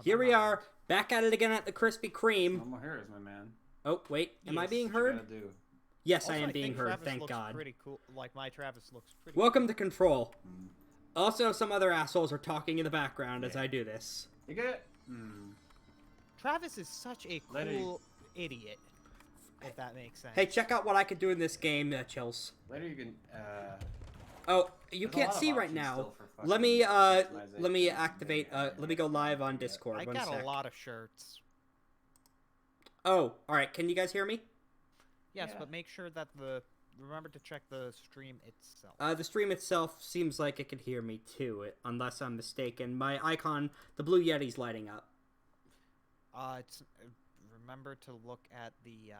Here we are, back at it again at the Krispy Kreme. No more hairs, my man. Oh, wait, am I being What you heard? gotta do? Yes, Also, I am I being think heard, Travis thank looks God. Pretty cool. Like my Travis looks pretty. Welcome to Control. Also, some other assholes are talking in the background as I do this. You get it? Travis is such a Let it- cool idiot. If that makes sense. Hey, check out what I could do in this game, Chills. Later you can, Oh, you There's a can't lot of see right options now. still for fucking Let me customization. activate, let me go live on Discord. I One got sec. a lot of shirts. Oh, alright, can you guys hear me? Yes, Yeah. but make sure that remember to check the stream itself. The stream itself seems like it could hear me too, unless I'm mistaken. My icon, the blue Yeti's lighting up. Remember to look at the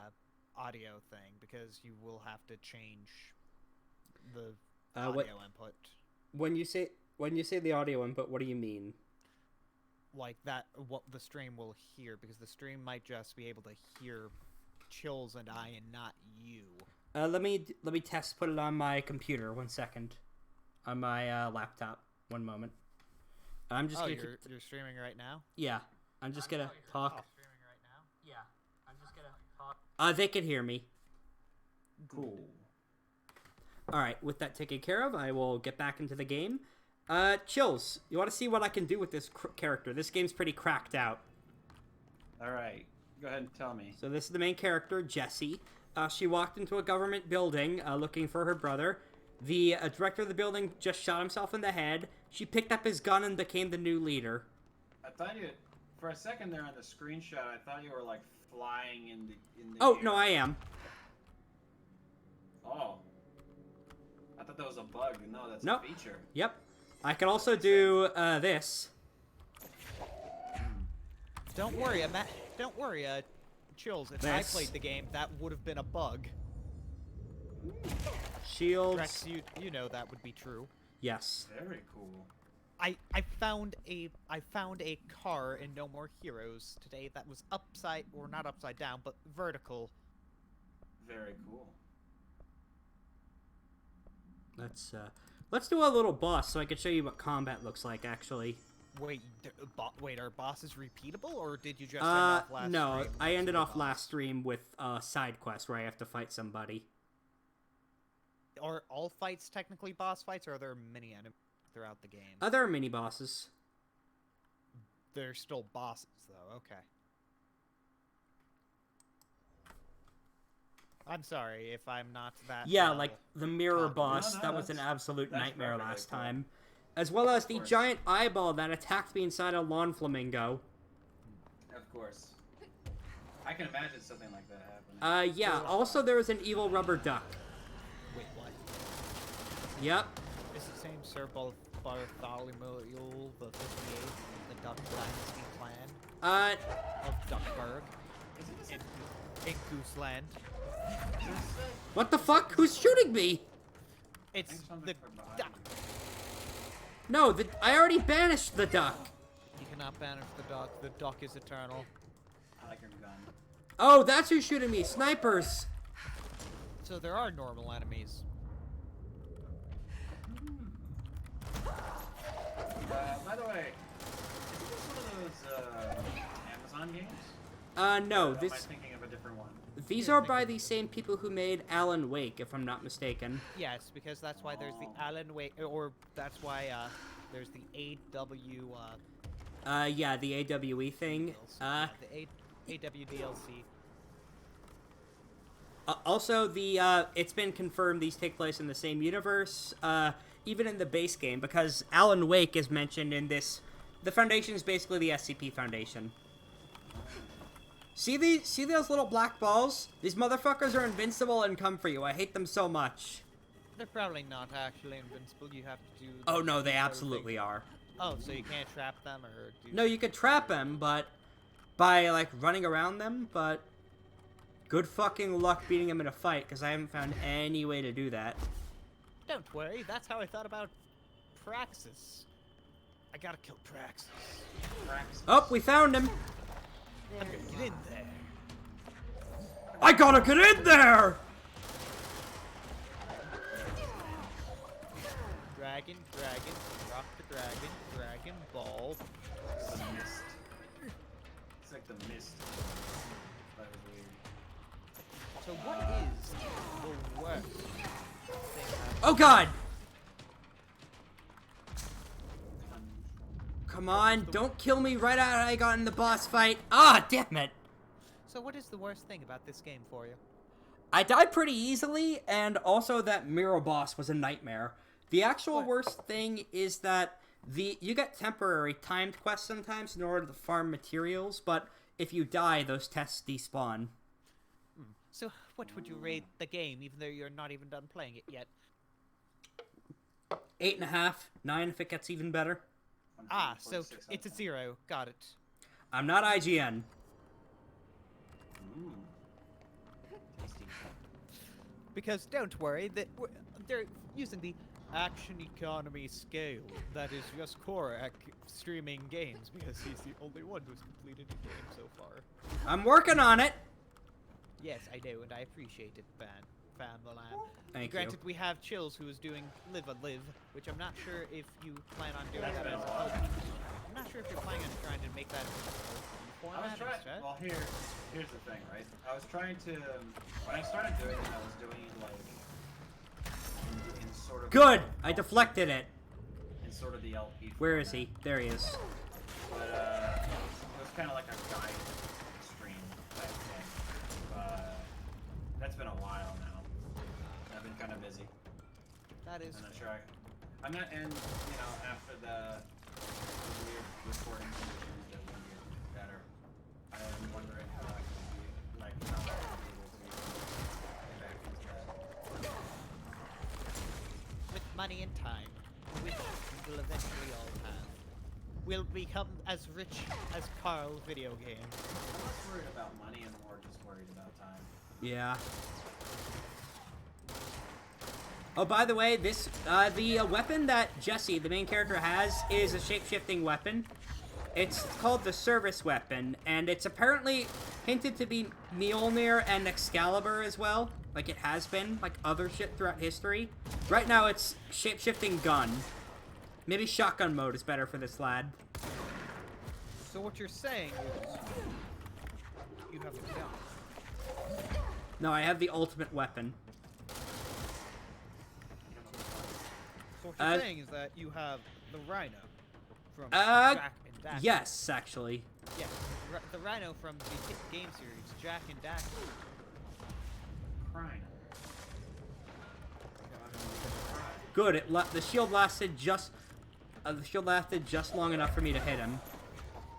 audio thing because you will have to change the audio input. When you say the audio input, what do you mean? Like that, what the stream will hear, because the stream might just be able to hear Chills and I, and not you. Let me test put it on my computer. 1 second, on my laptop. 1 moment. I'm just gonna You're streaming right now? yeah. I'm just gonna talk. Streaming right now? Yeah. I'm just gonna talk. They can hear me. cool. All right. With that taken care of, I will get back into the game. Chills. You want to see what I can do with this character? This game's pretty cracked out. Alright, go ahead and tell me. So this is the main character, Jessie. She walked into a government building looking for her brother. The director of the building just shot himself in the head. She picked up his gun and became the new leader. I thought you, for a second there on the screenshot, I thought you were like flying in the Oh, air. no, I am. Oh. I thought that was a bug. No, that's Nope. a feature. Yep. I can also do this. Don't worry, don't worry, Chills. If I played the game, that would have been a bug. Shields. Rex, you know that would be true. Yes. Very cool. I found a car in No More Heroes today that was not upside down, but vertical. Very cool. Let's do a little boss so I can show you what combat looks like, actually. Wait, are bosses repeatable, or did you just end off last no, stream I with ended the off boss? last stream with a side quest where I have to fight somebody. Are all fights technically boss fights, or are there mini enemies throughout the game? There are mini bosses. They're still bosses, though. Okay. I'm sorry if I'm not that. Yeah, well. like the mirror boss, No, that was an absolute that's nightmare perfectly last cool. time. As well as the course. giant eyeball that attacked me inside a lawn flamingo. Of course. I can imagine something like that happening. Yeah, also there was an evil rubber duck. Wait, what? Yep. Is it same Sir Bartholomew the 58th, the Duck Dynasty clan of Duckburg in Gooseland? What the fuck? Who's shooting me? It's Think something the from behind duck. you. No, I already banished the duck. You cannot banish the duck. The duck is eternal. I like your gun. Oh, that's who's shooting me. Snipers. So there are normal enemies. By the way, is this one of those Amazon games? No, Or am I this thinking of a different one? these are by the same people who made Alan Wake, if I'm not mistaken. Yes, because that's why there's the Alan Wake, or that's why there's the AW. Yeah, the AWE thing. DLC, the AW DLC. Also, it's been confirmed these take place in the same universe, even in the base game, because Alan Wake is mentioned in this. The Foundation is basically the SCP Foundation. See those little black balls? These motherfuckers are invincible and come for you. I hate them so much. They're probably not actually invincible. You have to do. Oh no, they absolutely are. Oh, so you can't trap them or do. No, you could trap them, but by like running around them, but good fucking luck beating them in a fight, because I haven't found any way to do that. Don't worry, that's how I thought about Praxis. I gotta kill Praxis. Oh, we found him! I'm gonna get in there. I gotta get in there! Dragon, rock the dragon, Dragon Ball. Oh god! Come on, don't kill me right after I got in the boss fight. Ah, damn it! So what is the worst thing about this game for you? I died pretty easily, and also that mirror boss was a nightmare. The actual What? worst thing is that you get temporary timed quests sometimes in order to farm materials, but if you die, those tests despawn. So what would you rate the game, even though you're not even done playing it yet? 8.5, 9 if it gets even better. Ah, so 146 it's a out of 0. Got it. I'm not IGN. 10. Ooh. Tasty. Because don't worry, they're using the action economy scale that is just Korak streaming games because he's the only one who's completed a game so far. I'm working on it. Yes, I know, and I appreciate it, Fan the Lamb. Thank Granted, you. we have Chills who is doing Live a Live, which I'm not sure if you plan on doing That's that been as a a while. LP. I'm not sure if you're planning on trying to make that I a format was trying. instead. Well, here's the thing, right? I was trying to. When I started doing it, I was doing it like in sort of. Good! I deflected it. In sort of the LP. Where is format. he? There he is. But it was kind of like a guide stream type thing. That's been a while now. I've been kind of busy. That is I'm not sure. I'm not, and you know, after the weird recording conditions that when get better, I'm wondering how I can be, like, how I can be able to get back into that. with money and time, which we will eventually all have. We'll become as rich as Carl video games. I'm less worried about money and more just worried about time. Yeah. Oh, by the way, the weapon that Jesse, the main character, has is a shape-shifting weapon. It's called the Service Weapon, and it's apparently hinted to be Mjolnir and Excalibur as well, like it has been, like other shit throughout history. Right now, it's shape-shifting gun. Maybe shotgun mode is better for this lad. So what you're saying is you have a gun. No, I have the ultimate weapon. So what you're Uh, saying is that you have the Rhino from Uh, Jack and Daxter. Yes, actually. Yes, the Rhino from the hit game series, Jack and Daxter. Crying. Good. The shield lasted just long enough for me to hit him.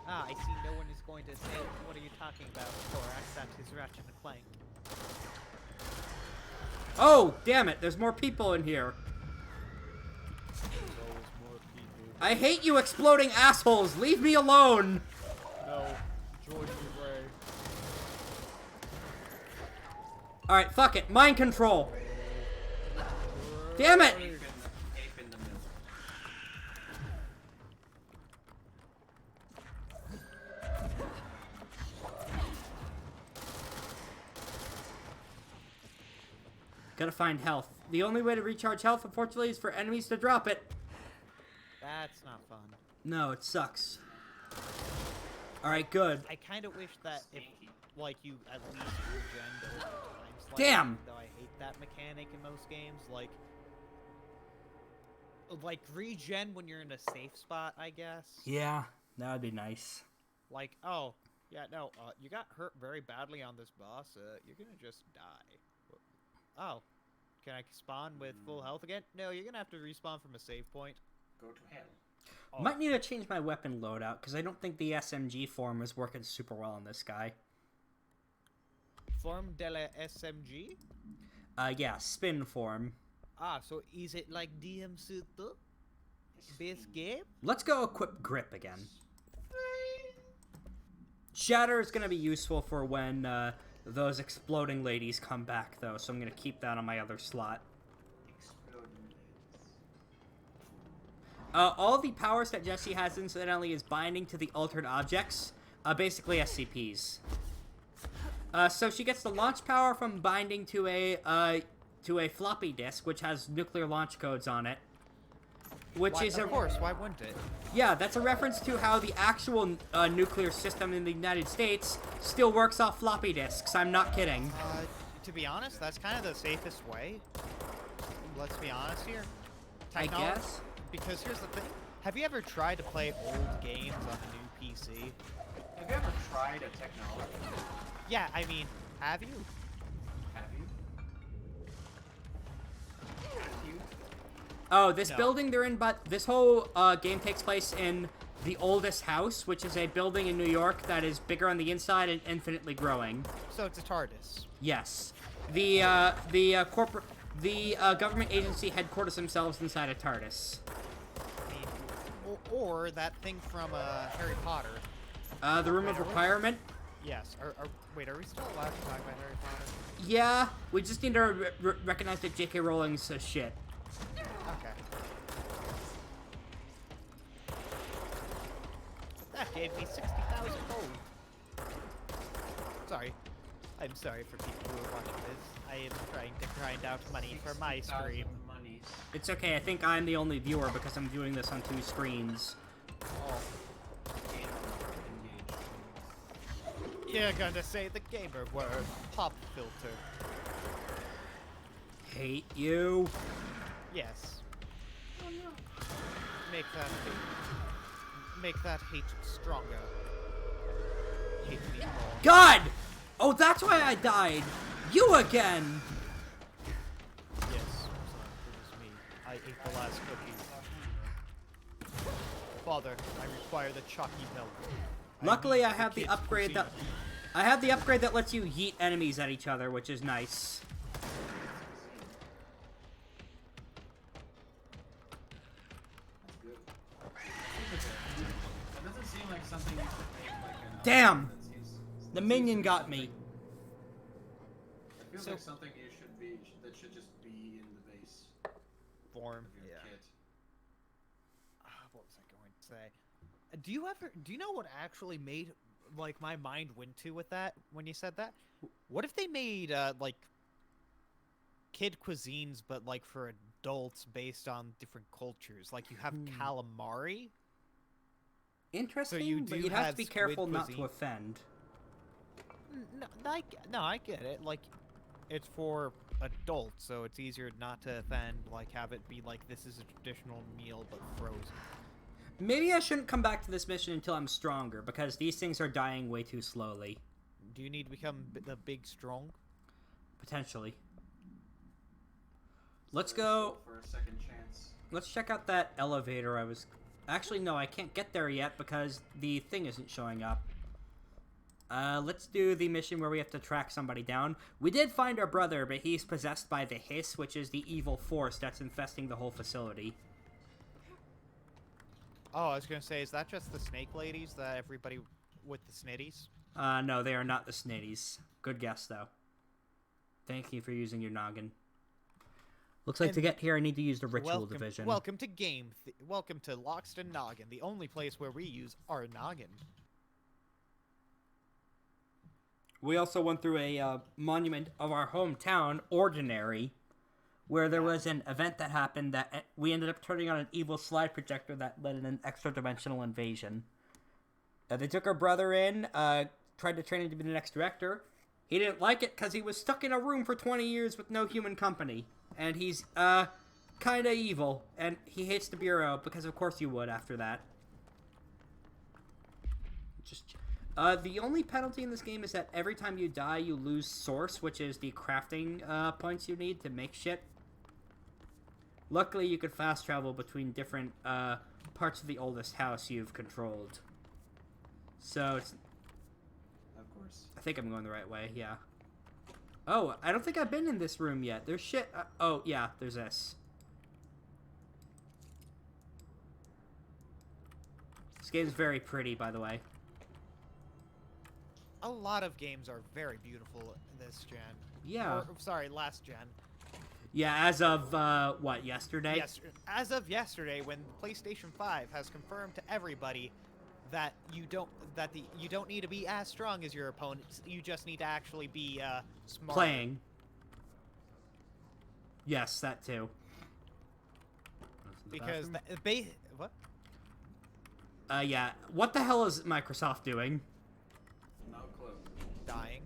Ah, I see no one is going to say, what are you talking about, Thorax? That is Ratchet and Clank. Oh, damn it! There's more people in here. There's always more people. I hate you, exploding assholes. Leave me alone. No, join me, Ray. All right, fuck it. Mind control. Damn it! Ape in the middle. Gotta find health. The only way to recharge health, unfortunately, is for enemies to drop it. That's not fun. No, it sucks. All right, good. I kind of wish that if, Stinky. like, you at least regen over time slightly, Damn! though I hate that mechanic in most games. Like regen when you're in a safe spot, I guess. Yeah, that would be nice. Like, oh, yeah, no, you got hurt very badly on this boss. You're gonna just die. Oh, can I spawn with full health again? No, you're gonna have to respawn from a save point. Go to hell. Oh, Might need to change my weapon loadout because I don't think the SMG form is working super well on this guy. Form de la SMG? Yeah, spin form. Ah, so is it like DMC2? Base game? Let's go equip grip again. Shatter is gonna be useful for when those exploding ladies come back, though, so I'm gonna keep that on my other slot. Exploding lids. All the powers that Jesse has, incidentally, is binding to the altered objects, basically SCPs. So she gets the launch power from binding to a floppy disk, which has nuclear launch codes on it. Which Why, is of course, why wouldn't it? Yeah, that's a reference to how the actual nuclear system in the United States still works off floppy disks. I'm not kidding. To be honest, that's kind of the safest way. let's be honest here. I guess. Because here's the thing. Have you ever tried to play old games on a new PC? Have you ever tried a technology? Yeah, I mean, have you? Have you? Have you? Oh, this No. building they're in, but this whole game takes place in the oldest house, which is a building in New York that is bigger on the inside and infinitely growing. So it's a TARDIS. Yes. The government agency headquarters themselves inside a TARDIS. I mean, or that thing from Harry Potter. The Room of Requirement. Yes. Wait, are we still allowed to talk about Harry Potter? Yeah, we just need to recognize that J.K. Rowling's shit. Okay. That gave me 60,000 gold. Sorry. I'm sorry for people who are watching this. I am trying to grind out money for my 60,000 stream. monies. It's okay, I think I'm the only viewer because I'm viewing this on 2 screens. Oh. Engaged. You're gonna say the gamer word. Pop filter. Hate you. Yes. Make that hate stronger. Hate me more. God! Oh, that's why I died. You again. Yes, son, it was me. I ate the last cookie. Father, I require the chalky milk. Luckily, I need have the kid's upgrade that cuisine. I have the upgrade that lets you yeet enemies at each other, which is nice. That's good. That doesn't seem like something you should make like an Damn! that seems- The minion got me. It feels So- like something you should be that should just be in the base Form. of your kit. What was I going to say? Do you know what actually made like my mind went to with that when you said that? What if they made like kid cuisines but like for adults based on different cultures? Like you have calamari. Interesting, you but do you'd have to have be squid careful not to cuisine. offend. No, I get it. Like, it's for adults, so it's easier not to offend. Like, have it be like this is a traditional meal but frozen. Maybe I shouldn't come back to this mission until I'm stronger, because these things are dying way too slowly. Do you need to become the big strong? Potentially. So Let's let's go. for a second chance. Let's check out that elevator I was... Actually, no, I can't get there yet because the thing isn't showing up. Let's do the mission where we have to track somebody down. We did find our brother, but he's possessed by the Hiss, which is the evil force that's infesting the whole facility. Oh, I was gonna say, is that just the snake ladies that everybody with the snitties? No, they are not the Snitties. Good guess, though. Thank you for using your noggin. Looks like to And get here, I need to use the Ritual welcome, Division. Welcome to welcome to Loxton Noggin, the only place where we use our noggin. We also went through a monument of our hometown, Ordinary, where there was an event that happened that we ended up turning on an evil slide projector that led in an extra-dimensional invasion. They took our brother in, tried to train him to be the next director. He didn't like it because he was stuck in a room for 20 years with no human company. And he's, kind of evil. And he hates the Bureau, because of course you would after that. Just... the only penalty in this game is that every time you die, you lose Source, which is the crafting points you need to make shit. Luckily, you could fast travel between different parts of the oldest house you've controlled. So, it's... Of course. I think I'm going the right way, yeah. Oh, I don't think I've been in this room yet. There's shit... oh, yeah, there's this. This game's very pretty, by the way. A lot of games are very beautiful this gen. Yeah. Or, sorry, last gen. Yeah, as of, what, yesterday? Yes, as of yesterday, when PlayStation 5 has confirmed to everybody that you don't need to be as strong as your opponents. You just need to actually be smart. Playing. Yes, that too. Because what? Yeah. What the hell is Microsoft doing? No clue. Dying.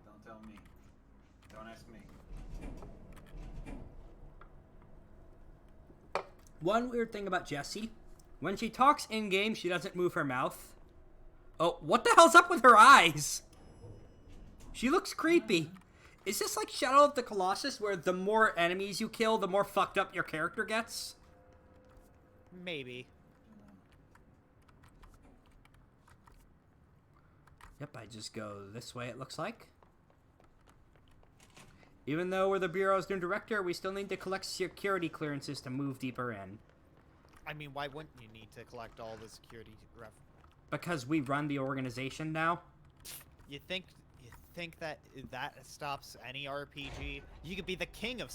Don't tell me. Don't ask me. One weird thing about Jessie, when she talks in-game, she doesn't move her mouth. Oh, what the hell's up with her eyes? She looks creepy. Is this like Shadow of the Colossus, where the more enemies you kill, the more fucked up your character gets? Maybe. Yep, I just go this way, it looks like. Even though we're the Bureau's new director, we still need to collect security clearances to move deeper in. I mean, why wouldn't you need to collect all the security ref? Because we run the organization now. You think that stops any RPG? You could be the king of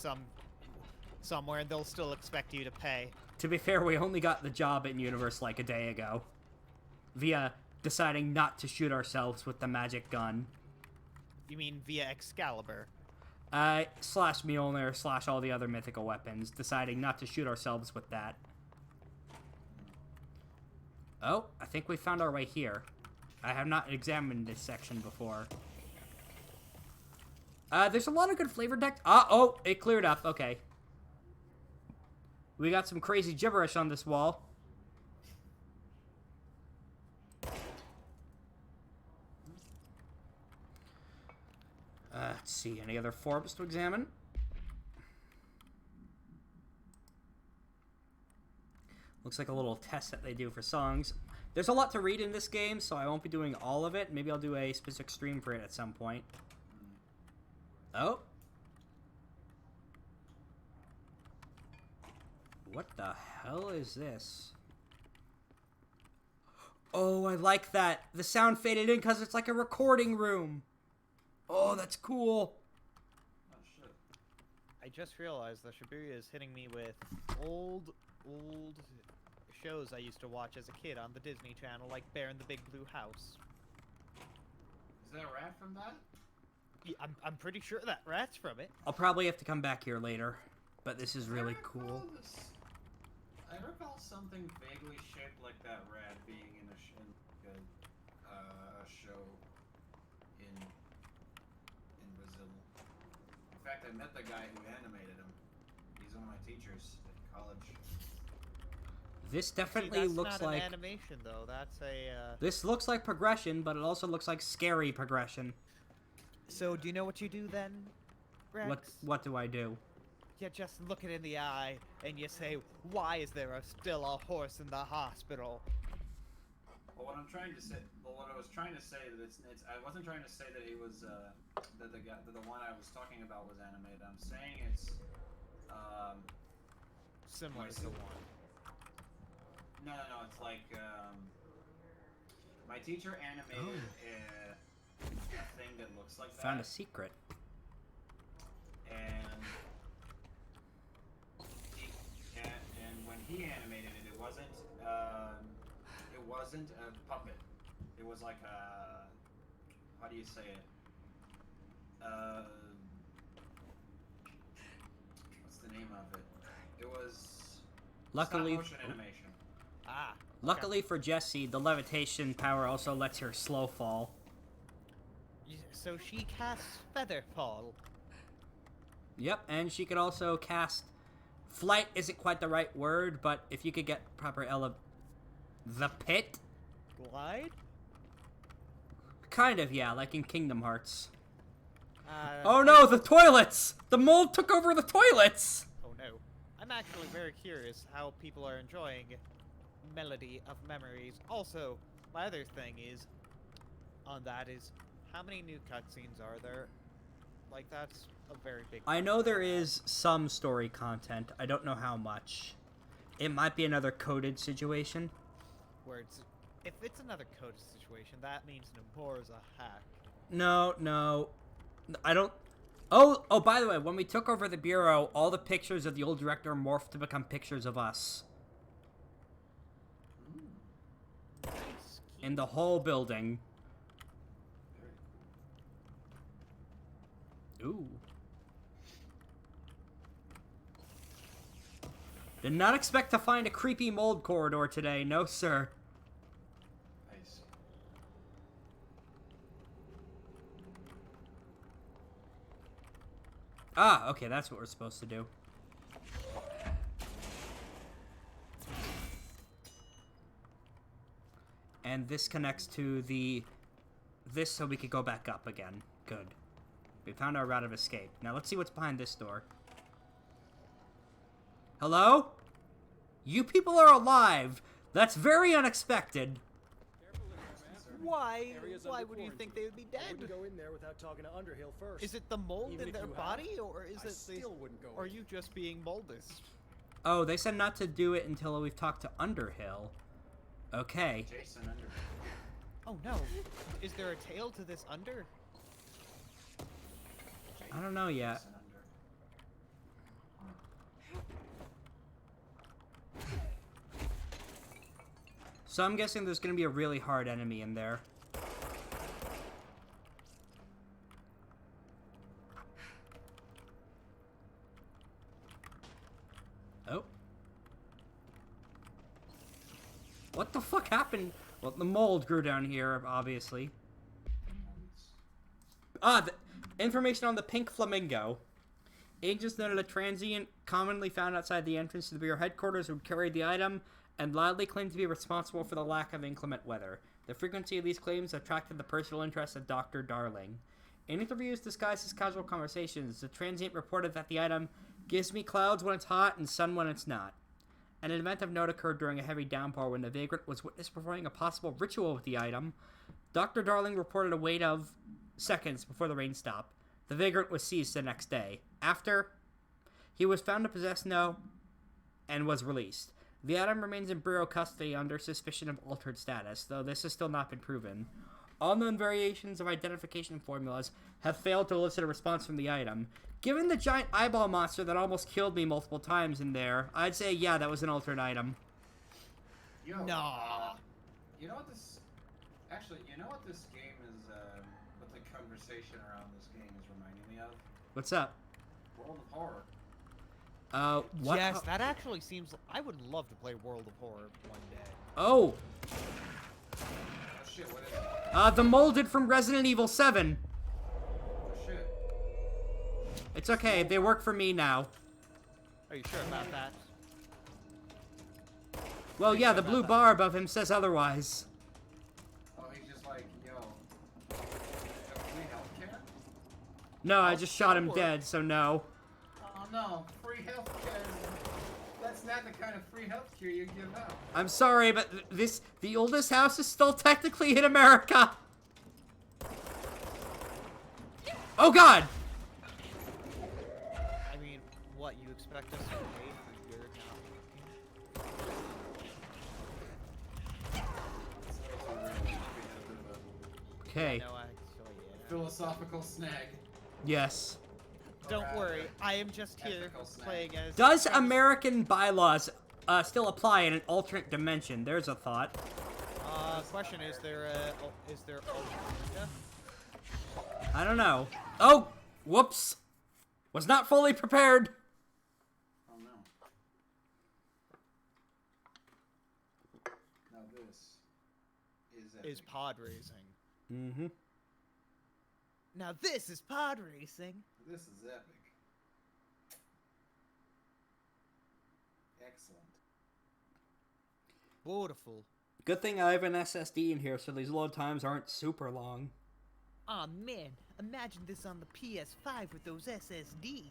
somewhere and they'll still expect you to pay. To be fair, we only got the job in Universe like a day ago. Via deciding not to shoot ourselves with the magic gun. You mean via Excalibur? Slash Mjolnir, slash all the other mythical weapons, deciding not to shoot ourselves with that. Oh, I think we found our way here. I have not examined this section before. There's a lot of good flavor text. Oh, it cleared up. Okay. We got some crazy gibberish on this wall. Let's see, any other forums to examine? Looks like a little test that they do for songs. There's a lot to read in this game, so I won't be doing all of it. Maybe I'll do a specific stream for it at some point. Oh. What the hell is this? Oh, I like that. The sound faded in because it's like a recording room. Oh, that's cool. Oh shit. I just realized that Shibuya is hitting me with old shows I used to watch as a kid on the Disney Channel, like Bear in the Big Blue House. Is that a rat from that? Yeah, I'm pretty sure that rat's from it. I'll probably have to come back here later, but this is really cool. I recall something vaguely shaped like that rat being in a show in Brazil. In fact, I met the guy who animated him. He's one of my teachers at college. This definitely that's looks not like... an animation, though. That's a, This looks like progression, but it also looks like scary progression. So, do you know what you do then, Rex? What do I do? You just look it in the eye, and you say, why is there still a horse in the hospital? Well, what I was trying to say that it's I wasn't trying to say that he was that the one I was talking about was animated. I'm saying it's Similar to one. No, it's like my teacher animated a thing that looks like that. Found a secret. And when he animated it, it wasn't a puppet. It was like a, how do you say it? What's the name of it? It was Luckily, stop motion animation. Ah. luckily for Jessie, the levitation power also lets her slow fall. So she casts Featherfall. Yep, and she could also cast... Flight isn't quite the right word, but if you could get proper The Pit? Glide? Kind of, yeah, like in Kingdom Hearts. Oh Oh no, the toilets! The mold took over the toilets! Oh no. I'm actually very curious how people are enjoying Melody of Memories. Also, my other thing is, how many new cutscenes are there? Like, that's a very big... I know there is some story content. I don't know how much. It might be another coded situation. Where if it's another code situation, that means Nomura's a hack. No. I don't... Oh, by the way, when we took over the Bureau, all the pictures of the old director morphed to become pictures of us. Nice. In the whole building. Ooh. Did not expect to find a creepy mold corridor today. No, sir. Nice. Ah, okay, that's what we're supposed to do. And this connects to this so we could go back up again. Good. We found our route of escape. Now let's see what's behind this door. Hello? You people are alive! That's very unexpected. Why? Why would you think they would be I dead? wouldn't go in there without talking to Underhill first. Is it the mold Even in if their you have, body, or is I it still wouldn't go Or are in. you just being moldist? Oh, they said not to do it until we've talked to Underhill. Okay. Jason under. Oh no! Is there a tail to this under? I don't know yet. Jason under. So I'm guessing there's going to be a really hard enemy in there. Oh. What the fuck happened? Well, the mold grew down here, obviously. The information on the pink flamingo. Agents noted a transient commonly found outside the entrance to the Bureau headquarters who carried the item and loudly claimed to be responsible for the lack of inclement weather. The frequency of these claims attracted the personal interest of Dr. Darling. In interviews disguised as casual conversations, the transient reported that the item gives me clouds when it's hot and sun when it's not. An event of note occurred during a heavy downpour when the vagrant was witnessed performing a possible ritual with the item. Dr. Darling reported a wait of seconds before the rain stopped. The vagrant was seized the next day. After, he was found to possess and was released. The item remains in Bureau custody under suspicion of altered status, though this has still not been proven. All known variations of identification formulas have failed to elicit a response from the item. Given the giant eyeball monster that almost killed me multiple times in there, I'd say, yeah, that was an altered item. Yo, Nah. you know what this? Actually, you know what this game is? What the conversation around this game is reminding me of? What's up? World of Horror. What? Yes, that actually seems. I would love to play World of Horror one day. Oh, Oh shit! What is it? the molded from Resident Evil 7. Oh shit! It's okay, they work for me now. Are you sure about that? Well, yeah, the blue bar above him says otherwise. Oh, he's just like, yo, free healthcare? No, I just shot him Or- dead, so no. Oh no, free healthcare. That's not the kind of free healthcare you give out. I'm sorry, but the oldest house is still technically in America. Oh God! I mean, what you expect us to pay for your Okay. No, actually, yeah. Philosophical snag. Yes. Don't Or, worry, I am just here ethical snag. playing as. Does American bylaws still apply in an alternate dimension? There's a thought. Question: Is there alternative? I don't know. Oh, whoops. Was not fully prepared. Oh no. Now this is epic. Is pod racing? Mm-hmm. Now this is pod racing. This is epic. Excellent. Beautiful. Good thing I have an SSD in here, so these load times aren't super long. Aw man, imagine this on the PS5 with those SSDs.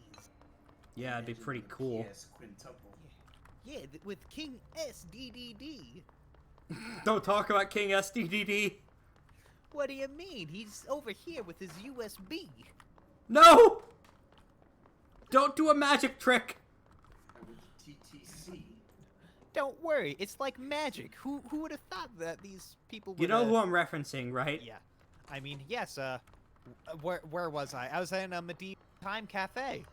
Yeah, it'd be Imagine pretty the cool. PS quintuple. Yeah, with King SDDD. Don't talk about King SDDD. What do you mean? He's over here with his USB. No! Don't do a magic trick. And with TTC. Don't worry, it's like magic. Who would have thought that these people would? You know who I'm referencing, right? Yeah, I mean, yes. Where was I? I was in a Medieval Time Cafe.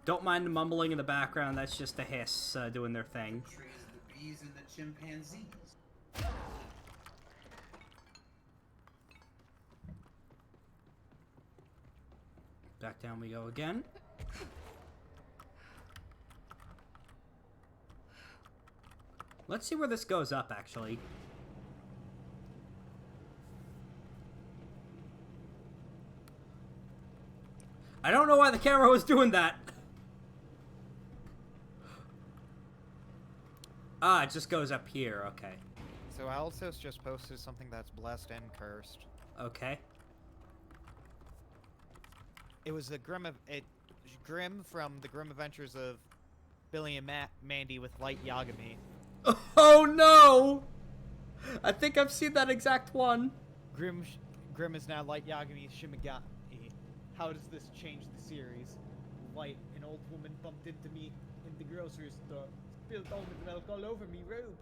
Don't mind the mumbling in the background. That's just the hiss doing their thing. The trees, the bees, and the chimpanzees. Back down we go again. Let's see where this goes up, actually. I don't know why the camera was doing that. Ah, it just goes up here. Okay. So Alsos just posted something that's blessed and cursed. Okay. It was Grim from the Grim Adventures of Billy and Mandy with Light Yagami. Oh no! I think I've seen that exact one. Grim is now Light Yagami Shimigami. How does this change the series? Light, an old woman bumped into me in the grocery store, spilled almond milk all over me robe.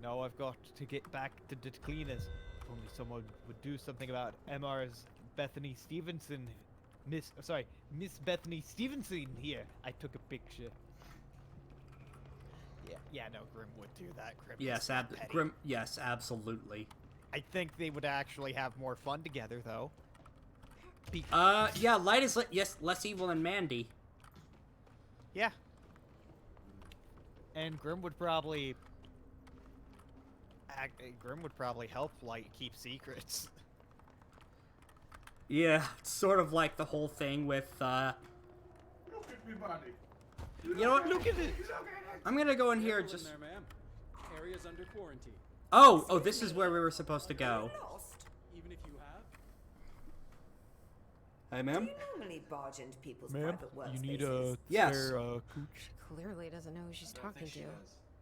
Now I've got to get back to the cleaners. If only someone would do something about MR's Bethany Stevenson. Miss Bethany Stevenson here. I took a picture. Yeah, no, Grim would do that. Grim Yes, is that petty. Grim. Yes, absolutely. I think they would actually have more fun together, though. Yeah, Light is less evil than Mandy. Yeah. And Grim would probably help Light keep secrets. Yeah, it's sort of like the whole thing with Look at me, buddy. You know what? Look at it. I'm gonna go in here Careful just. in there, ma'am. Area's under quarantine. Oh, this is where we were supposed to go. Lost. Even if you have, Hey, Do ma'am. you normally barge into people's Ma'am, private you need workspaces? a Yes. spare cooch. Clearly doesn't know who she's talking to.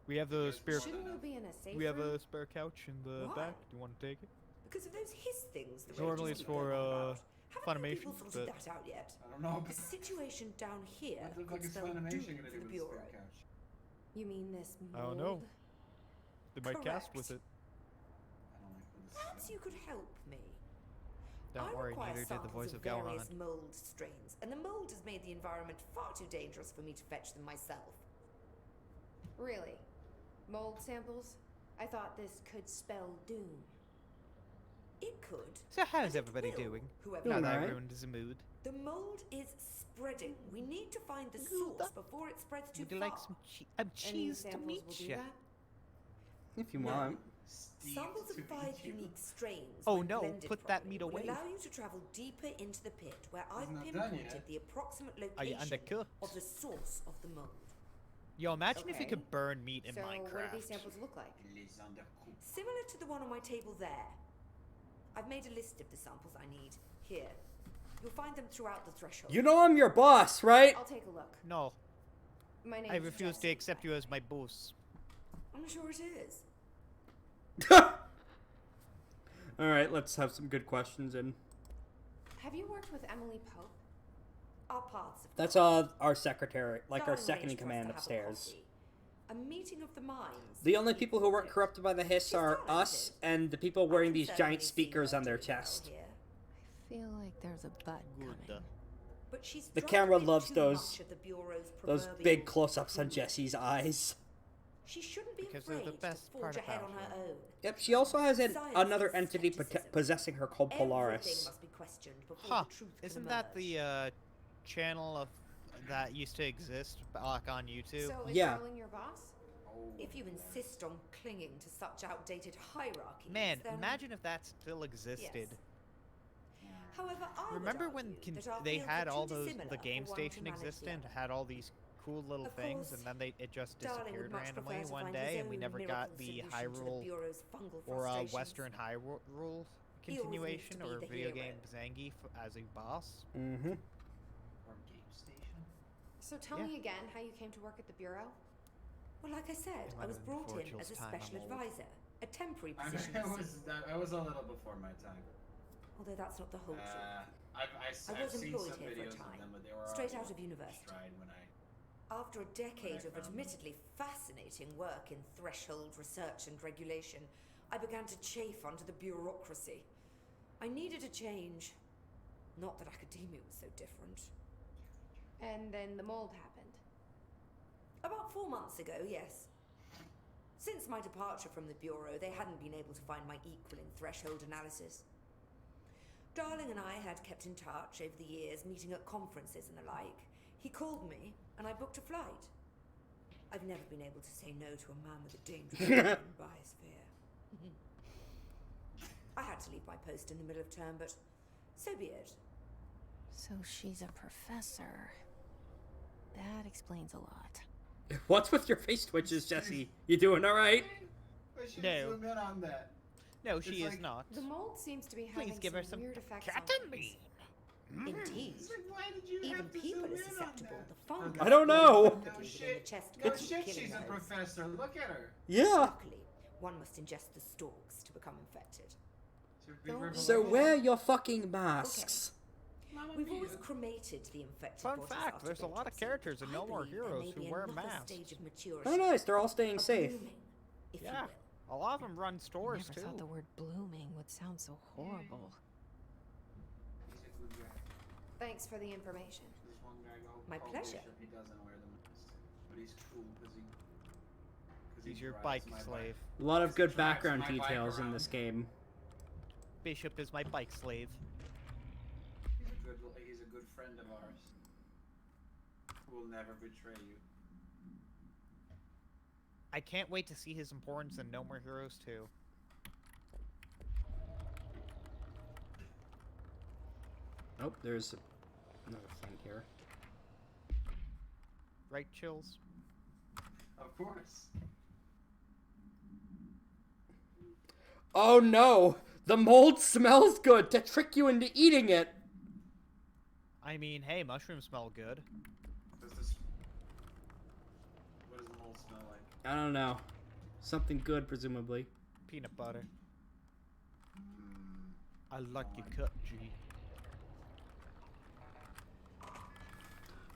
We have the spare. Shouldn't you be in a safe We have room? a spare couch in the Why? back. Do you want to take it? Because of those hiss things the Normally Rangers it's keep for, going on about. Haven't you Funimation, people sorted but- that out yet? I don't know. The situation down here What the could fuck is spell Funimation doom gonna for do the with a Bureau. spare couch? You mean this I don't know. mold? They might cast with Correct. it. I don't like when this Perhaps you could help me. Don't I worry, require neither did the samples voice of of Gohan. various mold strains, and the mold has made the environment far too dangerous for me to fetch them myself. Really? Mold samples? I thought this could spell doom. It could. So how's and it everybody will, doing? Whoever Doing Now that I alright. ruined the mood. The mold is spreading. We need to find the source before it spreads too Would you far. like some Any cheese to samples meet will do you? that? If you No. want. Samples of 5 unique strains. Oh when no, blended put that properly, meat will away. Allow you to travel deeper into the pit, where I've not done pinpointed yet. the approximate Are you location undercooked? of the source of the mold. Yo, imagine if you Okay. could burn meat in So Minecraft. what do these samples look like? Les undercooked. Similar to the one on my table there. I've made a list of the samples I need. Here. You'll find them throughout the threshold. You know I'm your boss, right? I'll take a look. No, My name I is refuse to Jesse. accept you as my boss. I'm sure it is. All right, let's have some good questions in. Have you worked with Emily Pope? Our paths have That's crossed. our secretary, like our Darling second in arranged for us command to have a upstairs. coffee. A meeting of the minds. The only people who weren't corrupted by the hiss She's are talented. us and the people I wearing can these certainly giant see speakers her on their doing well chest. here. I feel like there's a butt Good. coming. But she's The drawn camera in loves too those- much of the Bureau's Those proverbial big close-ups on good. Jesse's eyes. She shouldn't be Because they're the afraid best to part forge ahead about on her her. own. Yep, she also has Science another is entity skepticism. possessing her called Everything Polaris. must be questioned before Huh? the truth can Isn't that emerge. the channel of that used to exist back on YouTube? So is Yeah. Darling your boss? Oh, If you insist on clinging to such outdated hierarchies, Man, then imagine if that still existed. Yes. However, I would Remember when argue that our they fields had are all too those dissimilar the for game one station to manage the existed, other. had all these cool little Of things, course, and then it just Darling would disappeared much randomly prefer to one find day, his and we own never got miracle the solution to Hyrule Bureau's fungal or frustrations. Western Hyrule He always continuation needs to or be the video hero. game Zangief as a boss. Mm-hmm. Or game station. So tell Yeah. me again how you came to work at the Bureau? Well, like I said, It I might was have been brought before in Jill's as a time, special I'm old. advisor, a temporary I, position. I you was see. I was a little before my time. Although that's not the whole truth. I've I was seen some employed here for a videos of time, them, but they were straight already out of university. Tried when I. After a decade of found them. admittedly fascinating work in threshold research and regulation, I began to chafe under the bureaucracy. I needed a change. Not that academia was so different. And then the mold happened. About 4 months ago, yes. Since my departure from the Bureau, they hadn't been able to find my equal in threshold analysis. Darling and I had kept in touch over the years, meeting at conferences and the like. He called me, and I booked a flight. I've never been able to say no to a man with a dangerous biosphere. I had to leave my post in the middle of term, but so be it. So she's a professor. That explains a lot. What's with your face twitches, Jesse? You doing all right? We should No. zoom in on that. No, It's she is like- not. The mold seems to be having Please give her some weird effects on ketamine. things. Indeed. It's like, why did you Even have to people zoom are in on susceptible. that? The fungus I don't know. No within the shit. chest No could be shit, killing she's a those. professor. Look at her. Yeah. Luckily, one must ingest the stalks to become infected. So wear your fucking masks. Mamma We've mia. always cremated the infected Fun bodies fact, after there's a lot of autopsy. characters in I No More believe there Heroes may who be wear another masks. stage of maturity. Oh, nice. They're all staying A safe. blooming, if Yeah. you will. A lot of them run I stores never too. thought the word blooming would sound so horrible. He's a good guy. Thanks for the information. This one guy My called pleasure. Bishop, he doesn't wear the mask, but he's cool because he. He's your drives bike my slave. A lot of good Drives background my bike details in around. this game. Bishop is my bike slave. He's a good friend of ours. Who will never betray you. I can't wait to see his importance in No More Heroes 2. Oh, there's another thing here. Right, Chills? Of course. Oh no! The mold smells good to trick you into eating it! I mean, hey, mushrooms smell good. Does this? What does the mold smell like? I don't know. Something good, presumably. Peanut butter. Mm, I like your cut, G.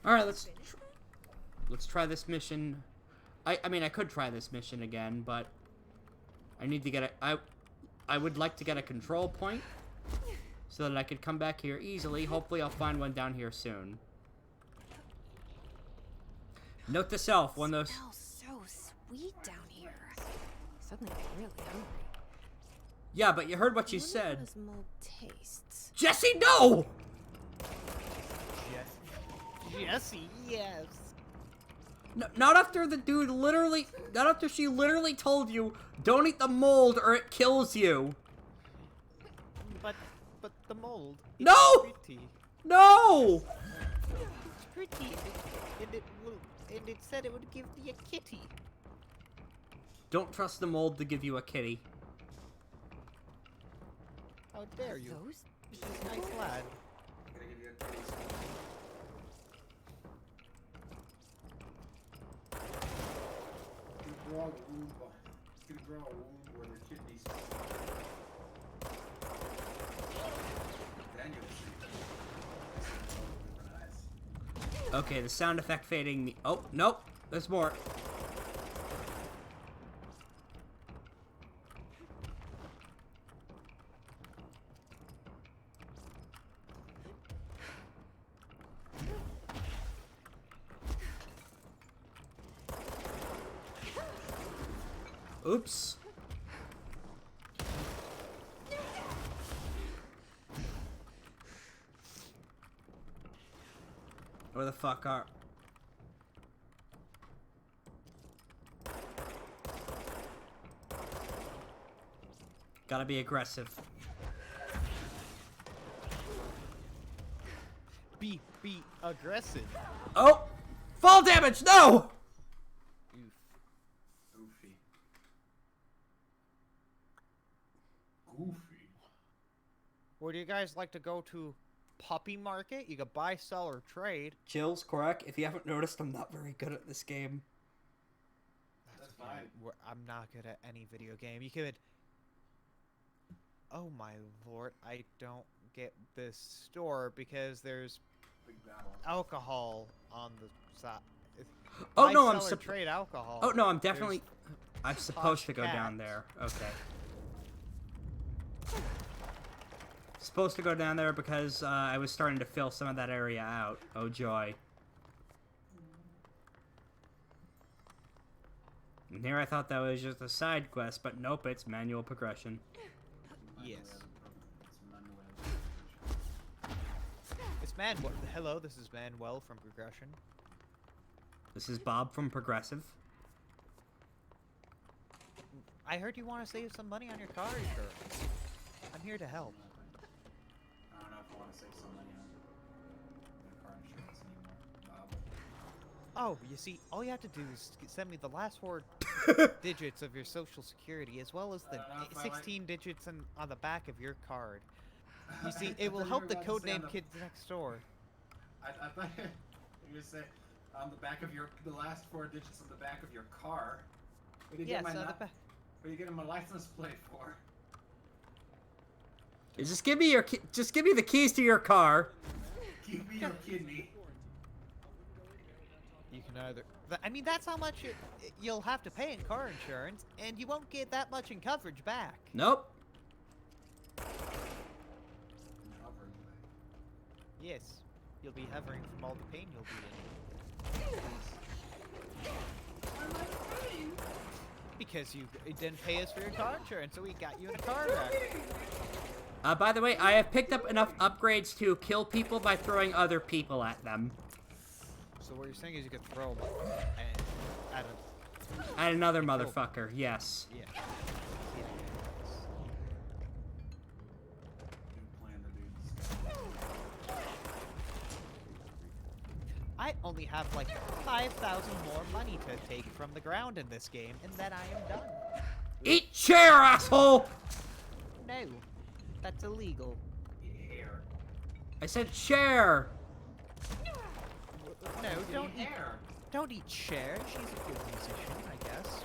Alright, let's try this mission. I mean, I could try this mission again, but I need to get I would like to get a control point so that I could come back here easily. Hopefully I'll find one down here soon. Note to self, when those... Smells so sweet down here. Suddenly I'm really hungry. Yeah, but you heard what she I wonder said. how this mold tastes. Jesse, no! Jesse, yes. No, not after the dude literally... Not after she literally told you, don't eat the mold or it kills you. But the mold. It's No! Pretty. No! It's pretty, and it said it would give me a kitty. Don't trust the mold to give you a kitty. How dare you? Those? She's a nice lad. I'm gonna give you a kitty. You grow a wound. You grow a wound where the kidneys. Then you'll see. Different eyes. Okay, the sound effect fading. Oh, nope. There's more. Oops. Where the fuck are... Gotta be aggressive. Be aggressive. Oh! Fall damage! No! Oof. Goofy. Goofy. Would you guys like to go to Puppy Market? You could buy, sell, or trade. Chills, correct. If you haven't noticed, I'm not very good at this game. That's fine. I'm not good at any video game. You could... Oh my lord, I don't get this store because there's Big battle. alcohol on the side. Oh Buy, no, I'm sell, or sup- trade alcohol. Oh no, I'm definitely... I'm Posh supposed to go down Cat. there. Okay. Supposed to go down there because I was starting to fill some of that area out. Oh joy. And here I thought that was just a side quest, but nope, it's manual progression. Yes. It's Manuel. It's Manuel. Hello, this is Manuel from Progression. This is Bob from Progressive. I heard you want to save some money on your car insurance. I'm here to help. I don't know if I want to save some money on car insurance anymore, Bob. Oh, you see, all you have to do is send me the last 4 digits of your social security, as well as the 16 digits on the back of your card. You see, it will help the codename kids next door. I thought you were going to say on the back of the last 4 digits on the back of your car. What do you Yes, get on the what back. are you getting my license plate for? Just give me the keys to your car. Give me your kidney. You can either... I mean, that's how much you'll have to pay in car insurance, and you won't get that much in coverage back. Nope. Yes, you'll be hovering from all the pain you'll be in. Because you didn't pay us for your car insurance, so we got you in a car wreck. By the way, I have picked up enough upgrades to kill people by throwing other people at them. So what you're saying is you could throw them and At another motherfucker, yes. Yeah. I only have like 5,000 more money to take from the ground in this game, and then I am done. Eat chair, asshole! No, that's illegal. Hair. I said share. No, don't eat. Hair. Don't eat Cher. She's a good musician, I guess.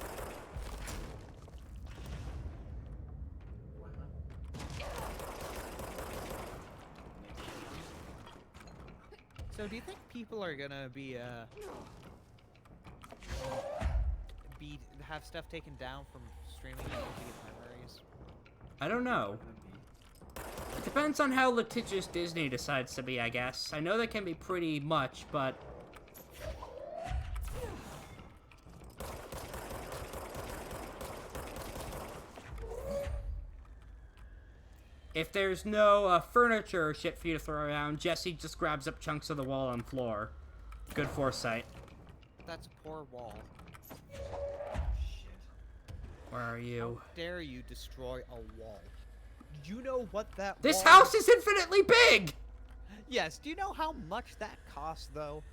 So, do you think people are gonna have stuff taken down from streaming Energy Memories? I don't know. It depends on how litigious Disney decides to be, I guess. I know they can be pretty much, but... if there's no furniture or shit for you to throw around, Jesse just grabs up chunks of the wall and floor. Good foresight. That's a poor wall. Where are you? How dare you destroy a wall? Do you know what that This wall... house is infinitely big! Yes, do you know how much that costs, though?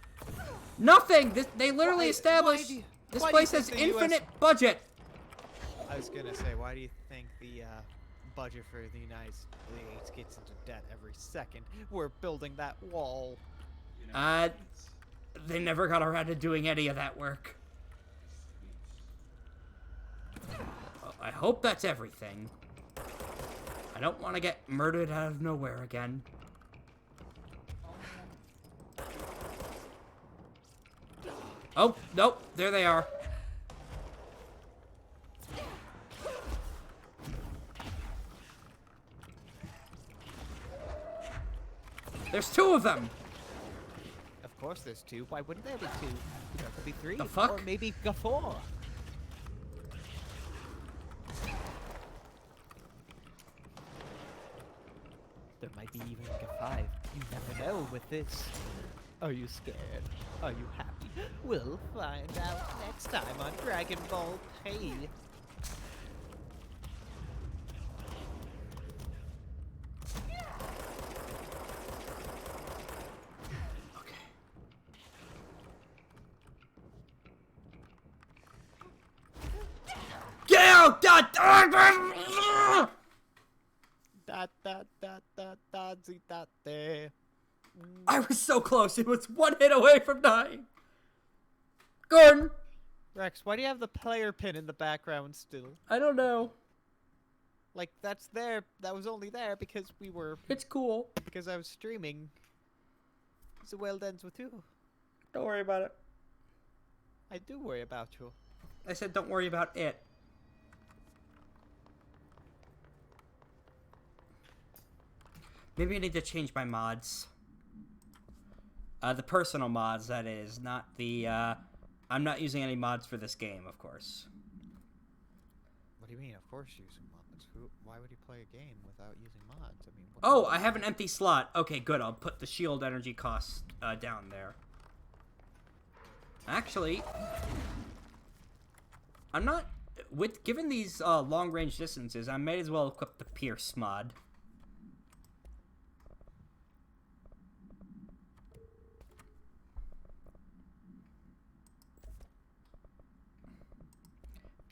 Nothing! They literally Why established... do you- this why do you place has think the US infinite budget! I was gonna say, why do you think the budget for the United States gets into debt every second? We're building that wall. They never got around to doing any of that work. I hope that's everything. I don't want to get murdered out of nowhere again. Oh, nope, there they are. There's 2 of them! Of course there's 2. Why wouldn't there be 2? There could be 3. The fuck? Or maybe 4. There might be even 5. You never know with this. Are you scared? Are you happy? We'll find out next time on Dragon Ball Pay. Get out! God! I was so close. It was 1 hit away from dying. Gordon! Rex, why do you have the player pin in the background still? I don't know. Like, that's there. That was only there because we were... It's cool. because I was streaming. So well done with you. Don't worry about it. I do worry about you. I said don't worry about it. Maybe I need to change my mods. The personal mods, that is. Not the, I'm not using any mods for this game, of course. What do you mean? Of course using mods. Why would you play a game without using mods? I mean, what Oh, I have an empty slot. Okay, good. I'll put the shield energy cost down there. Actually, I'm not... given these long-range distances, I might as well equip the Pierce mod.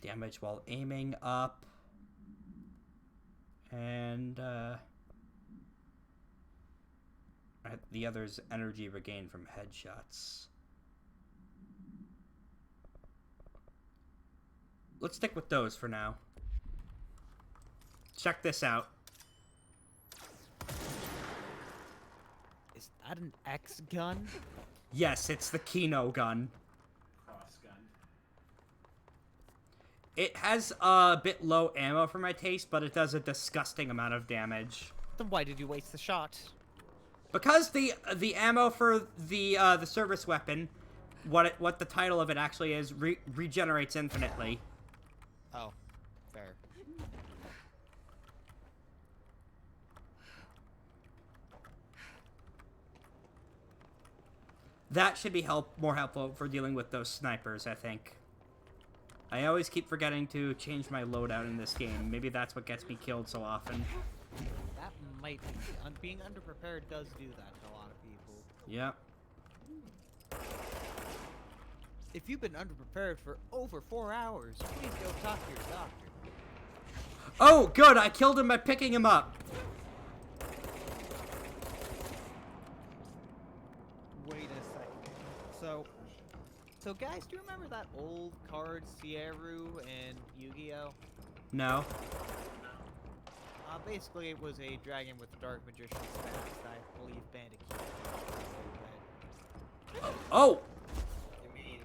Damage while aiming up. And, the other's energy regained from headshots. Let's stick with those for now. Check this out. Is that an X gun? Yes, it's the Kino gun. Cross gun. It has a bit low ammo for my taste, but it does a disgusting amount of damage. Then why did you waste the shot? Because the ammo for the service weapon, what the title of it actually is, regenerates infinitely. Oh, fair. That should be more helpful for dealing with those snipers, I think. I always keep forgetting to change my loadout in this game. Maybe that's what gets me killed so often. That might be. Being underprepared does do that to a lot of people. Yep. If you've been underprepared for over 4 hours, please go talk to your doctor. Oh, good! I killed him by picking him up! Wait a second. So guys, do you remember that old card Sierru and Yu-Gi-Oh? No. Basically it was a dragon with dark magician stats that I believe Bandicoot. Oh! You mean,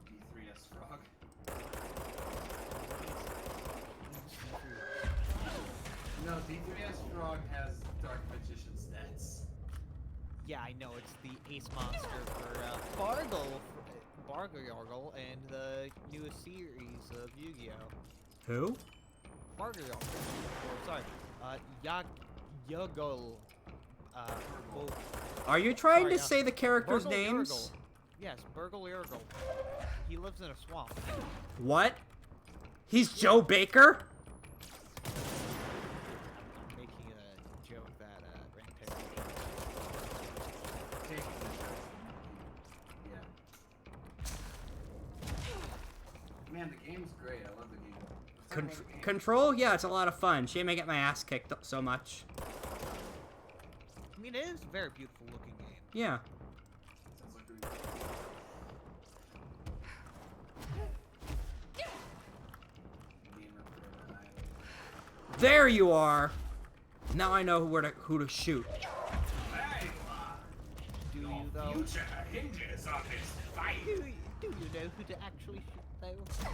D3S Frog? No, D3S Frog has Dark Magician stats. Yeah, I know, it's the ace monster for Bargle and the newest series of Yu-Gi-Oh! Who? Bargle, or sorry, Yuggle. Well, Are you trying sorry, to say the characters' Burgle names? Yurgle. Yes, Burgle Yurgle. He lives in a swamp. What? He's Joe Baker? I'm making a joke that Rampage. Take yeah. Man, the game's great. I love the game. Let's talk about the game. Control? Yeah, it's a lot of fun. Shame I get my ass kicked so much. I mean, it is a very beautiful looking game. Yeah. Sounds like we- Gamer forever annihilated. There you are! Now I know who to shoot. Hey, Do you though? future hinges on this fight. Do you know who to actually shoot though? 7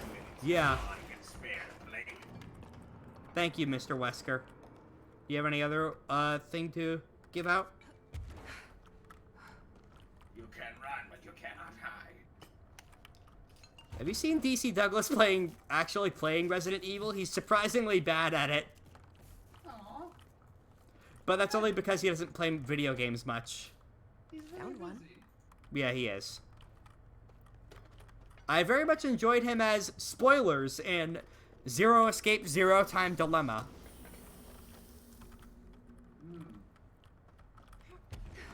minutes. Yeah. I can spare, Blake. Thank you, Mr. Wesker. You have any other thing to give out? You can run, but you cannot hide. Have you seen DC Douglas actually playing Resident Evil? He's surprisingly bad at it. Aww. But that's only because he doesn't play video games much. He's very Found one. busy. Yeah, he is. I very much enjoyed him as spoilers in Zero Escape, Zero Time Dilemma.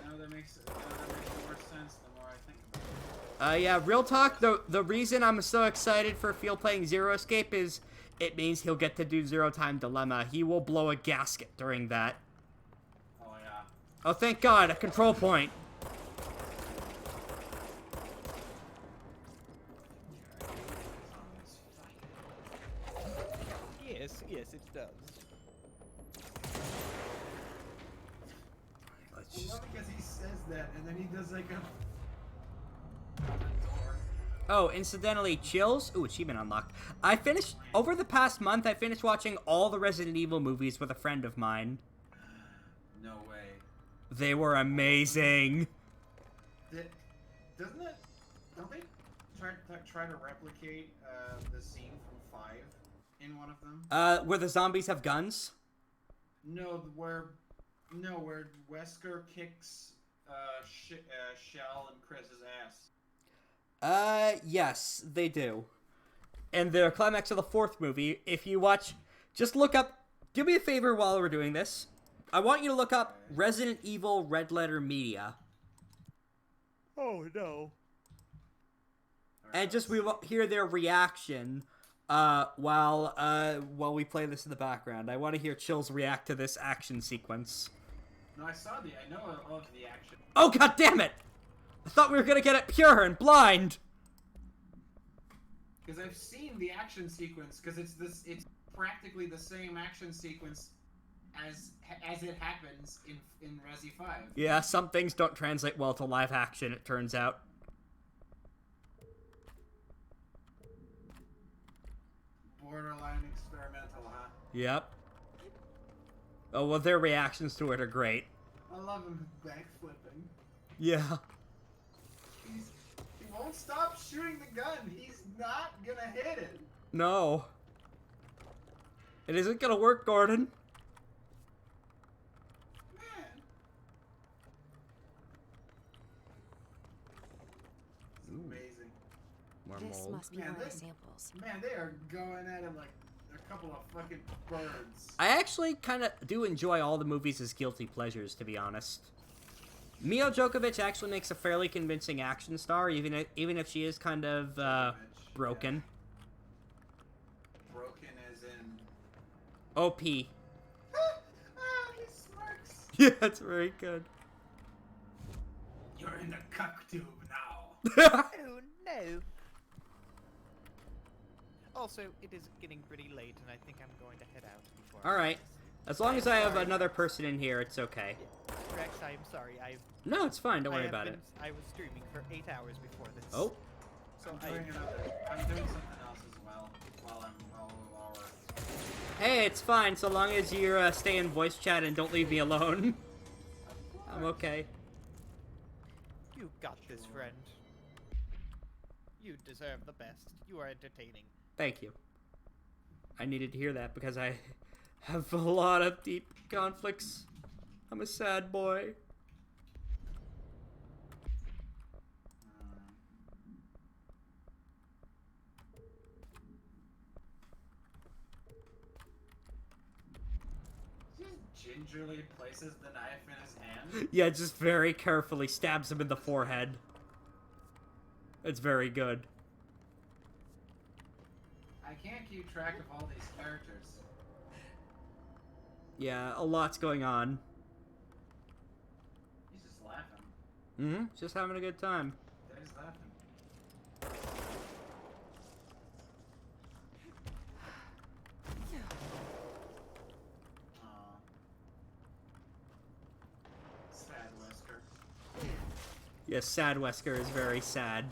Now that makes more sense the more I think about it. Yeah, real talk, the reason I'm so excited for Field playing Zero Escape is it means he'll get to do Zero Time Dilemma. He will blow a gasket during that. Oh yeah. Oh, thank God, a control point. Yes, it does. Let's I just... love it because he says that and then he does like a Oh, incidentally, Chills. Ooh, achievement unlocked. Over the past month, I finished watching all the Resident Evil movies with a friend of mine. No way. They were amazing. Don't they try to replicate the scene from 5 in one of them? Where the zombies have guns? No, where Wesker kicks Shell and Chris's ass. Yes, they do. And the climax of the 4th movie, if you watch, just look up, do me a favor while we're doing this. I want you to look up Resident Evil Red Letter Media. Oh no. Alright, And just we will hear their reaction while we play this in the background. I want to hear Chills react to this action sequence. No, I know of the action. Oh, god damn it! I thought we were gonna get it pure and blind! Because I've seen the action sequence, because it's practically the same action sequence as it happens in Resi 5. Yeah, some things don't translate well to live action, it turns out. Borderline experimental, huh? Yep. Oh, well, their reactions to it are great. I love him backflipping. Yeah. He won't stop shooting the gun. He's not gonna hit it. No. It isn't gonna work, Gordon. Man. It's amazing. More This mold. must be Man, one of the this- samples. Man, they are going at it like a couple of fucking birds. I actually kind of do enjoy all the movies as guilty pleasures, to be honest. Mia Djokovic actually makes a fairly convincing action star, even if she is kind of broken. Yeah. Broken as in... OP. he smirks. Yeah, that's very good. You're in the cuck tube now. Oh no. Also, it is getting pretty late, and I think I'm going to head out before. Alright. As long as I have another person in here, it's okay. Rex, I am sorry. No, it's fine. Don't worry about it. I was streaming for 8 hours before this. Oh. So I'm doing something else as well while we're... Hey, it's fine, so long as you stay in voice chat and don't leave me alone. I'm okay. You got this, friend. You deserve the best. You are entertaining. Thank you. I needed to hear that because I have a lot of deep conflicts. I'm a sad boy. Just gingerly places the knife in his hand. Yeah, just very carefully stabs him in the forehead. It's very good. I can't keep track of all these characters. Yeah, a lot's going on. He's just laughing. Mm-hmm. Just having a good time. He's laughing. Aw. Sad Wesker. Yes, sad Wesker is very sad.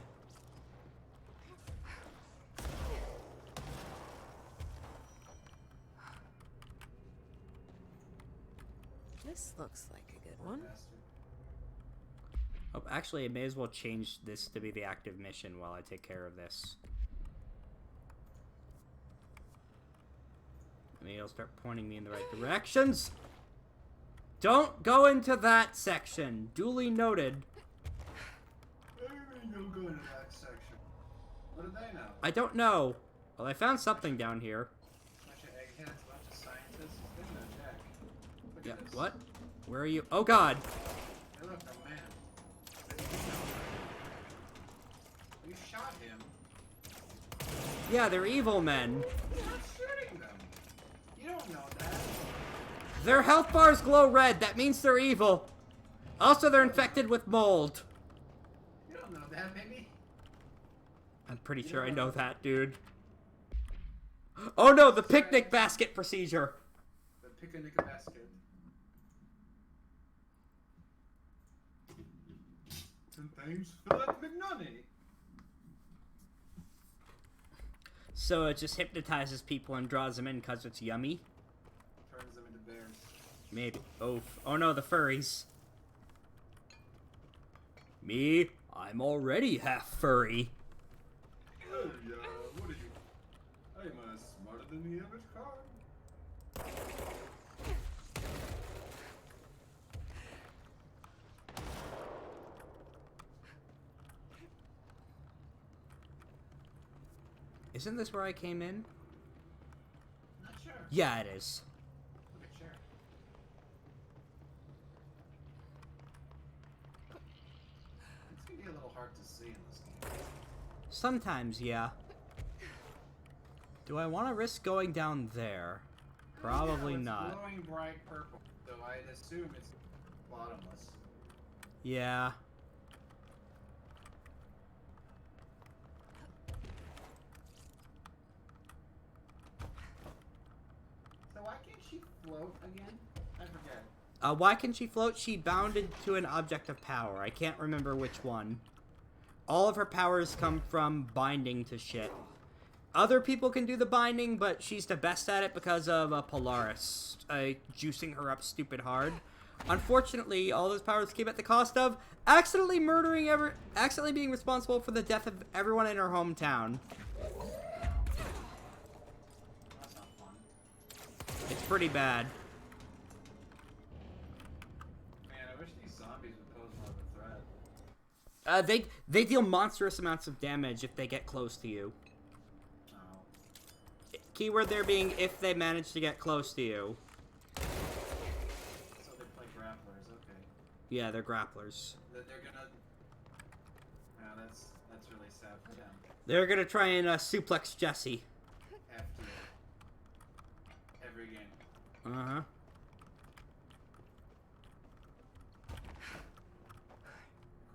This looks like a good one. Bastard. Oh, actually, I may as well change this to be the active mission while I take care of this. Maybe it'll start pointing me in the right directions. Don't go into that section. Duly noted. Everybody don't go into that section. What do they know? I don't know. Well, I found something down here. Bunch of eggheads, bunch of scientists. They know Jack. Look Yeah, at this. what? Where are you? Oh, God. Hey, look, a man. You shot him. Yeah, they're evil men. You're not shooting them. You don't know that. Their health bars glow red. That means they're evil. Also, they're infected with mold. You don't know that, maybe. I'm pretty sure I know that, dude. Oh, no, the picnic basket procedure. The picnic basket. Sometimes Philip McNulty. So it just hypnotizes people and draws them in because it's yummy? Turns them into bears. Maybe. Oh no, the furries. Me? I'm already half furry. Hey, what are you? I'm smarter than the average car. Isn't this where I came in? Not sure. Yeah, it is. Look at Cher. It's gonna be a little hard to see in this game. Sometimes, yeah. Do I want to risk going down there? Probably it's not. glowing bright purple, so I'd assume it's bottomless. Yeah. So why can't she float again? I forget. Why can she float? She bounded to an object of power. I can't remember which one. All of her powers come from binding to shit. Other people can do the binding, but she's the best at it because of Polaris juicing her up stupid hard. Unfortunately, all those powers came at the cost of accidentally being responsible for the death of everyone in her hometown. That's not fun. It's pretty bad. Man, I wish these zombies would pose more of a threat. They deal monstrous amounts of damage if they get close to you. Oh. Keyword there being if they manage to get close to you. So they play grapplers, okay. Yeah, they're grapplers. That they're gonna... Yeah, that's really sad for them. They're gonna try and suplex Jesse. F to it. Every game. Uh-huh. Cry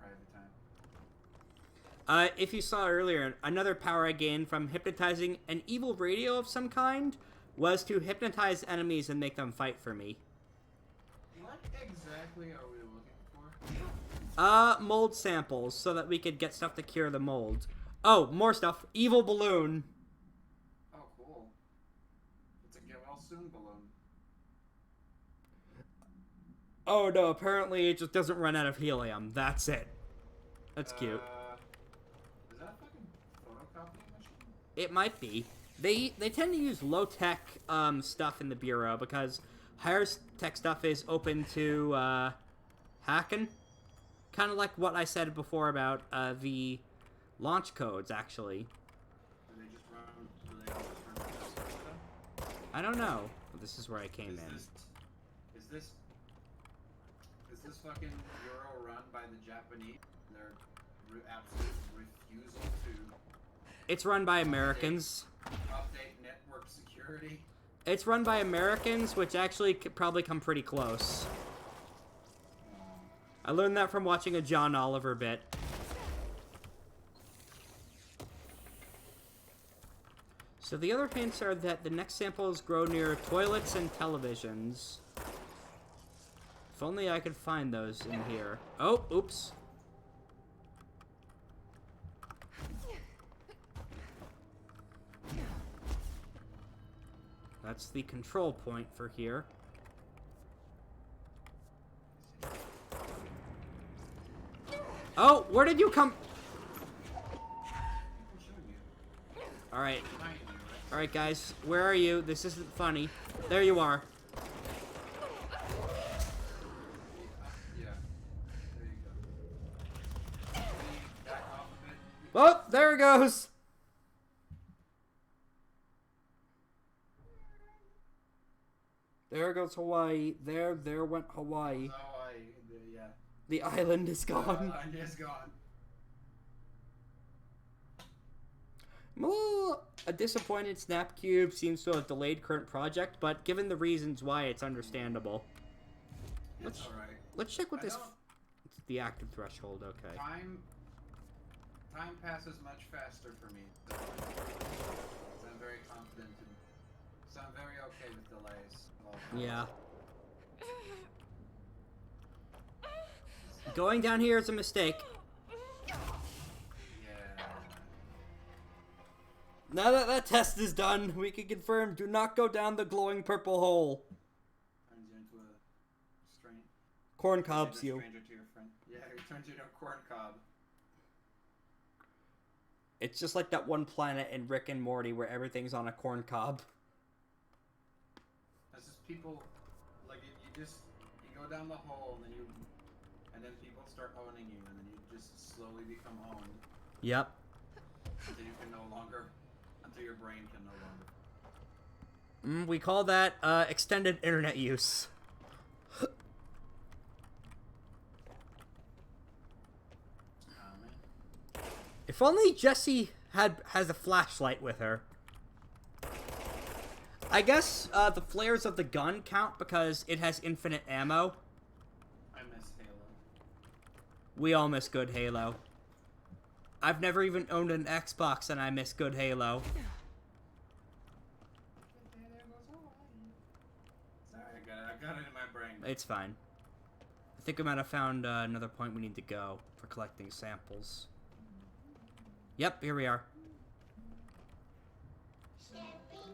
every time. If you saw earlier, another power I gained from hypnotizing an evil radio of some kind was to hypnotize enemies and make them fight for me. What exactly are we looking for? Mold samples, so that we could get stuff to cure the mold. Oh, more stuff. Evil balloon. Oh, cool. It's a get well soon balloon. Oh no, apparently it just doesn't run out of helium. That's it. That's cute. Is that a fucking photocopying machine? It might be. They tend to use low-tech stuff in the Bureau because higher-tech stuff is open to hacking. Kind of like what I said before about the launch codes, actually. Do they just run this stuff? I don't know. This is where I came in. Is this fucking Bureau run by the Japanese? Their absolute refusal to It's run by Americans. update network security. It's run by Americans, which actually could probably come pretty close. I learned that from watching a John Oliver bit. So the other hints are that the next samples grow near toilets and televisions. If only I could find those in here. Oh, oops. That's the control point for here. Oh, where did you come? Alright. Alright, guys. Where are you? This isn't funny. There you are. Yeah. There you go. Back off a bit. Oh, there it goes. There goes Hawaii. There went Hawaii. Oh, yeah. The island is gone. It's gone. Well, a disappointed Snapcube seems to have delayed current project, but given the reasons why, it's understandable. It's alright. Let's check what I this... don't- It's the active threshold, okay. Time passes much faster for me. So I'm very confident and so I'm very okay with delays. Yeah. Going down here is a mistake. Yeah. Now that that test is done, we can confirm do not go down the glowing purple hole. Turns you into a strain. Corn cobs You're a you. stranger to your friend. Yeah, it turns you into a corn cob. It's just like that one planet in Rick and Morty where everything's on a corn cob. That's just people, like, you go down the hole, and then people start owning you, and then you just slowly become owned, Yep. until you can no longer, until your brain can no longer. We call that extended internet use. Man. If only Jessie has a flashlight with her. I guess the flares of the gun count because it has infinite ammo. I miss Halo. We all miss good Halo. I've never even owned an Xbox and I miss good Halo. Sorry, I got it in my brain. It's fine. I think we might have found another point we need to go for collecting samples. Yep, here we are.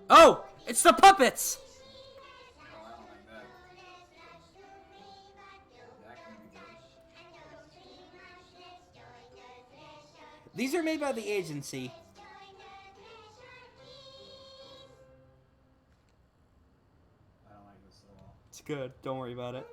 Oh! It's the puppets! Oh, I don't like that. That can be good. These are made by the agency. I don't like this at all. It's good. Don't worry about it.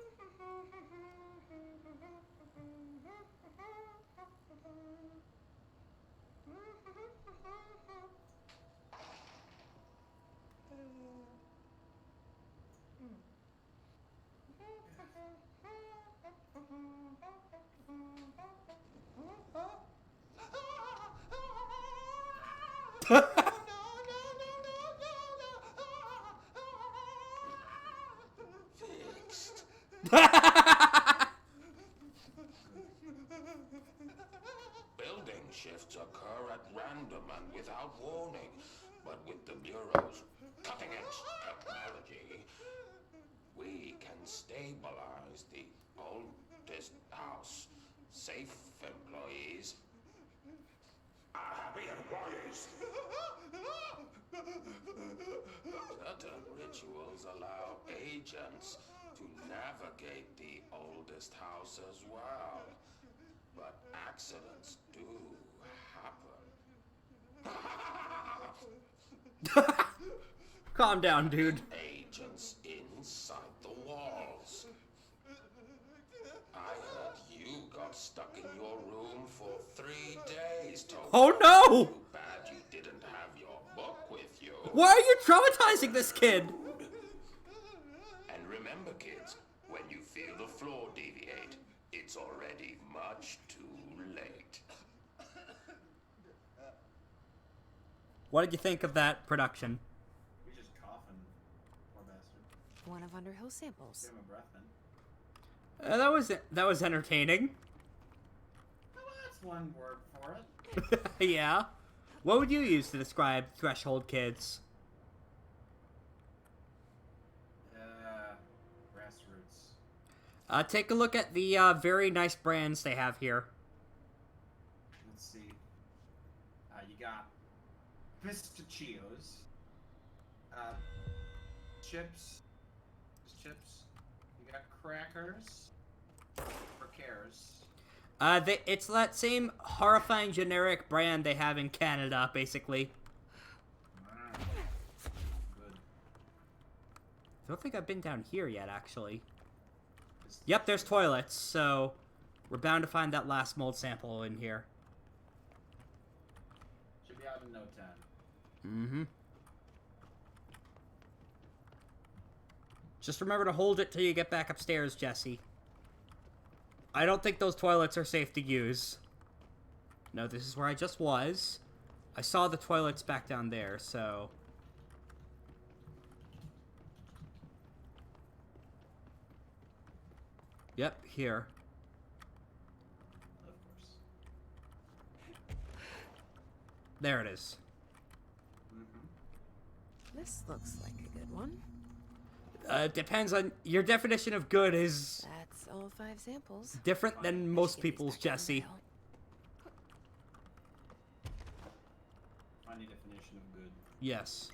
Building shifts occur at random and without warning, but with the Bureau's cutting-edge technology, we can stabilize the oldest house. Safe employees are happy employees. Certain rituals allow agents to navigate the oldest house as well. But accidents do happen. Calm down, dude. Agents inside the walls. I heard you got stuck in your room for 3 days, Toby. Oh no! Too bad you didn't have your book with you. Why are you traumatizing this kid? And remember, kids, when you feel the floor deviate, it's already much too late. What did you think of that production? He's just coughing. Poor bastard. One of Underhill's samples. Give him a breath, man. That was entertaining. Well, that's one word for it. Yeah. What would you use to describe Threshold Kids? Grassroots. Take a look at the very nice brands they have here. Let's see. You got pistachios. Chips. Just chips. You got crackers. For cares. It's that same horrifying generic brand they have in Canada, basically. Good. I don't think I've been down here yet, actually. Yep, there's toilets, so we're bound to find that last mold sample in here. Should be out in no time. Mm-hmm. Just remember to hold it till you get back upstairs, Jesse. I don't think those toilets are safe to use. No, this is where I just was. I saw the toilets back down there, so... Yep, here. Of course. There it is. Mm-hmm. This looks like a good one. Depends on... Your definition of good is That's all 5 samples. different than I most should give these people's, back to Jesse. Underhill. Funny definition of good. Yes.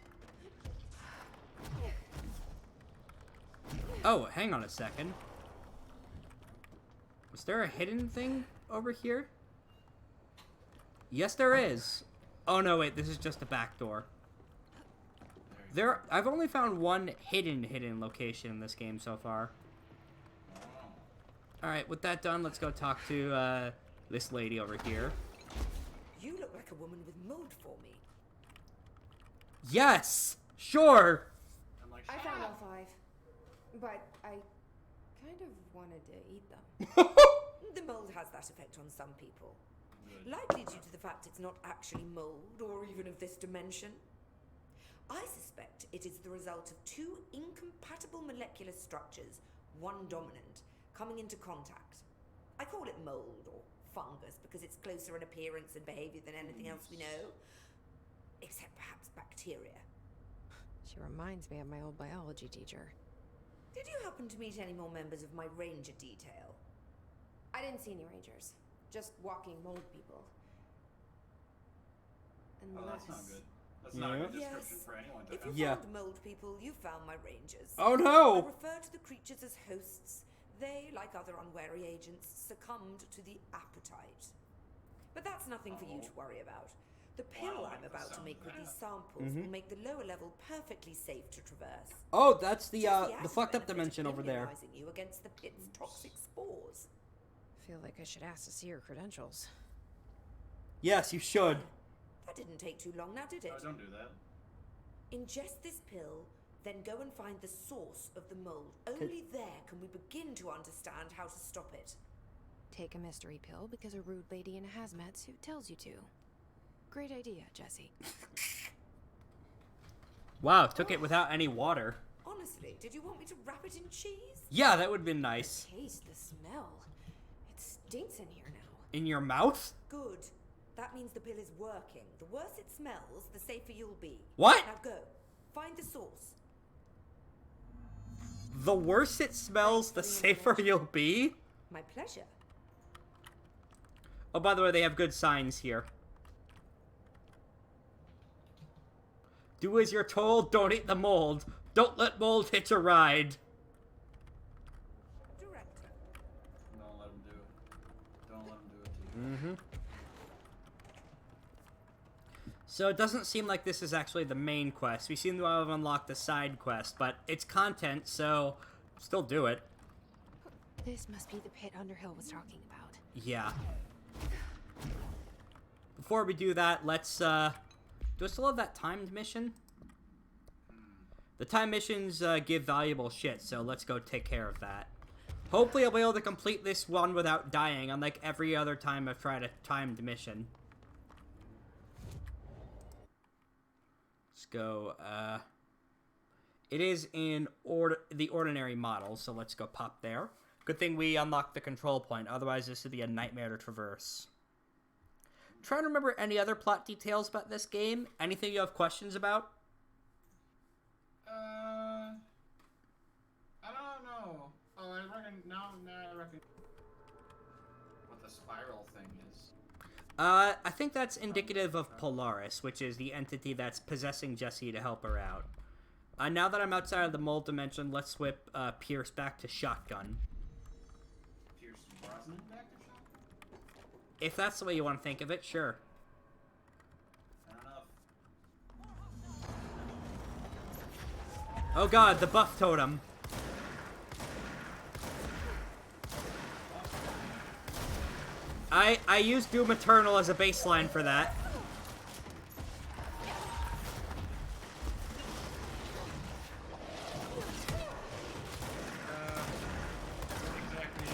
Oh, hang on a second. Was there a hidden thing over here? Yes, there is. Oh, no, wait, this is just a back door. I've only found one hidden location in this game so far. Alright, with that done, let's go talk to, this lady over here. You look like a woman with mold for me. Yes! Sure! I'm like, I shut found up. all 5, but I kind of wanted to eat them. The mold has that effect on some people. good. likely due to the fact it's not actually mold or even of this dimension. I suspect it is the result of two incompatible molecular structures, one dominant, coming into contact. I call it mold or fungus because it's closer in appearance and behavior than anything else we know, except perhaps bacteria. She reminds me of my old biology teacher. Did you happen to meet any more members of my ranger detail? I didn't see any rangers. Just walking mold people. Oh, that's not Unless- good. That's not a good Yes. description for anyone to If you have. Yeah. found mold people, you found my rangers. Oh I no! refer to the creatures as hosts. They, like other unwary agents, succumbed to the appetite. But that's nothing for you to worry about. The pill Wow, I'm that about to sounds make with bad. these samples will make the lower level perfectly safe to traverse. Oh, that's the Just the added fucked up benefit of dimension over there. immunizing you against the pit's toxic spores. Feel like I should ask to see her credentials. Yes, you should. That didn't take too long now, did it? Oh, don't do that. Ingest this pill, then go and find the source of the mold. Only there can we begin to understand how to stop it. Take a mystery pill because a rude lady in a hazmat suit tells you to. Great idea, Jesse. Wow, took it without any water. Honestly, did you want me to wrap it in cheese? Yeah, that would have been nice. Taste the smell. It stinks in here now. In your mouth? Good. That means the pill is working. The worse it smells, the safer you'll be. What? Now go. Find the source. The worse it smells, the safer you'll be? My pleasure. Oh, by the way, they have good signs here. Do as you're told, don't eat the mold. Don't let mold hitch a ride. Director. Don't let him do it. Don't let him do it to you. Mm-hmm. So it doesn't seem like this is actually the main quest. We seem to have unlocked the side quest, but it's content, so still do it. This must be the pit Underhill was talking about. Yeah. Before we do that, let's, do I still have that timed mission? The time missions give valuable shit, so let's go take care of that. Hopefully I'll be able to complete this one without dying, unlike every other time I've tried a timed mission. Let's go, it is in the ordinary model, so let's go pop there. Good thing we unlocked the control point, otherwise this would be a nightmare to traverse. Trying to remember any other plot details about this game? Anything you have questions about? I don't know. Oh, I reckon now I reckon what the spiral thing is. I think that's indicative of Polaris, which is the entity that's possessing Jessie to help her out. Now that I'm outside of the mold dimension, let's whip Pierce back to shotgun. Pierce Brosnan back or something? If that's the way you want to think of it, sure. Fair enough. Oh god, the buff totem. I used Doom Eternal as a baseline for that. Exactly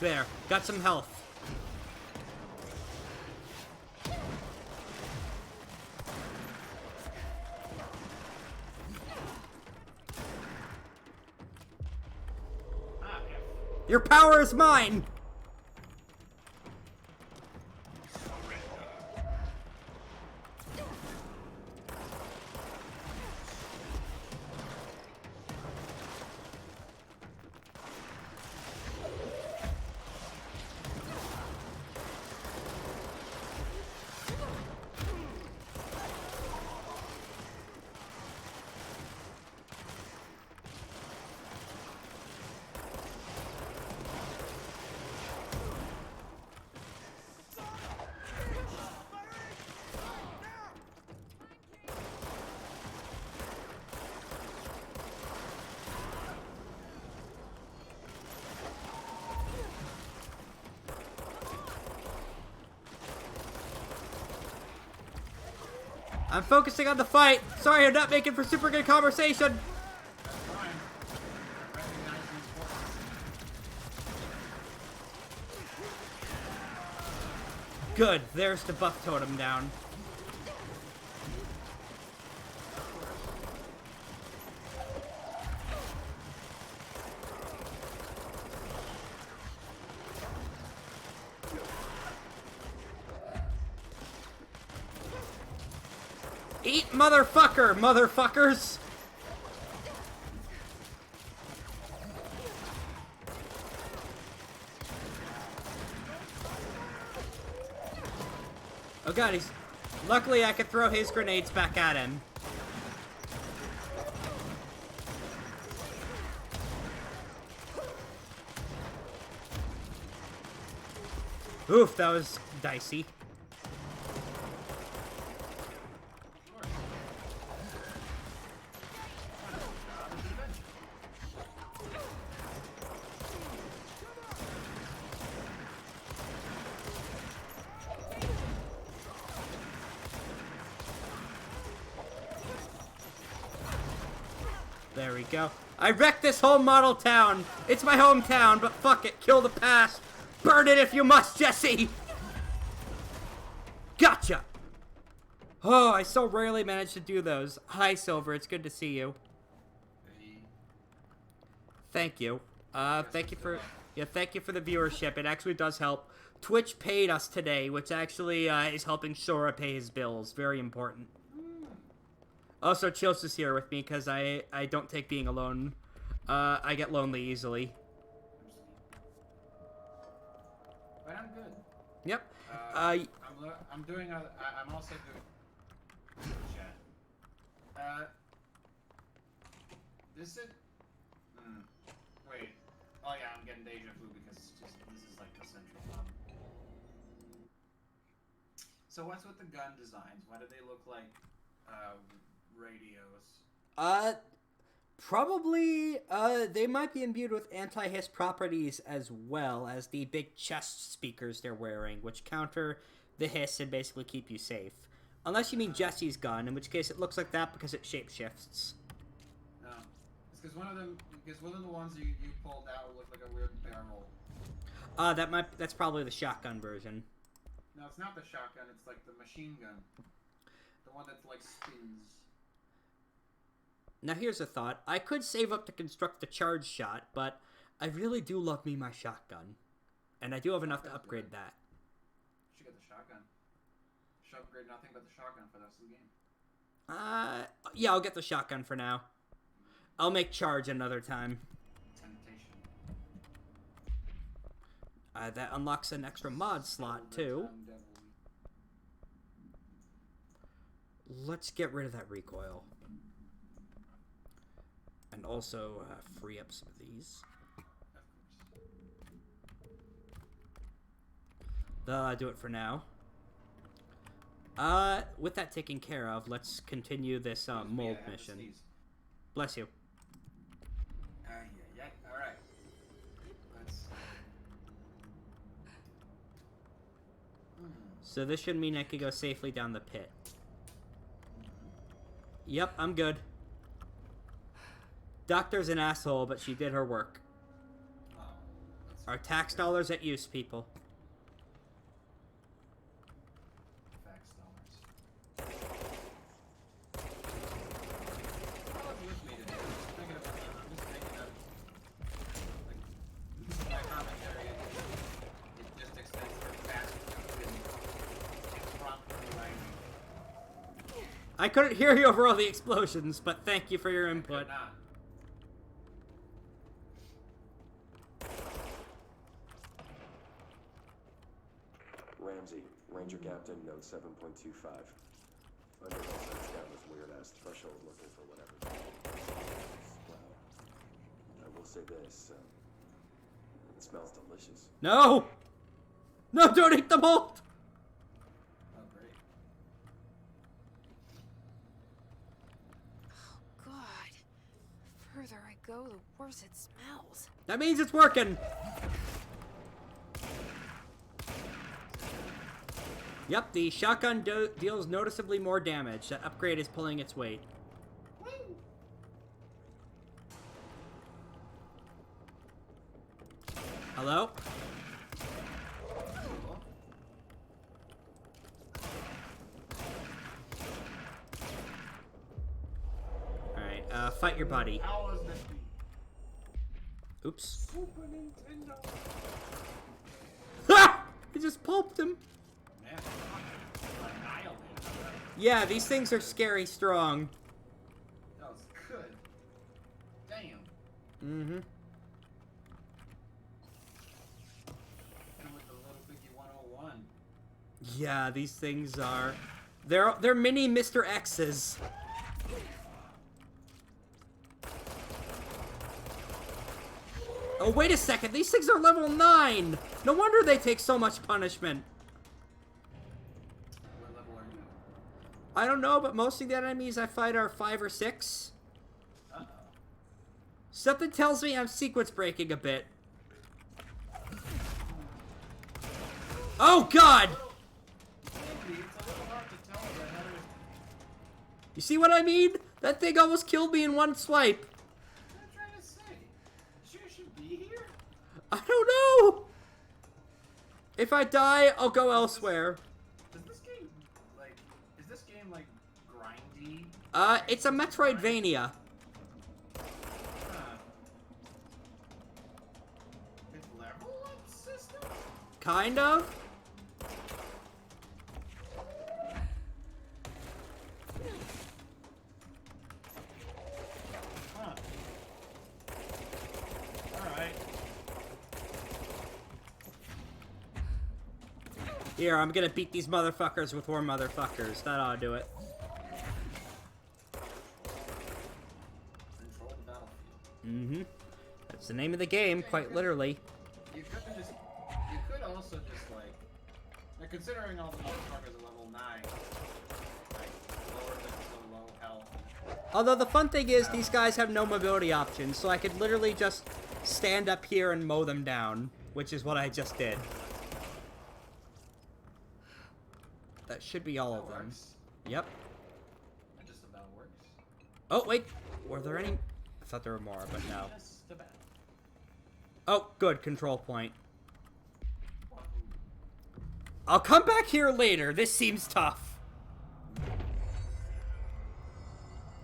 There, got some health. Your power is mine! I'm focusing on the fight. Sorry, I'm not making for super good conversation. Fine. I recognize these forces. Good, there's the buff totem down. Eat motherfucker, motherfuckers! Oh god, he's... Luckily I could throw his grenades back at him. Oof, that was dicey. There we go. I wrecked this whole model town. It's my hometown, but fuck it. Kill the past. Burn it if you must, Jesse. Gotcha. Oh, I so rarely manage to do those. Hi, Silver. It's good to see you. Thank you. Thank you for the viewership. It actually does help. Twitch paid us today, which actually is helping Sora pay his bills. Very important. Also, Chills is here with me because I don't take being alone. I get lonely easily. But I'm good. Yep. I'm doing a. I'm also doing. Chat. This is. Wait. Oh yeah, I'm getting deja vu because this is like the central hub. So what's with the gun designs? Why do they look like radios? Probably, they might be imbued with anti-hiss properties as well as the big chest speakers they're wearing, which counter the hiss and basically keep you safe. Unless you mean Jesse's gun, in which case it looks like that because it shapeshifts. No. It's because one of the ones you pulled out looked like a weird barrel. That's probably the shotgun version. No, it's not the shotgun, it's like the machine gun. The one that like spins. Now here's a thought. I could save up to construct the charge shot, but I really do love me my shotgun. And I do have enough to upgrade that. You should get the shotgun. You should upgrade nothing but the shotgun for the rest of the game. Yeah, I'll get the shotgun for now. I'll make charge another time. Temptation. That unlocks an extra mod slot, too. Let's get rid of that recoil. And also free up some of these. That'll do it for now. With that taken care of, let's continue this mold mission. Bless you. Yeah. All right. So this should mean I could go safely down the pit. Yep, I'm good. Doctor's an asshole, but she did her work. Our tax dollars at use, people. I couldn't hear you over all the explosions, but thank you for your input. Ramsey, Ranger Captain, note 7.25. Under search down this weird-ass threshold looking for whatever. Well, I will say this, it smells delicious. No! No, don't eat the mold! Oh, great. Oh, God. The further I go, the worse it smells. That means it's working! Yep, the shotgun deals noticeably more damage. That upgrade is pulling its weight. Hello? fight your buddy. How was this? Oops. Super Nintendo. Ha! He just pulped him. Man, annihilated. Yeah, these things are scary strong. That was good. Damn. Mm-hmm. And with the little piggy 101. Yeah, these things are... They're mini Mr. X's. Oh, wait a second. These things are level 9. No wonder they take so much punishment. What level are you? I don't know, but most of the enemies I fight are 5 or 6. Uh-oh. Something tells me I'm sequence breaking a bit. Oh, God! Maybe it's a little hard to tell that that is... You see what I mean? That thing almost killed me in one swipe. What am I trying to say? You should be here? I don't know! If I die, I'll go elsewhere. Is this game, like, grindy? It's a Metroidvania. Huh. It's level-up system? Kind of. Huh. Alright. Here, I'm gonna beat these motherfuckers with more motherfuckers. That ought to do it. Control the battlefield. Mm-hmm. That's the name of the game, quite literally. You could also just, like, considering all the motherfuckers are level 9, like, lower than so low health. Although the fun thing is, these guys have no mobility options, so I could literally just stand up here and mow them down, which is what I just did. That should be all of them. Works. Yep. That just about works. Oh, wait. Were there any? I thought there were more, but no. Just about. Oh, good. Control point. I'll come back here later. This seems tough.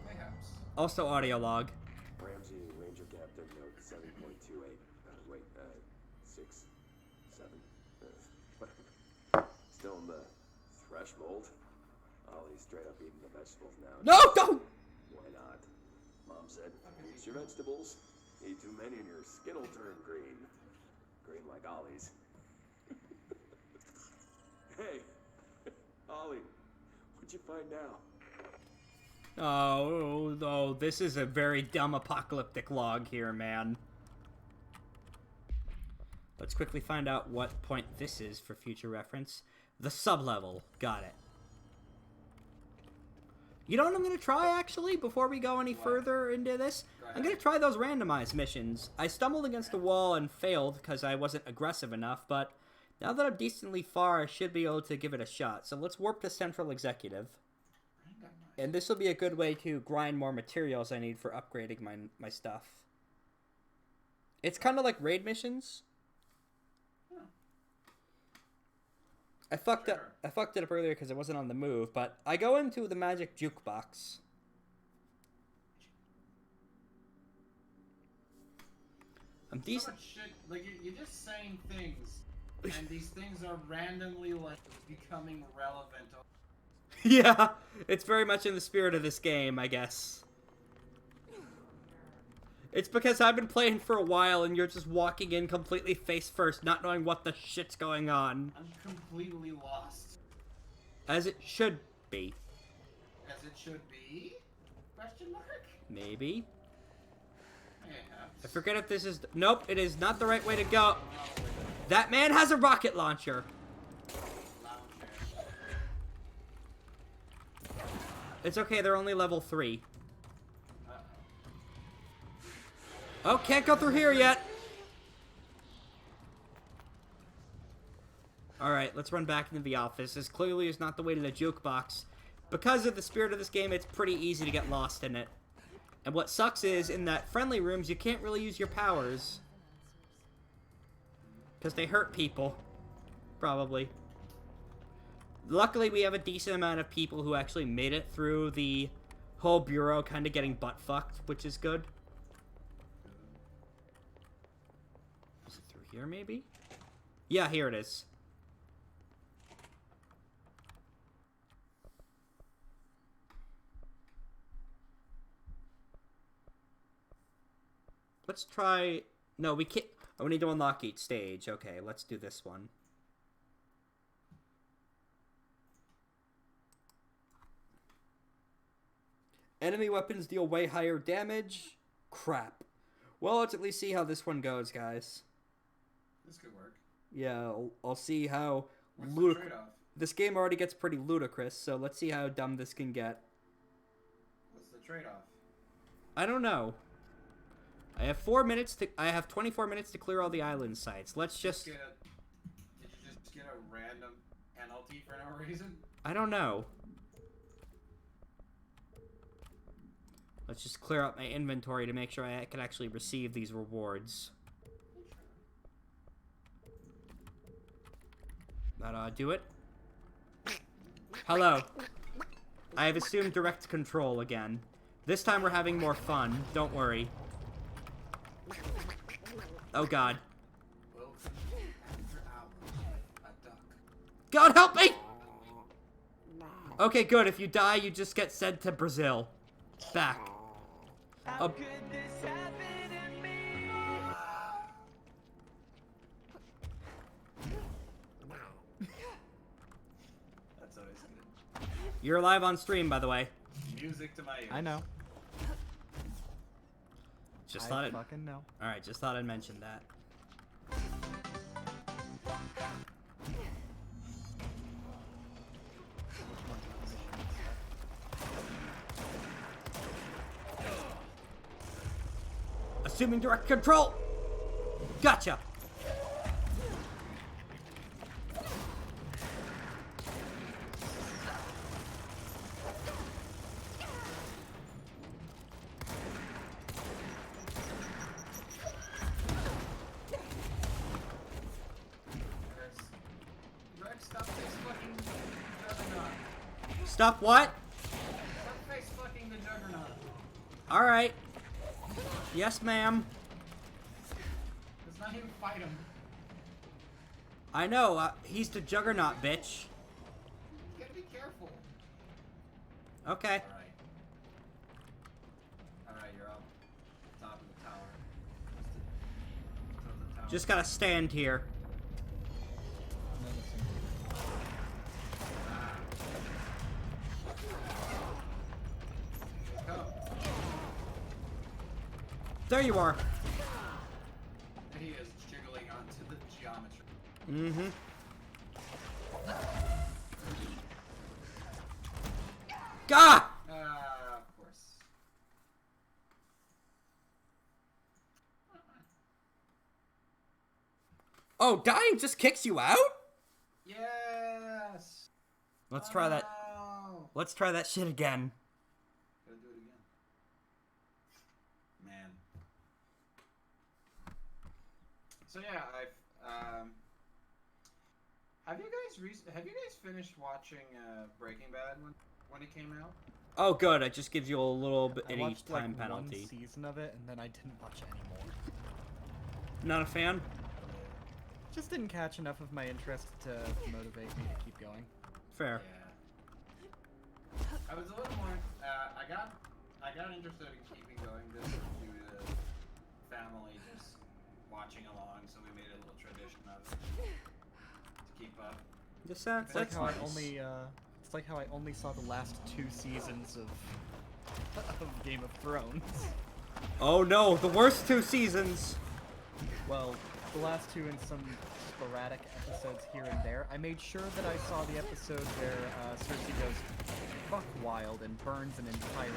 Mayhaps. Also, audio log. Ramsey, Ranger Captain, note 7.28. Wait, 6, 7, whatever. Still in the thresh mold. Ollie's straight up eating the vegetables now. No, don't! Why not? Mom said, eat your vegetables. Eat too many and your skin will turn green. Green like Ollie's. Hey, Ollie, what'd you find now? Oh, this is a very dumb apocalyptic log here, man. Let's quickly find out what point this is for future reference. The sublevel. Got it. You know what I'm going to try, actually, before we go any further into this? I'm going to try those randomized missions. I stumbled against a wall and failed because I wasn't aggressive enough, but now that I'm decently far, I should be able to give it a shot. So let's warp to Central Executive. And this will be a good way to grind more materials I need for upgrading my stuff. It's kind of like raid missions. I fucked it up earlier because I wasn't on the move, but I go into the magic jukebox. I'm decent. So much shit, like you're just saying things, and these things are randomly like becoming relevant. Yeah, it's very much in the spirit of this game, I guess. It's because I've been playing for a while and you're just walking in completely face first, not knowing what the shit's going on. I'm completely lost. As it should be. As it should be? Question mark? Maybe. Mayhaps. I forget if this is... Nope, it is not the right way to go. That man has a rocket launcher. It's okay, they're only level 3. Oh, can't go through here yet. Alright, let's run back into the office. This clearly is not the way to the jukebox. Because of the spirit of this game, it's pretty easy to get lost in it. And what sucks is, in that friendly rooms, you can't really use your powers. Because they hurt people. Probably. Luckily, we have a decent amount of people who actually made it through the Whole bureau kind of getting butt fucked, which is good. Is it through here, maybe? Yeah, here it is. Let's try... No, we can't... Oh, we need to unlock each stage. Okay, let's do this one. Enemy weapons deal way higher damage. Crap. Well, let's at least see how this one goes, guys. This could work. Yeah, I'll see how... What's the trade-off? This game already gets pretty ludicrous, so let's see how dumb this can get. What's the trade-off? I don't know. I have 4 minutes to... I have 24 minutes to clear all the island sites. Let's just... Did you just get a random penalty for no reason? I don't know. Let's just clear out my inventory to make sure I can actually receive these rewards. That do it? Hello. I have assumed direct control again. This time we're having more fun. Don't worry. Oh god. God help me! Okay, good. If you die, you just get sent to Brazil. Back. How could this happen to me? That's always good. You're live on stream, by the way. Music to my ears. I know. Just thought it. Fucking know. All right, just thought I'd mention that. Assuming direct control. Gotcha. Rex, stop face fucking Juggernaut. Stop what? Stop face fucking the Juggernaut. All right. Yes, ma'am. Let's not even fight him. I know. He's the Juggernaut, bitch. You gotta be careful. Okay. Alright, you're up. Top of the tower. Just gotta stand here. There you are. He is jiggling onto the geometry. Mm-hmm. Gah! Of course. Oh, dying just kicks you out? Yes! Let's try that. Let's try that shit again. Gotta do it again. Man. So yeah, have you guys finished watching Breaking Bad when it came out? Oh, good. It just gives you a little bit I each watched time like penalty. one season of it, and then I didn't watch anymore. Not a fan? Just didn't catch enough of my interest to motivate me to keep going. Fair. Yeah. I was a little more. I got interested in keeping going just due to family just watching along, so we made a little tradition of it to keep up. Just It's like that's how nice. it's like how I only saw the last 2 seasons of Game of Thrones. Oh no, the worst 2 seasons. Well, the last 2 in some sporadic episodes here and there. I made sure that I saw the episode where Cersei goes buck wild and burns an entire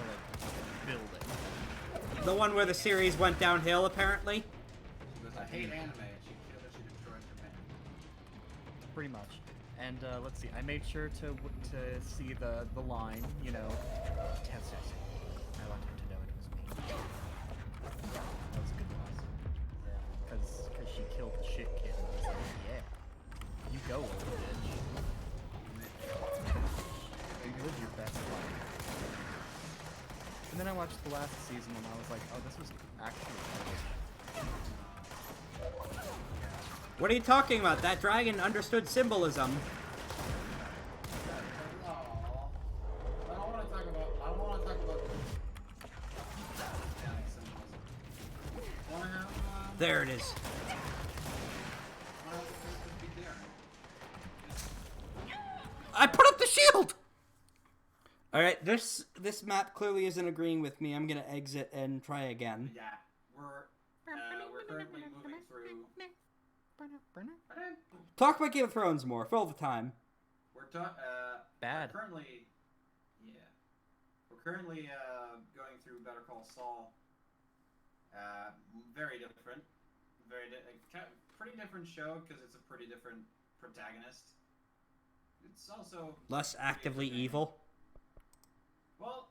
building. The one where the series went downhill, apparently. Because I hate anime. She destroyed Japan. Pretty much. And let's see. I made sure to see the line. You know, tell Cersei. I want her to know it was me. That was a good line. Because she killed the shit kid. And I was like, yeah, you go, old bitch. You live your best life. then I watched the last season and I was like, oh, this was actually cool. What are you talking about? That dragon understood symbolism. I don't want to talk about Wanna have, There it is. I put up the shield! Alright, this map clearly isn't agreeing with me. I'm gonna exit and try again. Yeah, we're currently moving through. Talk about Game of Thrones more. Fill the time. Bad. We're currently going through Better Call Saul. Very different. Pretty different show because it's a pretty different protagonist. It's also Less actively evil. Well,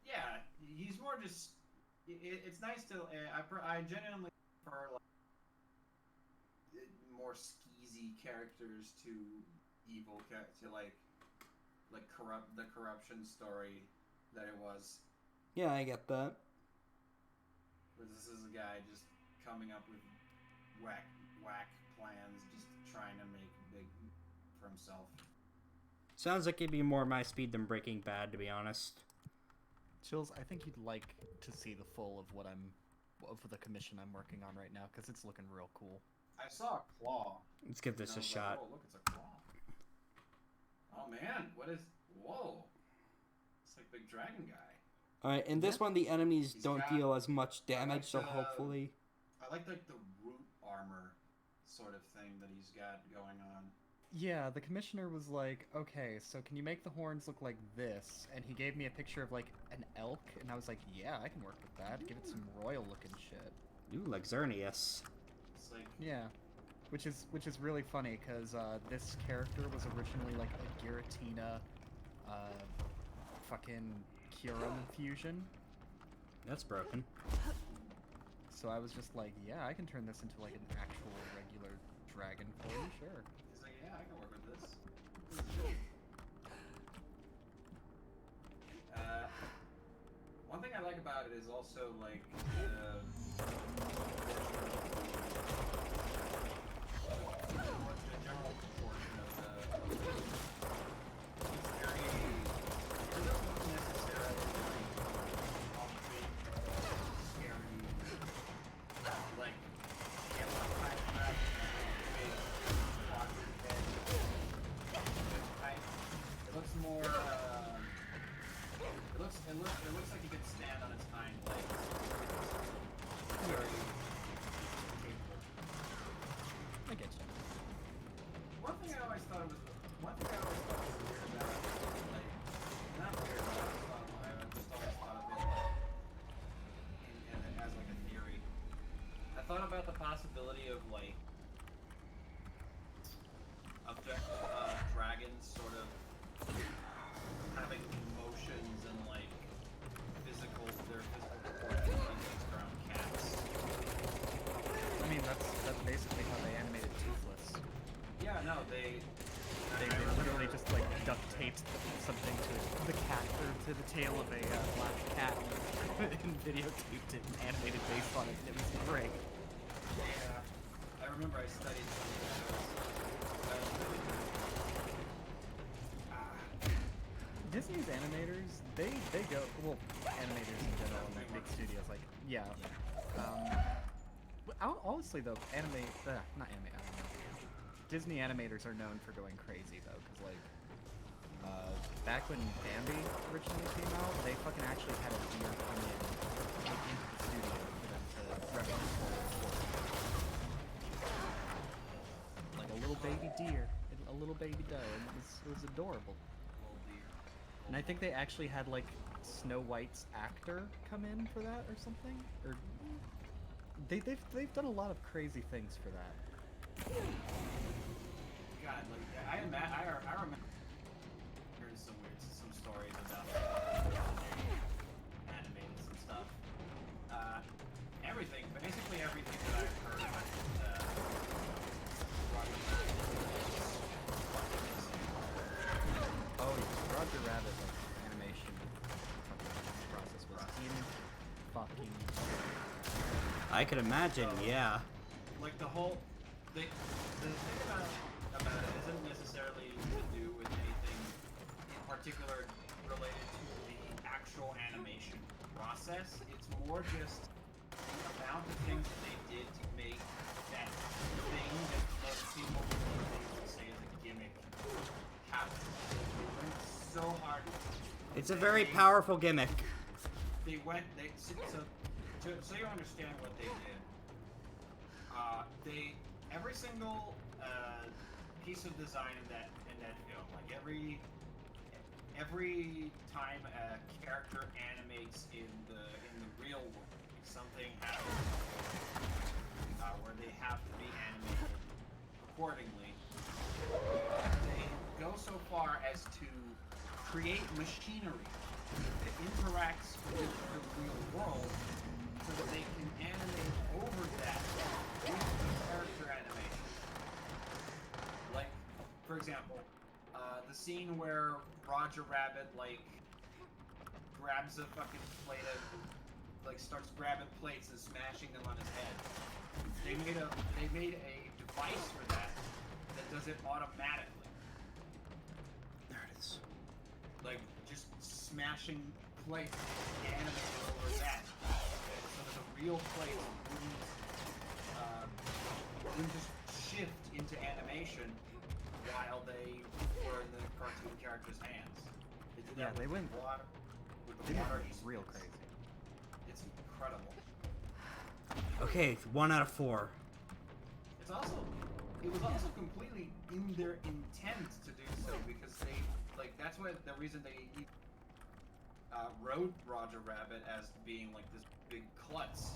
yeah, he's more just. It's nice to. I genuinely prefer more skeezy characters to evil to like the corruption story that it was. Yeah, I get that. Where this is a guy just coming up with whack plans, just trying to make big for himself. Sounds like it'd be more my speed than Breaking Bad, to be honest. Chills, I think you'd like to see the full of the commission I'm working on right now, because it's looking real cool. I saw a claw. Let's give this a shot. Oh, look, it's a claw. Oh man, what is? Whoa! It's like Big Dragon Guy. Alright, in this one the enemies don't deal as much damage, so hopefully... I like the root armor sort of thing that he's got going on. Yeah, the commissioner was like, okay, so can you make the horns look like this? And he gave me a picture of, like, an elk, and I was like, yeah, I can work with that. Give it some royal-looking shit. Ooh, like Xerneas. It's like... Yeah. Which is really funny, because this character was originally, like, a Giratina, fucking Kyurem infusion. That's broken. So I was just like, yeah, I can turn this into, like, an actual regular dragon for you, sure. He's like, yeah, I can work with this. One thing I like about it is also, like, the general proportion of the... It's very... It doesn't look necessarily concrete, scary, like, yeah, like, big, blocky head type. It looks more, it looks like it could stand on its hind legs. Very capable. I get you. One thing I always thought was weird about it, like, not weird, but I just always thought of it as like a theory. I thought about the possibility of like dragons sort of having emotions and like their physical proportions based around cats. I mean, that's basically how they animated Toothless. Yeah, no, they literally just like duct taped something to the cat or to the tail of a black cat and videotaped it and animated based on it, and it was great. Yeah, I remember I studied some of those. That was really good. Disney's animators, they go, well, animators in general, and like big studios, like, yeah. Honestly though, Disney animators are known for going crazy though, because like, back when Bambi originally came out, they fucking actually had a deer come in into the studio for them to reference the report. Like a little baby deer, a little baby doe, and it was adorable. And I think they actually had like Snow White's actor come in for that or something, or they've done a lot of crazy things for that. God, like I remember hearing some stories about animators and stuff. Basically everything that I've heard about Oh, yeah. Roger Rabbit, like, animation process I could imagine, So, yeah. Like the thing about it isn't necessarily to do with anything in particular related to the actual animation process. It's more just the amount of things that they did to make that thing that most people would say is a gimmick happen. They went so hard. It's a very powerful gimmick. So you understand what they did. Every single piece of design in that film, like every time a character animates in the real world, something happens where they have to be animated accordingly. They go so far as to create machinery that interacts with the real world so that they can animate over that with the character animation. Like, for example, the scene where Roger Rabbit, like, grabs a fucking plate of, like, starts grabbing plates and smashing them on his head. They made a device for that does it automatically. There it is. Like, just smashing plates animated over that. So that the real plates wouldn't just shift into animation while they were in the cartoon character's hands. They did that with water. With the water, it's real crazy. It's incredible. Okay, 1 out of 4. It was also completely in their intent to do so, because they, like, that's what the reason they wrote Roger Rabbit as being like this big klutz,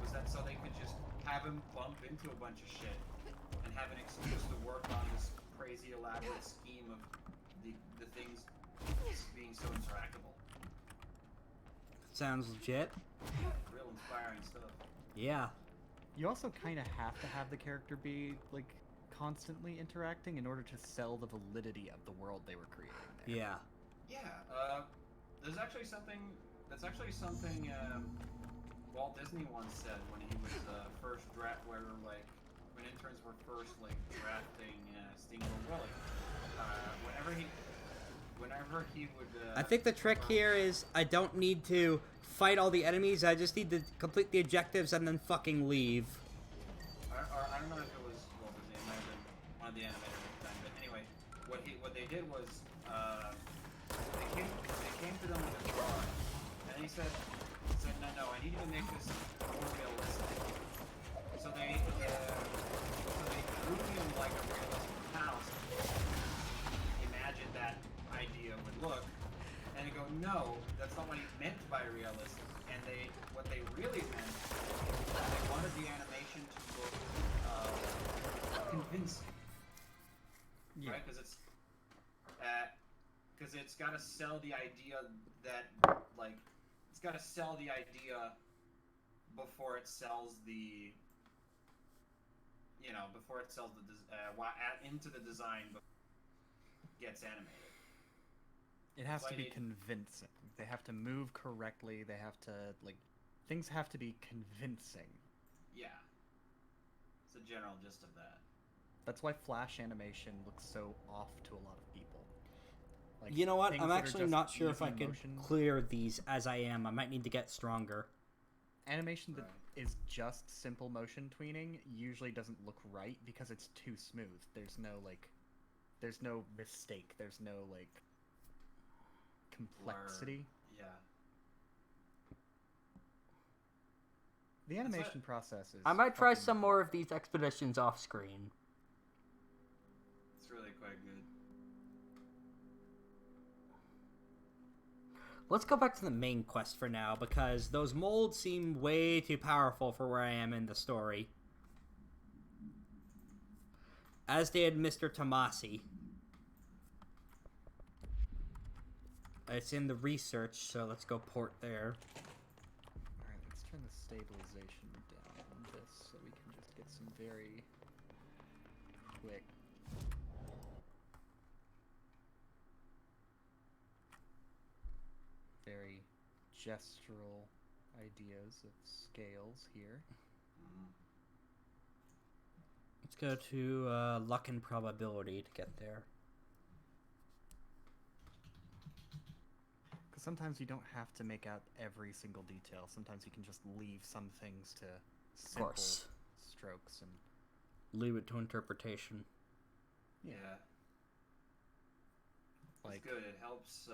was that so they could just have him bump into a bunch of shit and have an excuse to work on this crazy elaborate scheme of the things being so interactable. Sounds legit. Real inspiring stuff. Yeah. You also kind of have to have the character be, like, constantly interacting in order to sell the validity of the world they were creating there. Yeah. Yeah, there's actually something, Walt Disney once said when he was first when interns were first, like, drafting Steamboat Willie. Whenever he would... I think the trick here is I don't need to fight all the enemies, I just need to complete the objectives and then fucking leave. Or I don't know if it was Walt Disney, it might have been one of the animators at the time, but anyway, what they did was, they came to them with a drawing, and he said, no, I need you to make this more realistic. So they drew him like a realistic house. Imagine that idea would look, and they go, no, that's not what he meant by realistic. And what they really meant was they wanted the animation to look convincing, right? Because it's got to sell the idea that, like, it's got to sell the idea before it sells the, into the design before it gets animated. It has to be convincing. They have to move correctly. They have to, like, things have to be convincing. Yeah. It's the general gist of that. That's why Flash animation looks so off to a lot of people. Like, you know what? I'm actually not sure if I can clear these as I am. I might need to get stronger. Animation that is just simple motion tweening usually doesn't look right because it's too smooth. There's no mistake. There's no, like, complexity. Yeah. The animation process is... I might try some more of these expeditions off screen. It's really quite good. Let's go back to the main quest for now, because those molds seem way too powerful for where I am in the story. As did Mr. Tomasi. It's in the research, so let's go port there. Alright, let's turn the stabilization down on this so we can just get some very quick... very gestural ideas of scales here. Let's go to luck and probability to get there. Because sometimes you don't have to make out every single detail. Sometimes you can just leave some things to simple strokes and leave it to interpretation. Yeah. Like, it's good. It helps.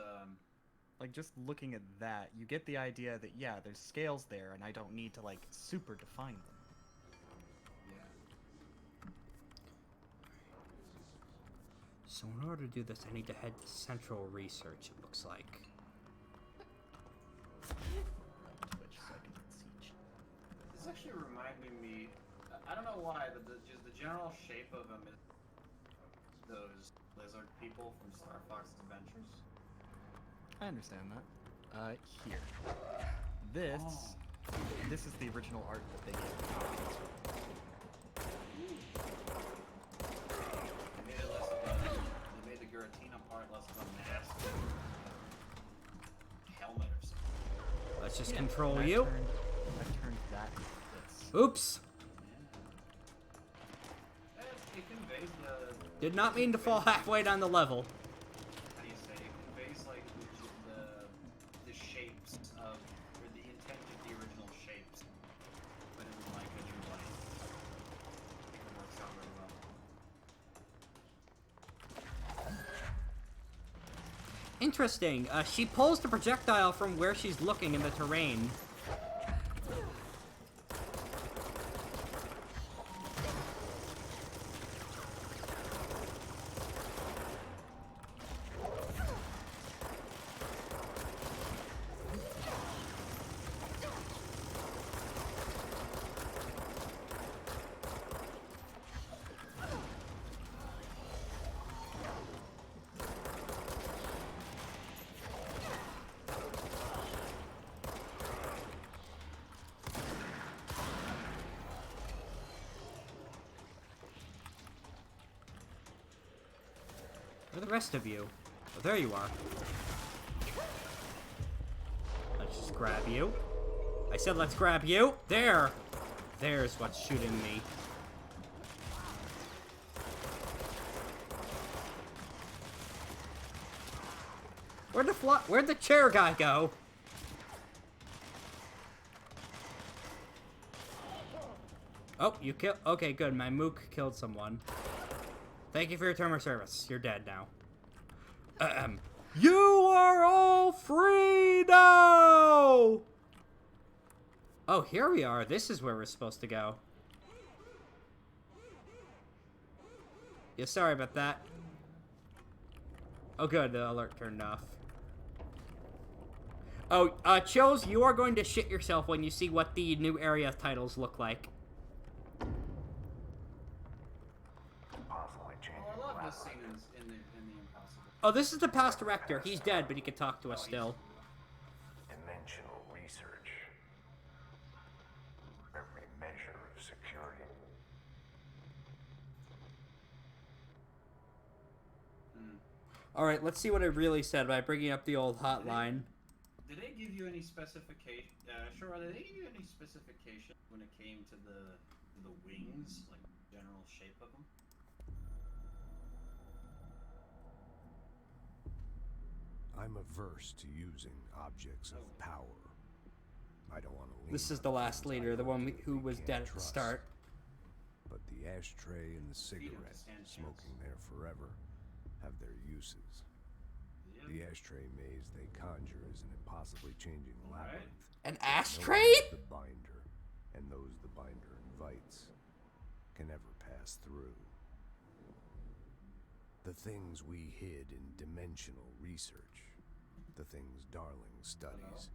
Like, just looking at that, you get the idea that, yeah, there's scales there, and I don't need to, like, super define them. Yeah. So in order to do this, I need to head to Central Research, it looks like. This is actually reminding me. I don't know why, but just the general shape of them is those lizard people from Star Fox Adventures. I understand that. Here. This is the original art that they gave. They made the Giratina part less of a mask. Helmet or something. Let's just control you. I've turned that into this. Oops. Yeah. It conveys the... Did not mean to fall halfway down the level. How do you say? It conveys like the shapes of, or the intent of the original shapes, but in like a new light. It works out really well. Interesting. She pulls the projectile from where she's looking in the terrain. Where are the rest of you? Oh, there you are. Let's just grab you. I said let's grab you. There! There's what's shooting me. Where'd the chair guy go? Oh, you killed... Okay, good. My mook killed someone. Thank you for your term of service. You're dead now. You are all free now! Oh, here we are. This is where we're supposed to go. Yeah, sorry about that. Oh, good. The alert turned off. Oh, Chills, you are going to shit yourself when you see what the new area titles look like. This scene is in the Impossible. Oh, this is the past director. He's dead, but he can talk to us still. Dimensional research. Every measure of security. Alright, let's see what it really said by bringing up the old hotline. Did they give you any specification? Sure. Did they give you any specification when it came to the wings, like general shape of them? I'm averse to using objects of power. I don't want to. This is the last leader, the one who was dead at the start. But the ashtray and the cigarette, smoking there forever, have their uses. The ashtray maze they conjure is an impossibly changing labyrinth. An ashtray? The binder, and those the binder invites, can never pass through. The things we hid in dimensional research, the things Darling studies,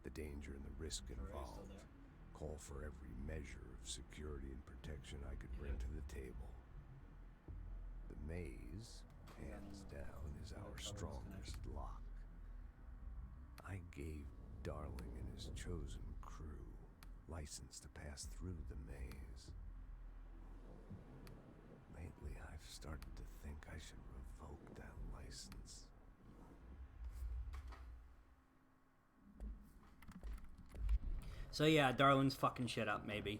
the danger and the risk involved, call for every measure of security and protection I could bring to the table. The maze, hands down, is our strongest lock. I gave Darling and his chosen crew license to pass through the maze. Lately, I've started to think I should revoke that license. So yeah, Darling's fucking shit up, maybe.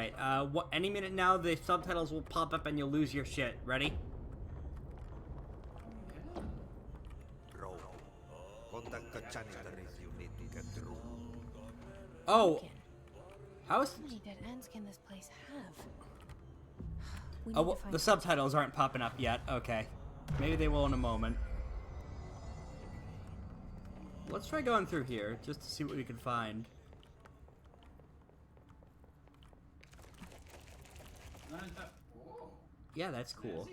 Alright, any minute now, the subtitles will pop up and you'll lose your shit. Ready? Contact the janitor if you need to get through. Oh! How is... How many dead ends can this place have? We Oh, need well, to find the subtitles aren't popping up yet. Okay. Maybe they will in a moment. Let's try going through here, just to see what we can find. Yeah, that's cool.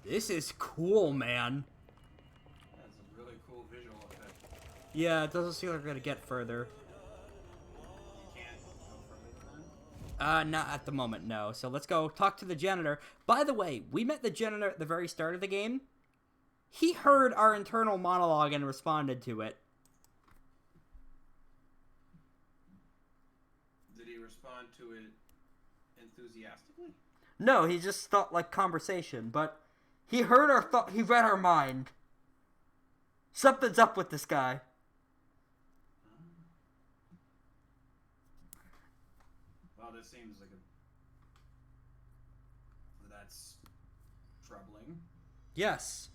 This is cool, man. That's a really cool visual effect. Yeah, it doesn't seem like we're gonna get further. You can't go further than that? Not at the moment, no. So let's go talk to the janitor. By the way, we met the janitor at the very start of the game. He heard our internal monologue and responded to it. Did he respond to it enthusiastically? No, he just thought like conversation, but he heard our thought. He read our mind. Something's up with this guy. Well, this seems like that's troubling. Yes.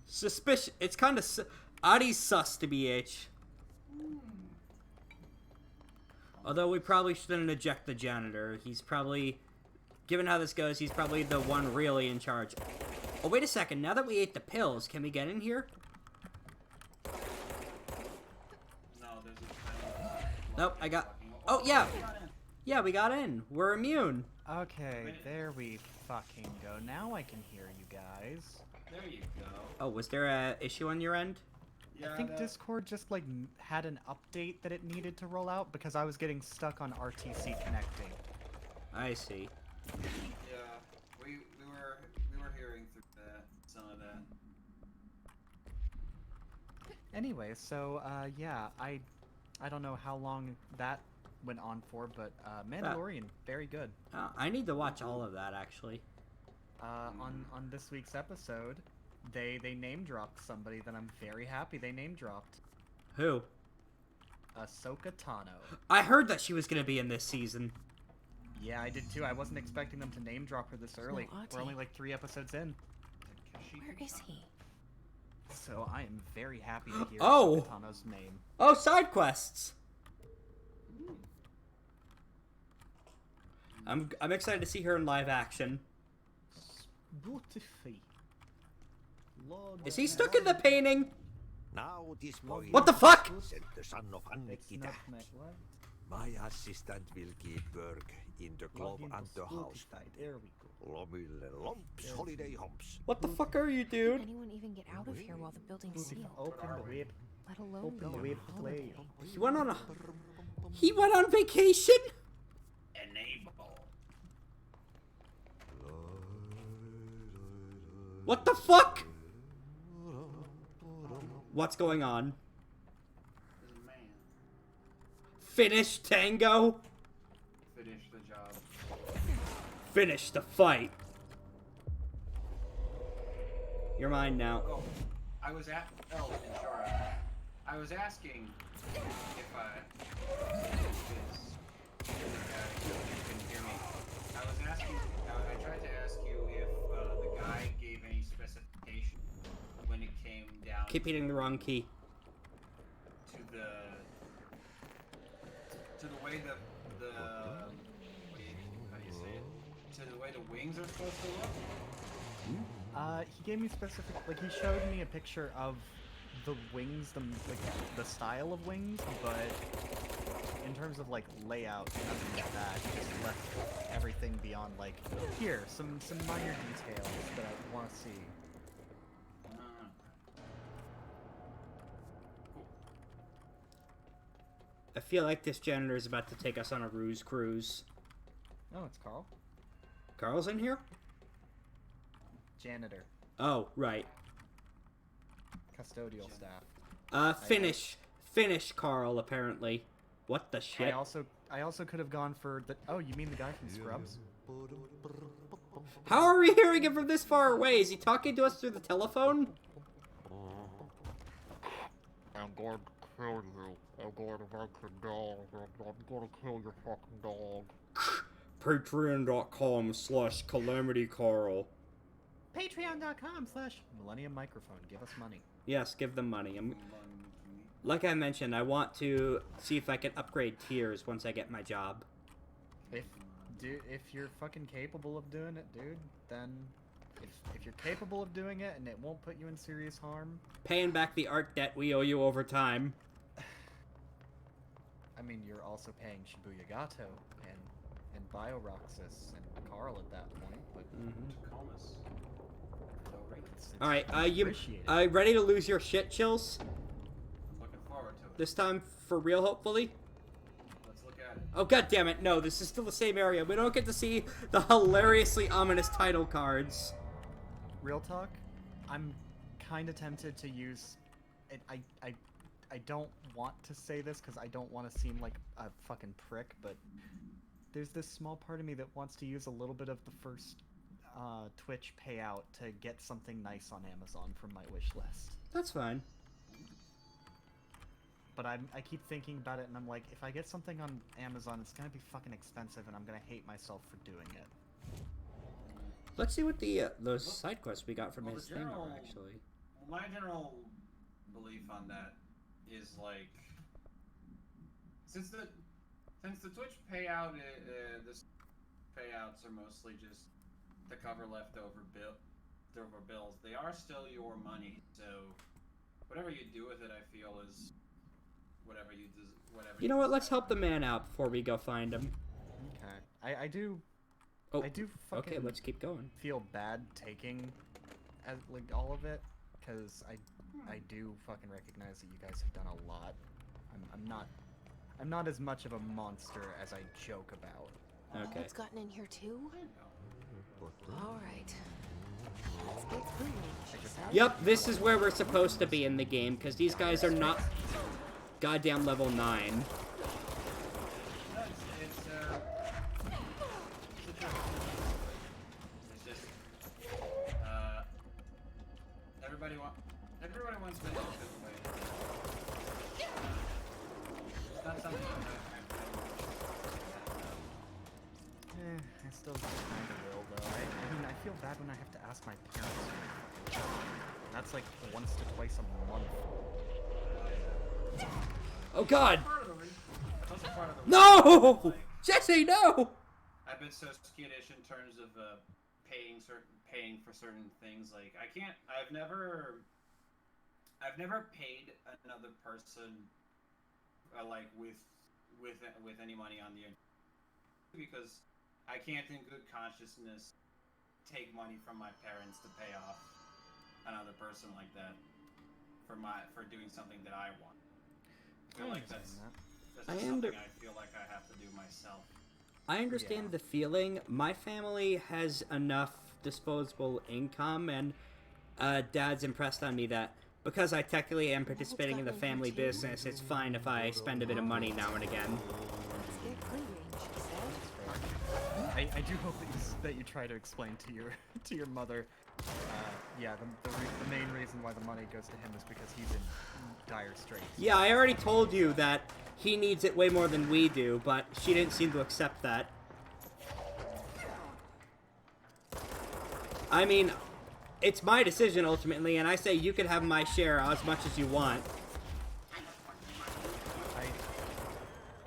Suspicious. It's kind of Adi's sus to BH. Although we probably shouldn't eject the janitor. He's probably, given how this goes, he's probably the one really in charge. Oh, wait a second. Now that we ate the pills, can we get in here? No, there's a Nope, I got... Oh, yeah. Yeah, we got in. We're immune. Okay, there we fucking go. Now I can hear you guys. There you go. Oh, was there a issue on your end? Yeah, I think Discord just like had an update that it needed to roll out because I was getting stuck on RTC connecting. I see. Yeah, we were hearing through some of that. Anyway, so yeah, I don't know how long that went on for, but Mandalorian, very good. I need to watch all of that actually. On this week's episode, they name dropped somebody that I'm very happy they name dropped. Who? Ahsoka Tano. I heard that she was gonna be in this season. Yeah, I did too. I wasn't expecting them to name drop her this early. We're only like 3 episodes in. Where is he? So I am very happy to hear Oh! Ahsoka Tano's name. Oh, side quests. I'm excited to see her in live action. Spotify. Lord Is he stuck in the painting? Now this boy What the fuck? sent the son of Annikita. My assistant will keep work in the club and the house. There we go. Lomille lumps, holiday humps. What the fuck are you, Can dude? anyone even get out of here while the building's sealed? Open the web. Let alone Open go the on web to play. holiday. He went on vacation? Enable. What the fuck? What's going on? This is a man. Finish Tango? Finish the job. Finish the fight. You're mine now. Oh, I was at. Oh, Inshara. I was asking if you couldn't hear me. I was asking. I tried to ask you if the guy gave any specification when it came down. Keep hitting the wrong key. To the way the what do you, how do you say it? To the way the wings are supposed to look. He gave me specific, like he showed me a picture of the wings, the style of wings, but in terms of like layout, nothing like that. He just left everything beyond like, here, some minor details that I want to see. I feel like this janitor is about to take us on a ruse cruise. Oh, it's Carl. Carl's in here? Janitor. Oh, right. Custodial staff. Finish Carl, apparently. What the shit? I also could have gone for the. Oh, you mean the guy from Scrubs? How are we hearing him from this far away? Is he talking to us through the telephone? I'm going to kill you. I'm going to make your dog. I'm going to kill your fucking dog. Patreon.com/CalamityCarl. Patreon.com/Millennium Microphone. Give us money. Yes, give them money. Like I mentioned, I want to see if I can upgrade tiers once I get my job. If you're fucking capable of doing it, dude, then if you're capable of doing it and it won't put you in serious harm, Paying back the art debt we owe you over time. I mean, you're also paying Shibuya Gato and BioRoxas and Carl at that point, but All right, you appreciated. ready to lose your shit, Chills? Looking forward to it. This time for real, hopefully. Let's look at it. Oh god damn it! No, this is still the same area. We don't get to see the hilariously ominous title cards. Real talk, I'm kind of tempted to use it. I don't want to say this because I don't want to seem like a fucking prick, but there's this small part of me that wants to use a little bit of the first Twitch payout to get something nice on Amazon from my wish list. That's fine. But I keep thinking about it, and I'm like, if I get something on Amazon, it's gonna be fucking expensive, and I'm gonna hate myself for doing it. Let's see what the those side quests we got from his thing are, actually. My general belief on that is like, since the Twitch payout, the payouts are mostly just to cover leftover bills. They are still your money, so whatever you do with it, I feel is whatever you do. You know what? Let's help the man out before we go find him. Okay. I do. Oh, I do fucking. okay, let's keep going. Feel bad taking, like all of it, because I do fucking recognize that you guys have done a lot. I'm not as much of a monster as I joke about. Okay. It's gotten in here too? Alright. Let's get through. Yep, this is where we're supposed to be in the game, because these guys are not goddamn level 9. Everybody wants to know this way. It's not something I still kind of will, though. I mean, I feel bad when I have to ask my parents. That's like once to twice a month. Oh god! That's a part of the No! Jesse, no! I've been so skittish in terms of paying for certain things. Like I've never paid another person like with any money on the internet, because I can't in good consciousness take money from my parents to pay off another person like that for doing something that I want. I feel like that's something I feel like I have to do myself. I understand the feeling. My family has enough disposable income, and Dad's impressed on me that because I technically am participating in the family business, it's fine if I spend a bit of money now and again. I do hope that you try to explain to your mother. Yeah, the main reason why the money goes to him is because he's in dire straits. Yeah, I already told you that he needs it way more than we do, but she didn't seem to accept that. I mean, it's my decision ultimately, and I say you can have my share as much as you want.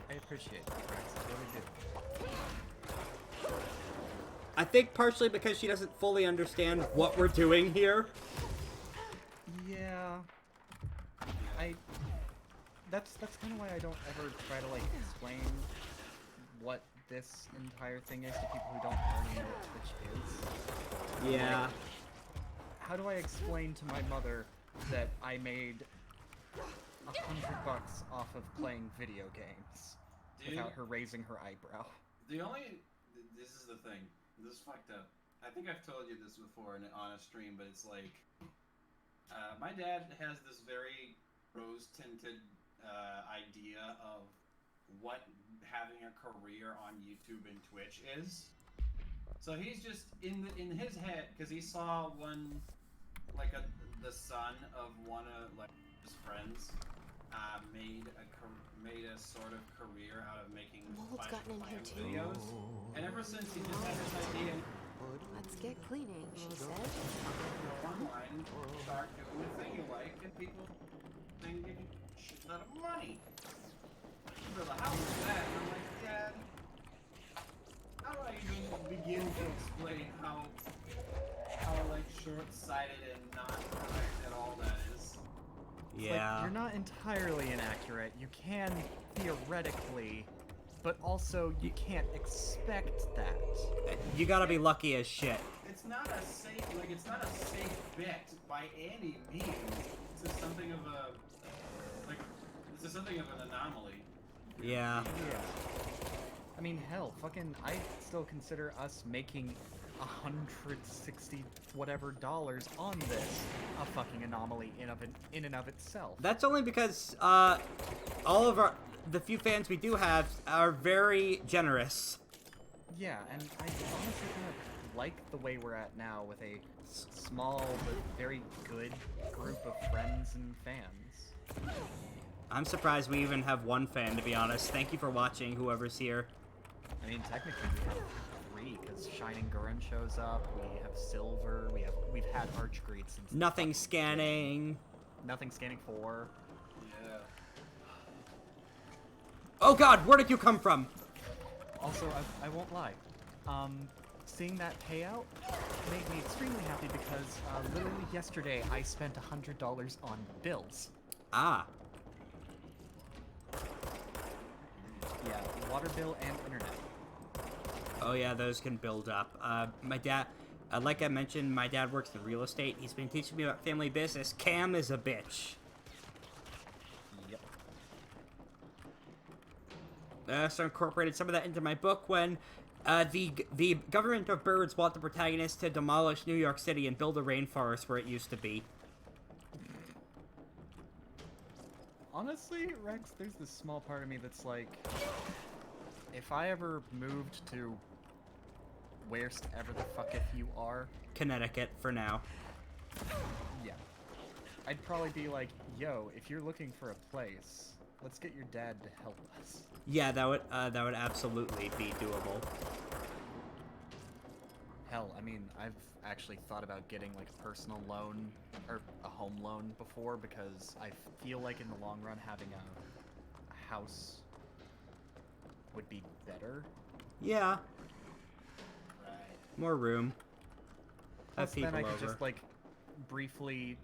I appreciate that, Rex. I really do. I think partially because she doesn't fully understand what we're doing here. Yeah. That's kind of why I don't ever try to like explain what this entire thing is to people who don't already know what Twitch is. Yeah. Like, how do I explain to my mother that I made $100 off of playing video games without her raising her eyebrow? This is the thing. This is fucked up. I think I've told you this before on a stream, but it's like, my dad has this very rose-tinted idea of what having a career on YouTube and Twitch is. So he's just in his head, because he saw the son of one of his friends made a sort of career out of making Mold's gotten in here too. videos, and ever since he just had this idea, Let's get cleaning, she said. go online, start doing the thing you like, and people then give you shit ton of money. For the house for that, and I'm like, Dad, how do I even begin to explain how like short-sighted and not correct at all that is? It's Yeah. like, you're not entirely inaccurate. You can theoretically, but also you can't expect that. You gotta be lucky as shit. It's not a safe bet by any means. This is something of an anomaly. Yeah. Yeah. I mean, hell, fucking, I still consider us making 160 whatever dollars on this a fucking anomaly in and of itself. That's only because all of the few fans we do have are very generous. Yeah, and I honestly kind of like the way we're at now with a small but very good group of friends and fans. I'm surprised we even have one fan, to be honest. Thank you for watching, whoever's here. I mean, technically we have 3 because Shining Gurren shows up. We have Silver. We've had Archgreed since. Nothing scanning. Nothing scanning 4. Yeah. Oh God, where did you come from? Also, I won't lie. Seeing that payout made me extremely happy because literally yesterday I spent $100 on bills. Ah. Yeah, water bill and internet. Oh yeah, those can build up. My dad, like I mentioned, my dad works in real estate. He's been teaching me about family business. Cam is a bitch. Yep. So I incorporated some of that into my book when the government of birds want the protagonist to demolish New York City and build a rainforest where it used to be. Honestly, Rex, there's this small part of me that's like, if I ever moved to wherever the fucketh you are, Connecticut for now. Yeah, I'd probably be like, yo, if you're looking for a place, let's get your dad to help us. Yeah, that would absolutely be doable. Hell, I mean, I've actually thought about getting like a personal loan or a home loan before because I feel like in the long run having a house would be better. Yeah. More room. Plus, Have people then I could over. just like briefly,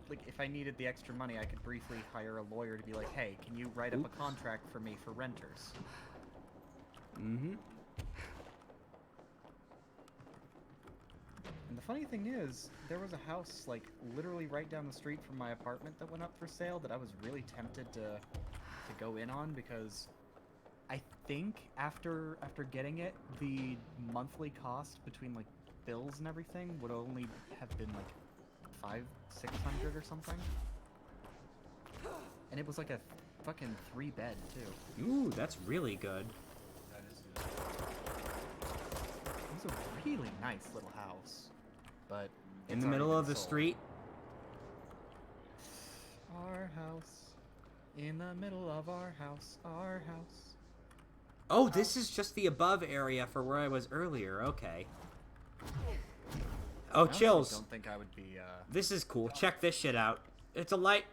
like if I needed the extra money, I could briefly hire a lawyer to be like, hey, can you write up a contract for me for renters? Mm-hmm. And the funny thing is, there was a house like literally right down the street from my apartment that went up for sale that I was really tempted to go in on because I think after getting it, the monthly cost between like bills and everything would only have been like $500-600 or something. And it was like a fucking 3-bed too. Ooh, that's really good. That is good. It was a really nice little house, but In it's the middle already of been the sold. street. Our house. In the middle of our house. Our house. Oh, this is just the above area for where I was earlier. Okay. Oh, I honestly chills. don't think I would be, This is cool. Check this shit out. It's a light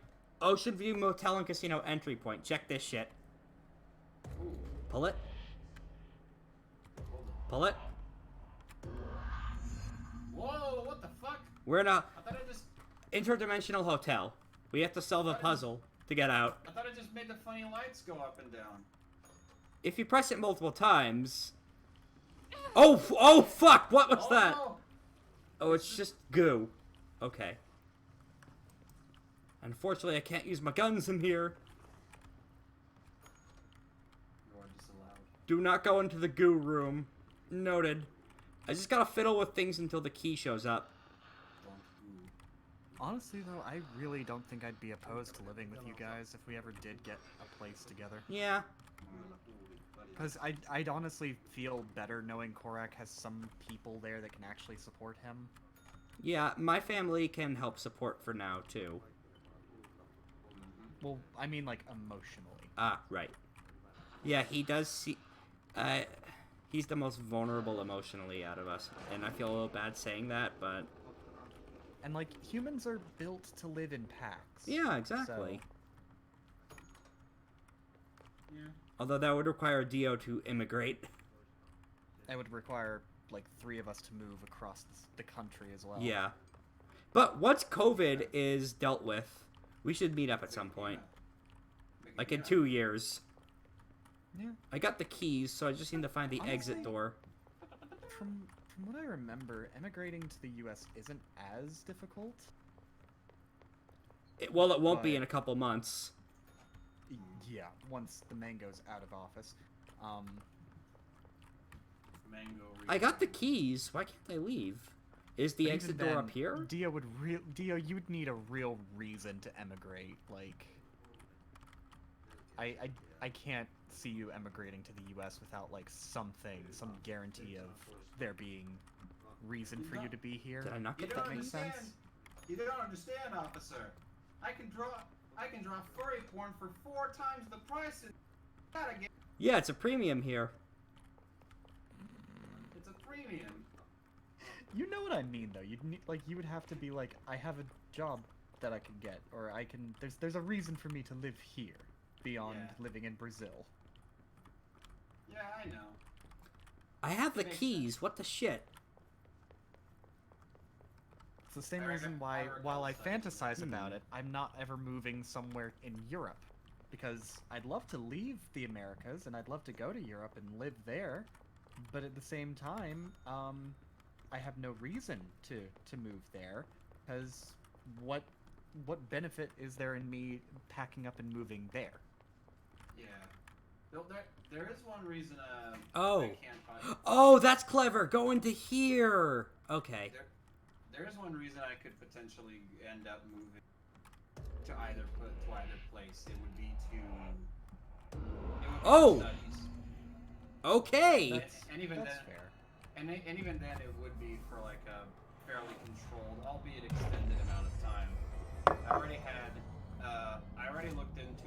Ocean View Motel and Casino entry point. Check this shit. Pull it. Pull it. Whoa, what the fuck? We're in a I thought I just interdimensional hotel. We have to solve a puzzle to get out. I thought I just made the funny lights go up and down. If you press it multiple times... Oh, fuck! What was that? No. Oh, it's just goo. Okay. Unfortunately, I can't use my guns in here. You are disallowed. Do not go into the goo room. Noted. I just gotta fiddle with things until the key shows up. Honestly, though, I really don't think I'd be opposed to living with you guys if we ever did get a place together. Yeah. Because I'd honestly feel better knowing Korak has some people there that can actually support him. Yeah, my family can help support for now, too. Well, I mean like emotionally. Ah, right. Yeah, he does see... he's the most vulnerable emotionally out of us. And I feel a little bad saying that, but... And, like, humans are built to live in packs. Yeah, exactly. So... Yeah. Although that would require Dio to immigrate. That would require, like, 3 of us to move across the country as well. Yeah. But once COVID is dealt with, we should meet up at some point. Like in 2 years. Yeah. I got the keys, so I just need to find the exit door. From what I remember, emigrating to the U.S. isn't as difficult. Well, it won't be in a couple months. Yeah, once the Mango's out of office. Mango. I got the keys. Why can't I leave? Is the exit door up here? Dio, you would need a real reason to emigrate. Like, I can't see you emigrating to the U.S. without like some guarantee of there being reason for you to be here. Did I not get that? That makes sense. You don't understand, officer. I can draw furry porn for 4 times the price. Gotta get. Yeah, it's a premium here. It's a premium. You know what I mean, though. You'd need, like, you would have to be like, I have a job that I can get, or I can. There's a reason for me to live here, beyond living in Brazil. Yeah, I know. I have the keys. What the shit? It's the same reason why, while I fantasize about it, I'm not ever moving somewhere in Europe. Because I'd love to leave the Americas, and I'd love to go to Europe and live there, but at the same time, I have no reason to move there, because what benefit is there in me packing up and moving there? Yeah. There is one reason Oh. I can't find. Oh, that's clever. Go into here. Okay. There is one reason I could potentially end up moving to either place. It would be to. Oh. Studies. Okay. And even That's then, fair. And even then, it would be for like a fairly controlled, albeit extended amount of time. I already looked into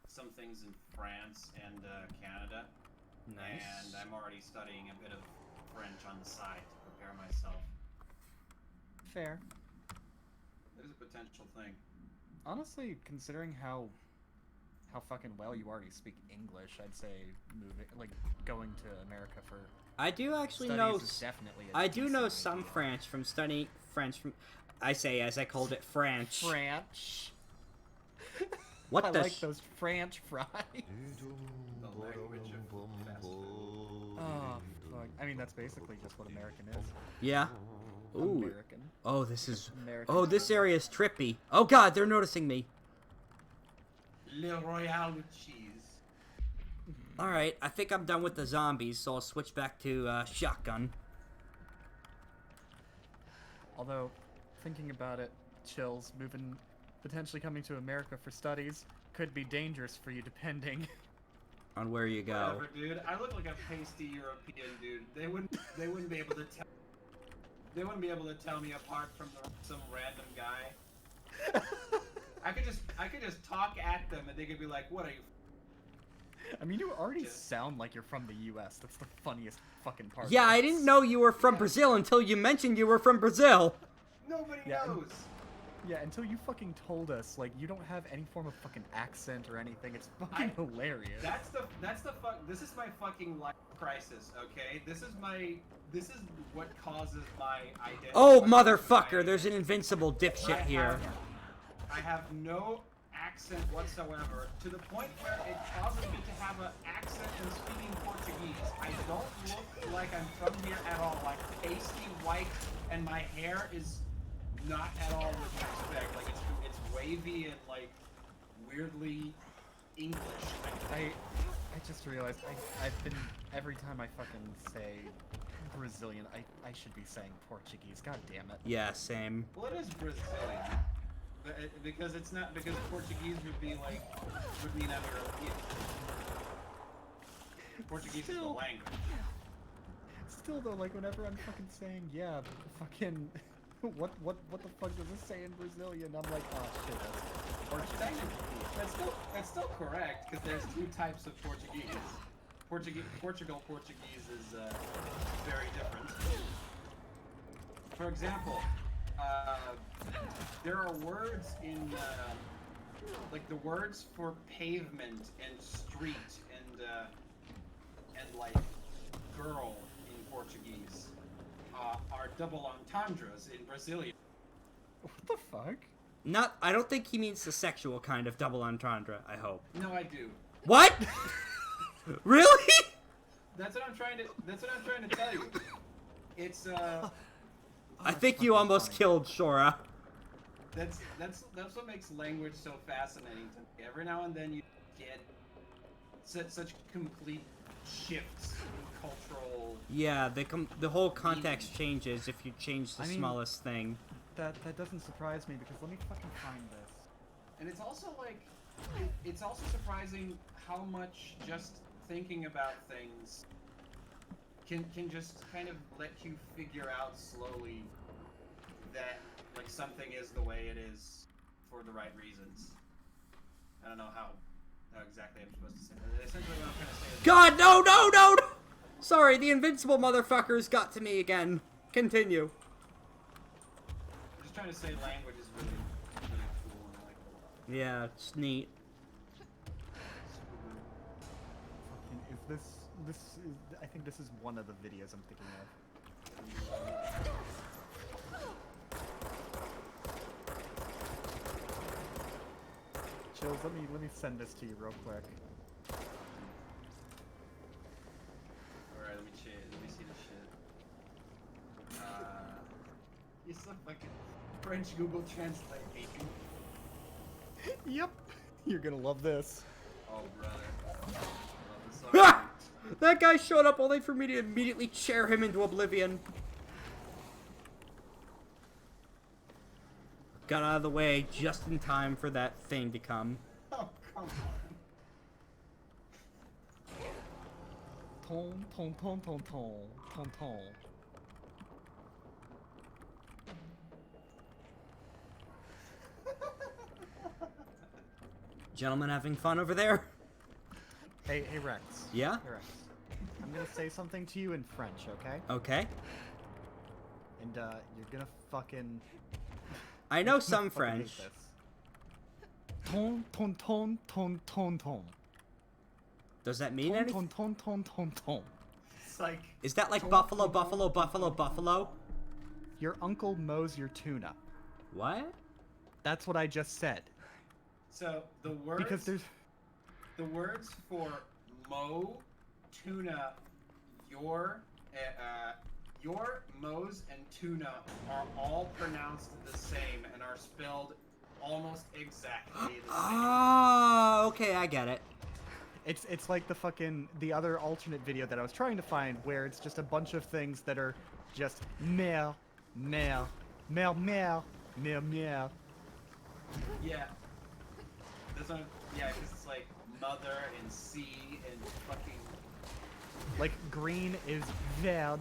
some things in France and Canada. Nice. And I'm already studying a bit of French on the side to prepare myself. Fair. There's a potential thing. Honestly, considering how fucking well you already speak English, I'd say going to America for I do actually studies know. is definitely a I do know decent some idea. French from studying French from. I say as I called it French. French. What I the? like those French fries. The language of fast food. Oh, fuck. I mean, that's basically just what American is. Yeah. Ooh. American. Oh, this is. American. Oh, this area is trippy. Oh God, they're noticing me. Le Royale with cheese. All right, I think I'm done with the zombies, so I'll switch back to shotgun. Although, thinking about it, chills, potentially coming to America for studies could be dangerous for you depending On where you go. Whatever, dude. I look like a pasty European dude. They wouldn't be able to tell. They wouldn't be able to tell me apart from some random guy. I could just talk at them and they could be like, "What are you?" I mean, you already sound like you're from the U.S. That's the funniest fucking part. Yeah, of I this. didn't know you were from Brazil until you mentioned you were from Brazil. Nobody Yeah. knows. Yeah, until you fucking told us, like, you don't have any form of fucking accent or anything. It's fucking hilarious. That's the fuck. This is my fucking life crisis. Okay, this is what causes my identity. Oh, motherfucker, there's an invincible dipshit here. I have no accent whatsoever, to the point where it causes me to have an accent in speaking Portuguese. I don't look like I'm from here at all. Like pasty white, and my hair is not at all what you expect. Like it's wavy and like weirdly English. I just realized I've been every time I fucking say Brazilian, I should be saying Portuguese. God damn it. Yeah, same. What is Brazilian? Because it's not, because Portuguese would mean I'm European. Portuguese is the language. Still though, like whenever I'm fucking saying, yeah, fucking what the fuck does this say in Brazilian? I'm like, oh shit, that's That's still correct, because there's two types of Portuguese. Portugal Portuguese is very different. For example, there are words in like the words for pavement and street and like girl in Portuguese are double entendres in Brazilian. What the fuck? I don't think he means the sexual kind of double entendre, I hope. No, I do. What? Really? That's what I'm trying to tell you. It's I think you almost killed Shora. That's what makes language so fascinating to me. Every now and then you get such complete shifts in cultural. Yeah, the whole context changes if you change the smallest thing. That doesn't surprise me because let me fucking find this. And it's also like, it's also surprising how much just thinking about things can just kind of let you figure out slowly that like something is the way it is for the right reasons. I don't know how exactly I'm supposed to say that. Essentially what I'm trying to say is God, no! Sorry, the invincible motherfuckers got to me again. Continue. I'm just trying to say language is really cool and I like it a lot. Yeah, it's neat. Fucking, this is, I think this is one of the videos I'm thinking of. Chills, let me send this to you real quick. Alright, let me see this shit. It's a fucking French Google Translate. Yep. You're gonna love this. Oh, brother. Ah! That guy showed up only for me to immediately chair him into oblivion. Got out of the way just in time for that thing to come. Oh, come on. Ton, ton, ton, ton, ton, ton, ton. Gentlemen having fun over there? Hey Rex. Yeah? Hey Rex. I'm gonna say something to you in French, okay? Okay. And you're gonna fucking... I know some French. Ton, ton, ton, ton, ton, ton. Does that mean anything? Ton, ton, ton, ton, ton. It's like... Is that like buffalo, buffalo, buffalo, buffalo? Your uncle mows your tuna. What? That's what I just said. So, the words... Because there's... The words for mow, tuna, your mows and tuna are all pronounced the same and are spelled almost exactly the same. Ah, okay, I get it. It's like the other alternate video that I was trying to find where it's just a bunch of things that are just meow, meow, meow, meow, meow, meow. Yeah. This one, yeah, because it's like mother and sea and fucking... Like, green is vert.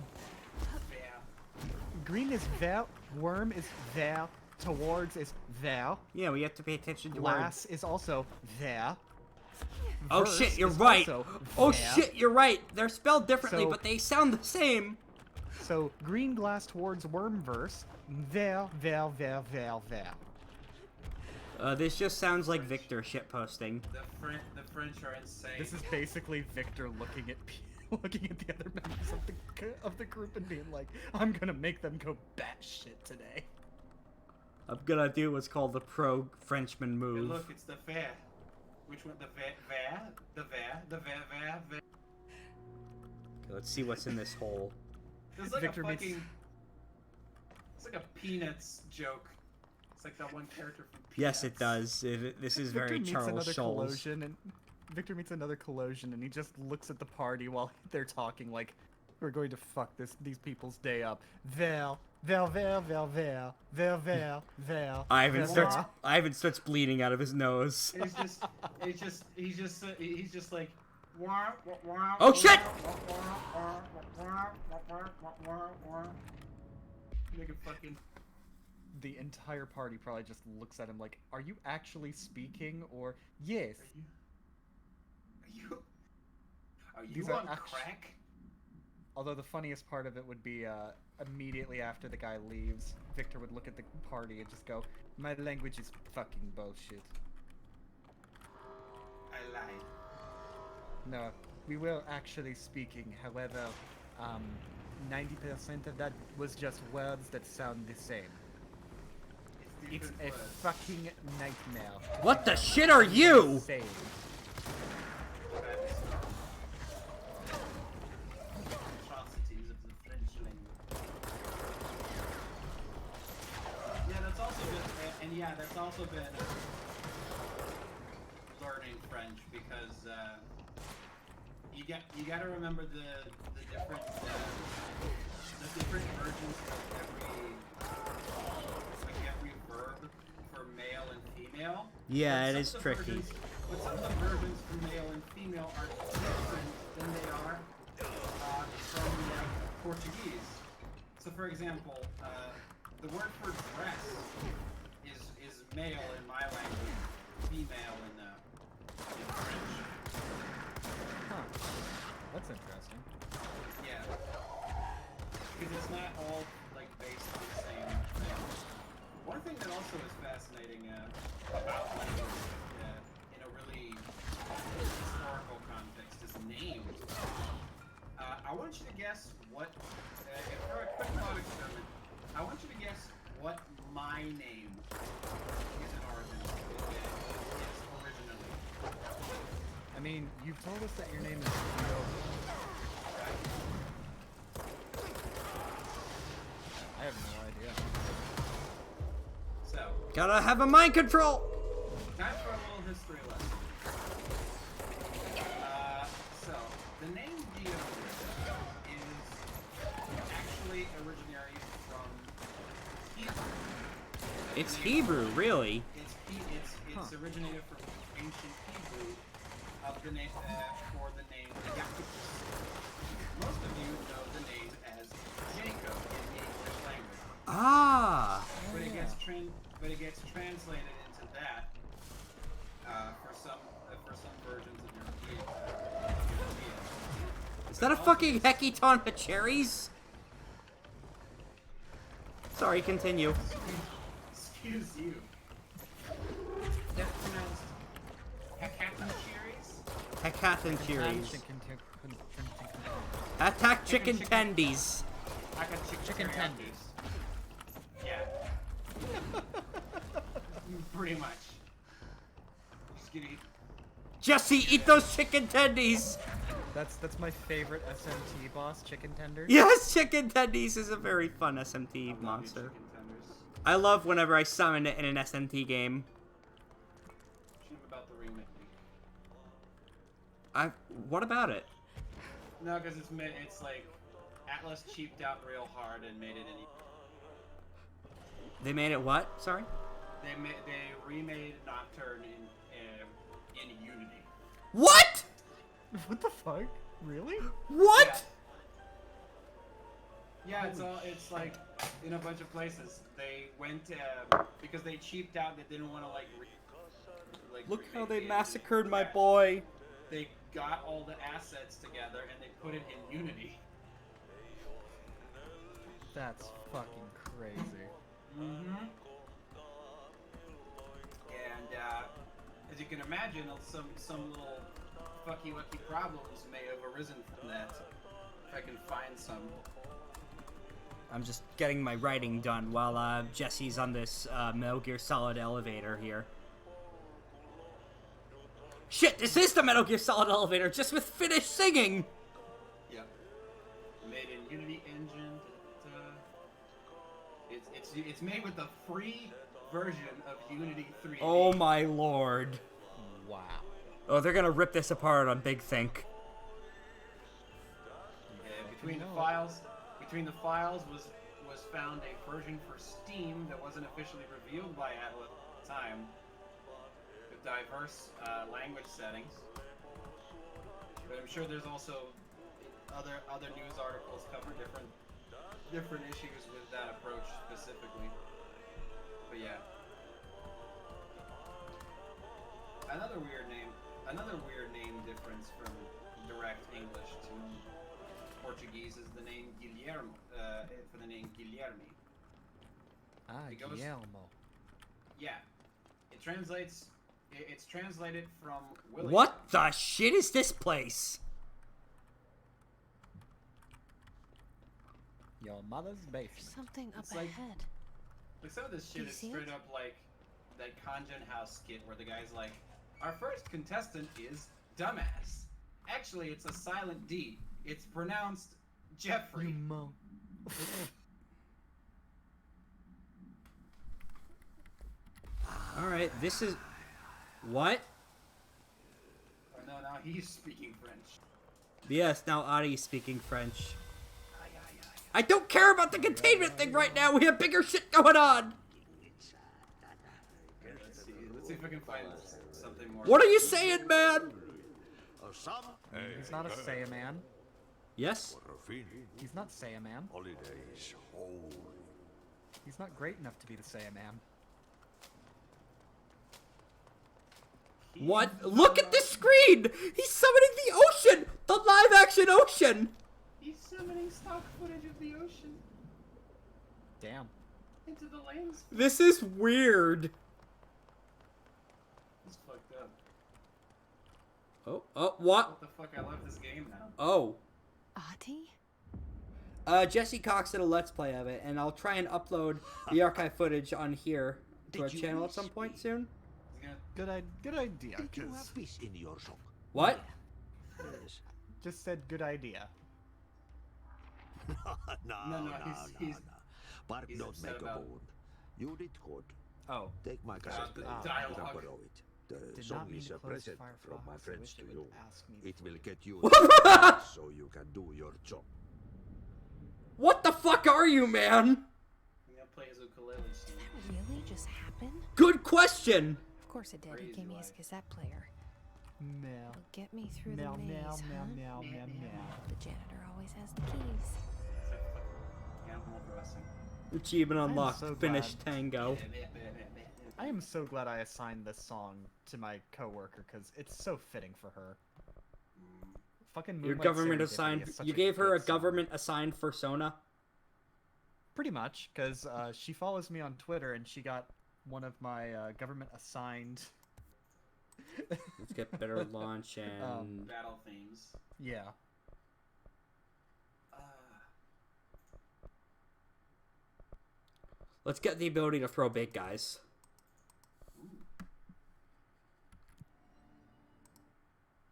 Green is vert, worm is vert, towards is vert. Yeah, we have to pay attention to Glass is also vert. Oh Verse shit, you're is right. also Oh vert. shit, you're right. They're spelled differently, So- but they sound the same. So, green glass towards worm verse, vert, vert, vert, vert, vert. This just sounds like Victor shitposting. The French are insane. This is basically Victor looking at the other members of the group and being like, I'm gonna make them go batshit today. I'm gonna do what's called the pro-Frenchman Hey, move. look, it's the fair. Which one? The fair? The fair? Okay, let's see what's in this hole. There's like Victor a meets- fucking... It's like a Peanuts joke. It's like that one character from Peanuts. Yes, it does. This is very Charles Schulz. Victor meets another Colossian, and he just looks at the party while they're talking like, we're going to fuck these people's day up. Ver, ver, ver, ver, ver, ver, ver, ver. Ivan starts bleeding out of his nose. He's just like... Oh shit! Make a fucking... the entire party probably just looks at him like, "Are you actually speaking?" Or "Yes." Are you These are on crack? Although the funniest part of it would be immediately after the guy leaves, Victor would look at the party and just go, "My language is fucking bullshit." I lied. No, we were actually speaking. However, 90% of that was just words that sound the same. It's a fucking nightmare. What the shit are you? Insane. Atrocities of the French language. Yeah, that's also been, and yeah, that's also been learning French because you gotta remember the different versions of every verb for male and female. Yeah, it is tricky. But some of the versions for male and female are different than they are from Portuguese. So, for example, the word for dress is male in my language, female in French. Huh. That's interesting. Yeah. Because it's not all like based on the same thing. One thing that also is fascinating about language in a really historical context is names. I want you to guess what, for a quick thought experiment, I want you to guess what my name is in origin, is originally. I mean, you've told us that your name is Leo. I have no idea. So. Gotta have a mind control! Time for a little history lesson. So, the name Dio is actually originary from Hebrew. It's Hebrew, really? It's originated from ancient Hebrew of the name for the name Yaakov. Most of you know the name as Jacob in the English language. Ah! But it gets translated into that for some versions of European. Is that a fucking Hecaton Hacheries? Sorry, continue. Excuse you. That's pronounced Hecatan Cheeries? Hecatan Cheeries. Attack chicken tendies. I got chicken tendies. Yeah. Pretty much. Just gonna eat. Jesse, eat those chicken tendies! That's my favorite SMT boss, Chicken Tender. Yes, chicken tendies is a very fun SMT monster. I love whenever I summon it in an SMT game. About the remake. What about it? No, because it's like Atlas cheaped out real hard and made it an. They made it what? Sorry. They remade Nocturne in Unity. What? What the fuck? Really? What? Yeah, it's like in a bunch of places. They went because they cheaped out. They didn't want to like. Look how they massacred my boy. They got all the assets together and they put it in Unity. That's fucking crazy. Mm-hmm. And as you can imagine, some little fucky-wucky problems may have arisen from that. If I can find some. I'm just getting my writing done while Jesse's on this Metal Gear Solid elevator here. Shit, this is the Metal Gear Solid elevator, just with finished singing! Yep. Made in Unity engine. It's made with the free version of Unity 3D. Oh my lord. Wow. Oh, they're gonna rip this apart on Big Think. Between the files was found a version for Steam that wasn't officially revealed by Atlas at the time, with diverse language settings. But I'm sure there's also other news articles cover different issues with that approach specifically. But yeah. Another weird name difference from direct English to Portuguese is the name Guilherme, for the name Guilherme. Guillermo. Yeah. It's translated from William. What the shit is this place? Your mother's basement. There's something up It's like- ahead. Like some of this Do shit you is see straight it? up like that Conjun House skit where the guy's like, our first contestant is dumbass. Actually, it's a silent D. It's pronounced Jeffrey. Alright, this is... What? Oh, no, now he's speaking French. Yes, now Adi's speaking French. I don't care about the containment thing right now! We have bigger shit going on! Let's see if I can find something more. What are you saying, man? He's not a Saiyaman. Yes? He's not Saiyaman. Holidays holy. He's not great enough to be the Saiyaman. What? Look at the screen! He's summoning the ocean! The live-action ocean! He's summoning stock footage of the ocean Damn. into the lands. This is weird. It's fucked up. Oh, what? What the fuck? I love this game now. Oh. Adi? Jesse Cox did a Let's Play of it, and I'll try and upload the archive footage on here to our channel at some point soon. Good idea. Did you have fish in your shop? What? Yes. Just said good idea. No. Bark he's not upset make a about- wound. You did good. Oh. Take my cassette the player. dialogue. Borrow it. The Did song not mean is to a close present Fire from my Fox. I friends wish to it would you. ask me It will get you so you can do your job. What the fuck are you, man? I'm gonna play his ukulele soon. Did that really just happen? Good question. Of course it did. He Crazy gave me his life. cassette player. Meow. It'll get me through Meow, the meow, maze, meow, huh? meow, meow, meow. The janitor always has the keys. Animal Crossing. Achievement I am unlocked. so Finish glad. Tango. I am so glad I assigned this song to my coworker because it's so fitting for her. Fucking Your Moonlight government Serendipity assigned. is such You a gave her a good song. government assigned persona. Pretty much, because she follows me on Twitter and she got one of my government assigned. Let's get better launch and. Battle themes. Yeah. Let's get the ability to throw big guys.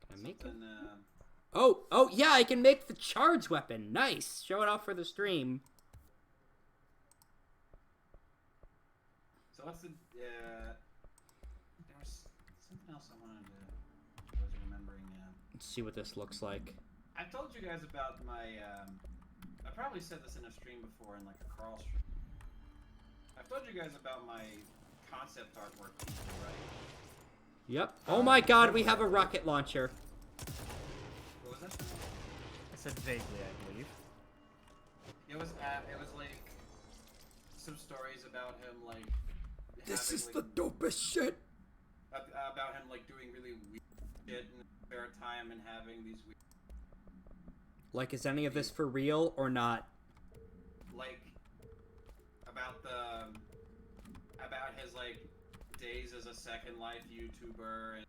Can I make it? Something, Oh, yeah, I can make the charge weapon. Nice. Show it off for the stream. So what's the? There was something else I wanted to. I was remembering. Let's see what this looks like. I told you guys about my. I probably said this in a stream before, in like a Carl stream. I've told you guys about my concept artwork teacher, right? Yep. Oh my god, we have a rocket launcher. What was that? I said vaguely, I believe. It was like some stories about him like. This having, is like, the dopest shit. About him like doing really weird shit in his spare time and having these weird. Like, is any of this for real or not? Like about his like days as a Second Life YouTuber and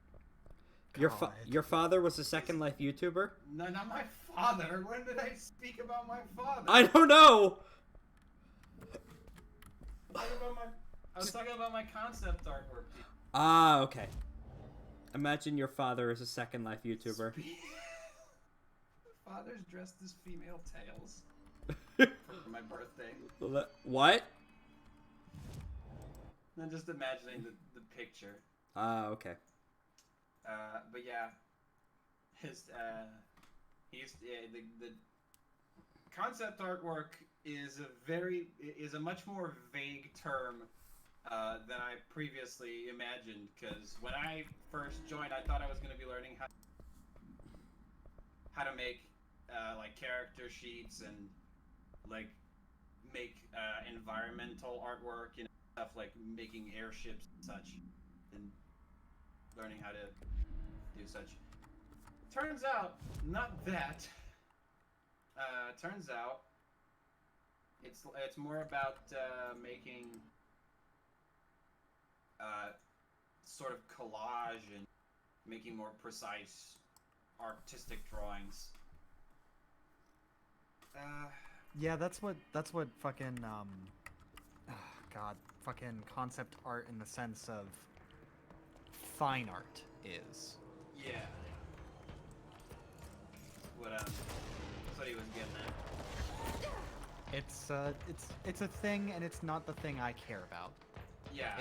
Your father was a Second Life YouTuber? no, not my father. When did I speak about my father? I don't know. I was talking about my concept artwork. Ah, okay. Imagine your father is a Second Life YouTuber. Father's dressed as female tails for my birthday. What? I'm just imagining the picture. Ah, okay. But yeah, the concept artwork is a much more vague term than I previously imagined. Because when I first joined, I thought I was going to be learning how to make like character sheets and like make environmental artwork, you know, stuff like making airships and such, and learning how to do such. Turns out, not that. Turns out, it's more about making sort of collage and making more precise artistic drawings. Yeah, that's what fucking God, fucking concept art in the sense of fine art is. Yeah. That's what he was getting at. It's a thing, and it's not the thing I care about. Yeah.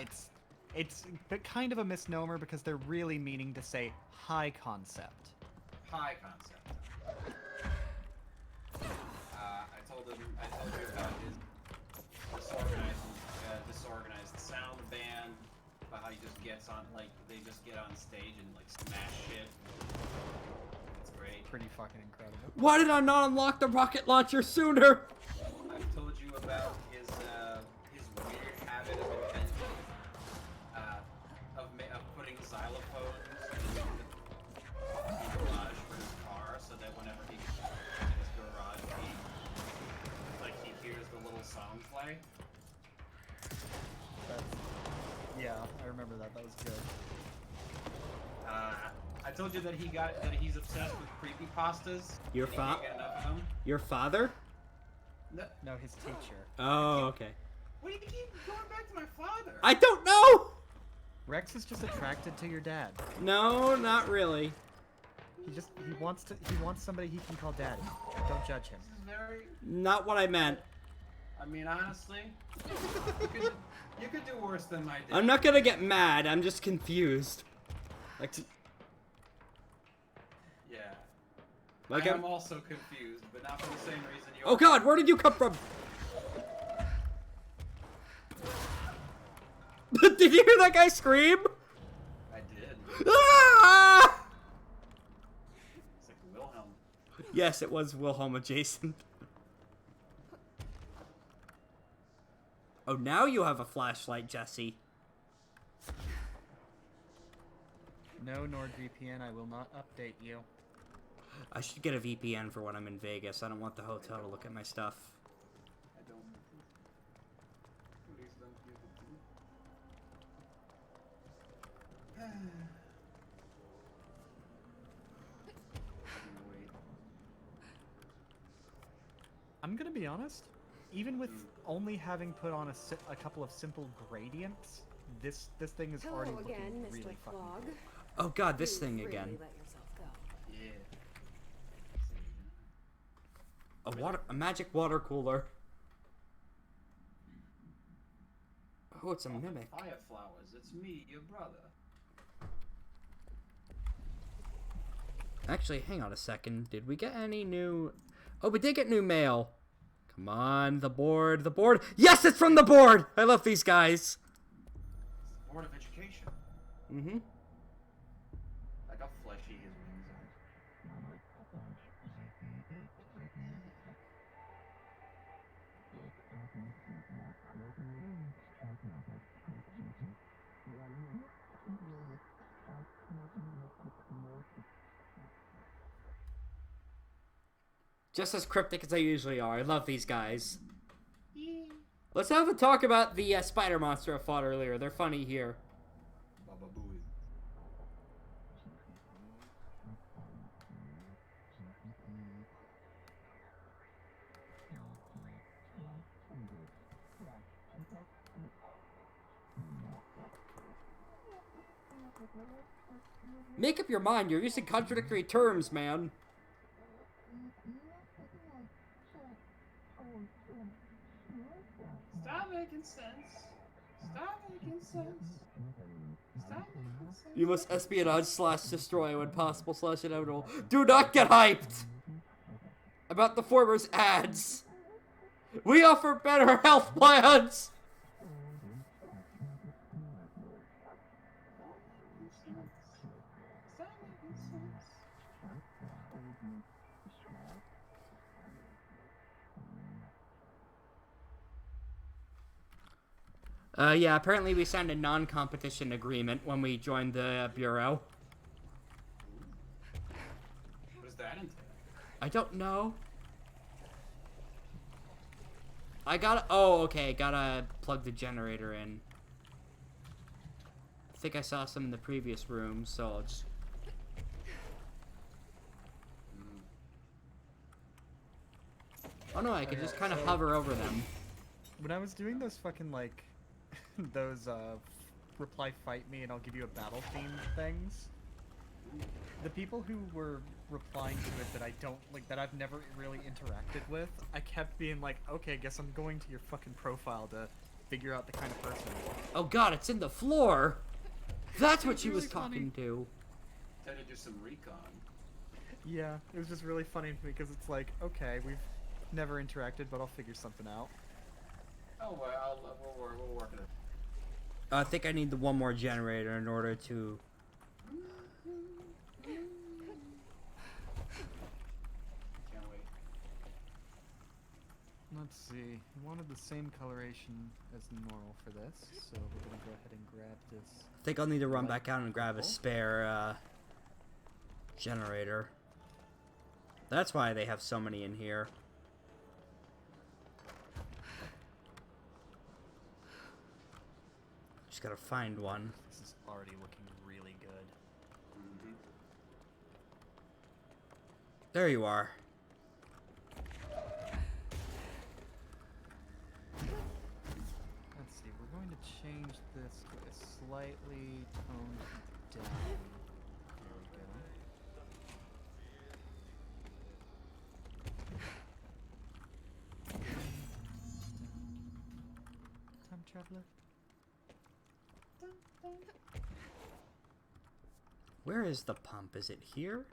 It's kind of a misnomer because they're really meaning to say high concept. High concept. I told you about his disorganized sound band, about how he just gets on, like, they just get on stage and, like, smash shit. It's great. Pretty fucking incredible. Why did I not unlock the rocket launcher sooner? I've told you about his weird habit of inventing, of putting xylophones in the garage for his car, so that whenever he in his garage, he hears the little song play. Yeah, I remember that. That was good. I told you that he's obsessed with creepypastas. Your and he can't get enough of them. Your father? No, his teacher. Oh, okay. Why do you keep going back to my father? I don't know! Rex is just attracted to your dad. No, not really. He wants somebody he can call daddy. Don't judge him. This is very... Not what I meant. I mean, honestly, you could do worse than my dad. I'm not gonna get mad, I'm just confused. Like... Yeah. Like I'm also confused, but not for the same reason you Oh god, where did you come from? Did you hear that guy scream? I did. Ah! It's like Wilhelm. Yes, it was Wilhelm adjacent. Oh, now you have a flashlight, Jesse. No, NordVPN, I will not update you. I should get a VPN for when I'm in Vegas. I don't want the hotel to look at my stuff. I don't. Please don't give it to me. Wait. I'm gonna be honest. Even with only having put on a couple of simple gradients, this thing is already looking again, really Mr. fucking Flog. good. Oh god, this You thing really again. let yourself go. Yeah. A magic water cooler. Oh, it's a mimic. Fire flowers, it's me, your brother. Actually, hang on a second. Did we get any new... Oh, we did get new mail. Come on, the board, the board. Yes, it's from the board! I love these guys. Board of Education. Mm-hmm. Like how fleshy his wings are. Just as cryptic as I usually are. I love these guys. Let's have a talk about the spider monster I fought earlier. They're funny here. Baba Booey. Make up your mind. You're using contradictory terms, man. Stop making sense. Stop making sense. Stop making sense. You must espionage / destroy when possible / inevitable. Do not get hyped about the former's ads. We offer better health plans. Stop making sense. Yeah, apparently we signed a non-competition agreement when we joined the Bureau. What does that entail? I don't know. I gotta... Oh, okay. Gotta plug the generator in. I think I saw some in the previous room, so I'll just... Oh no, I could just kind of hover over them. When I was doing those fucking, like, those, reply fight me and I'll give you a battle theme things, the people who were replying to it that I don't, like, that I've never really interacted with, I kept being like, okay, guess I'm going to your fucking profile to figure out the kind of person you are. Oh god, it's in the floor! That's what she really was talking to. Had to do some recon. Yeah, it was just really funny to me because it's like, okay, we've never interacted, but I'll figure something out. Oh, well, we'll work it. I think I need the one more generator in order to... Can't wait. Let's see. We wanted the same coloration as normal for this, so we're gonna go ahead and grab this. I think I'll need to run back out and grab a purple. spare, generator. That's why they have so many in here. Just gotta find one. This is already looking really good. There you are. Let's see, we're going to change this to a slightly toned down. There we go. Time traveler. Where is the pump? Is it here?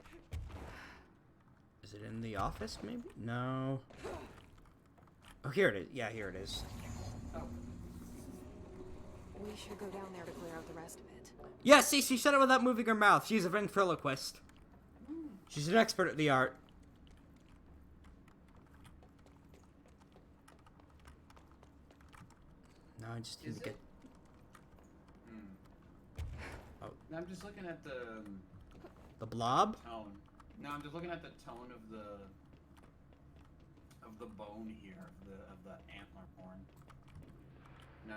Is it in the office, maybe? No. Oh, here it is. Yeah, here it is. We should go down there to clear out the rest of it. Yeah, see, she said it without moving her mouth. She's a ventriloquist. She's an expert at the art. Now I just need to get... Oh. No, I'm just looking at The blob? tone. No, I'm just looking at the tone of the bone here, of the antler horn.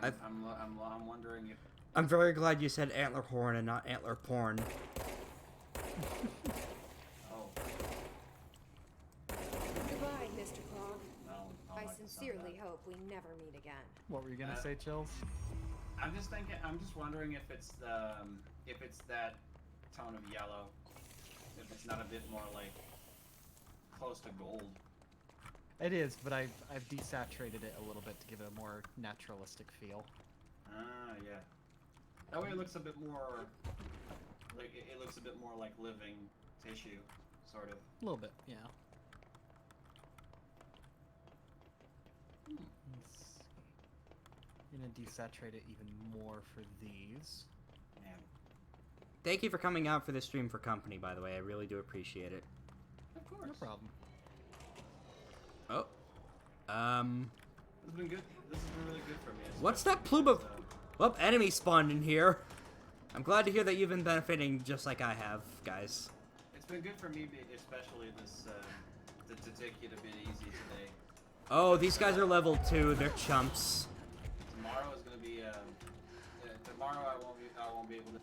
And I'm wondering if... I'm very glad you said antler horn and not antler porn. Oh. Goodbye, Mr. Krog. No, I sincerely hope we never meet again. What were you gonna say, Chills? I'm just wondering if it's that tone of yellow, if it's not a bit more like close to gold. It is, but I've desaturated it a little bit to give it a more naturalistic feel. Ah, yeah. That way it looks a bit more like it looks a bit more like living tissue, sort of. A little bit, yeah. Let's see. I'm gonna desaturate it even more for these. Man. Thank you for coming out for this stream for company, by the way. I really do appreciate it. Of course. No problem. Oh. This has been good. This has been really good for me. What's that plume of... Well, enemy spawned in here. I'm glad to hear that you've been benefiting just like I have, guys. It's been good for me, especially this to take it a bit easy today. Oh, these guys are level 2. They're chumps. Tomorrow is gonna be tomorrow I won't be able to.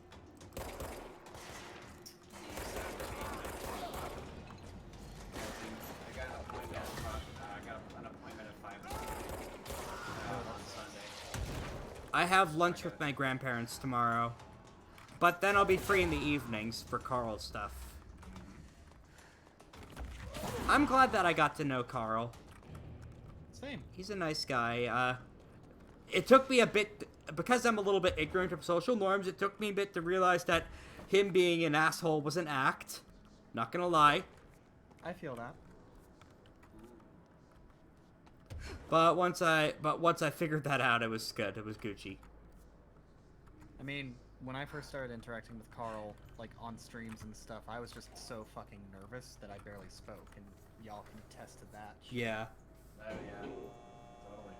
I got an appointment at 5 on Sunday. I have lunch with my grandparents tomorrow. But then I'll be free in the evenings for Carl stuff. I'm glad that I got to know Carl. Same. He's a nice guy. It took me a bit, because I'm a little bit ignorant of social norms, it took me a bit to realize that him being an asshole was an act. Not gonna lie. I feel that. But once I figured that out, it was good. It was Gucci. I mean, when I first started interacting with Carl, like on streams and stuff, I was just so fucking nervous that I barely spoke, and y'all can attest to that. Yeah. Oh yeah. Totally.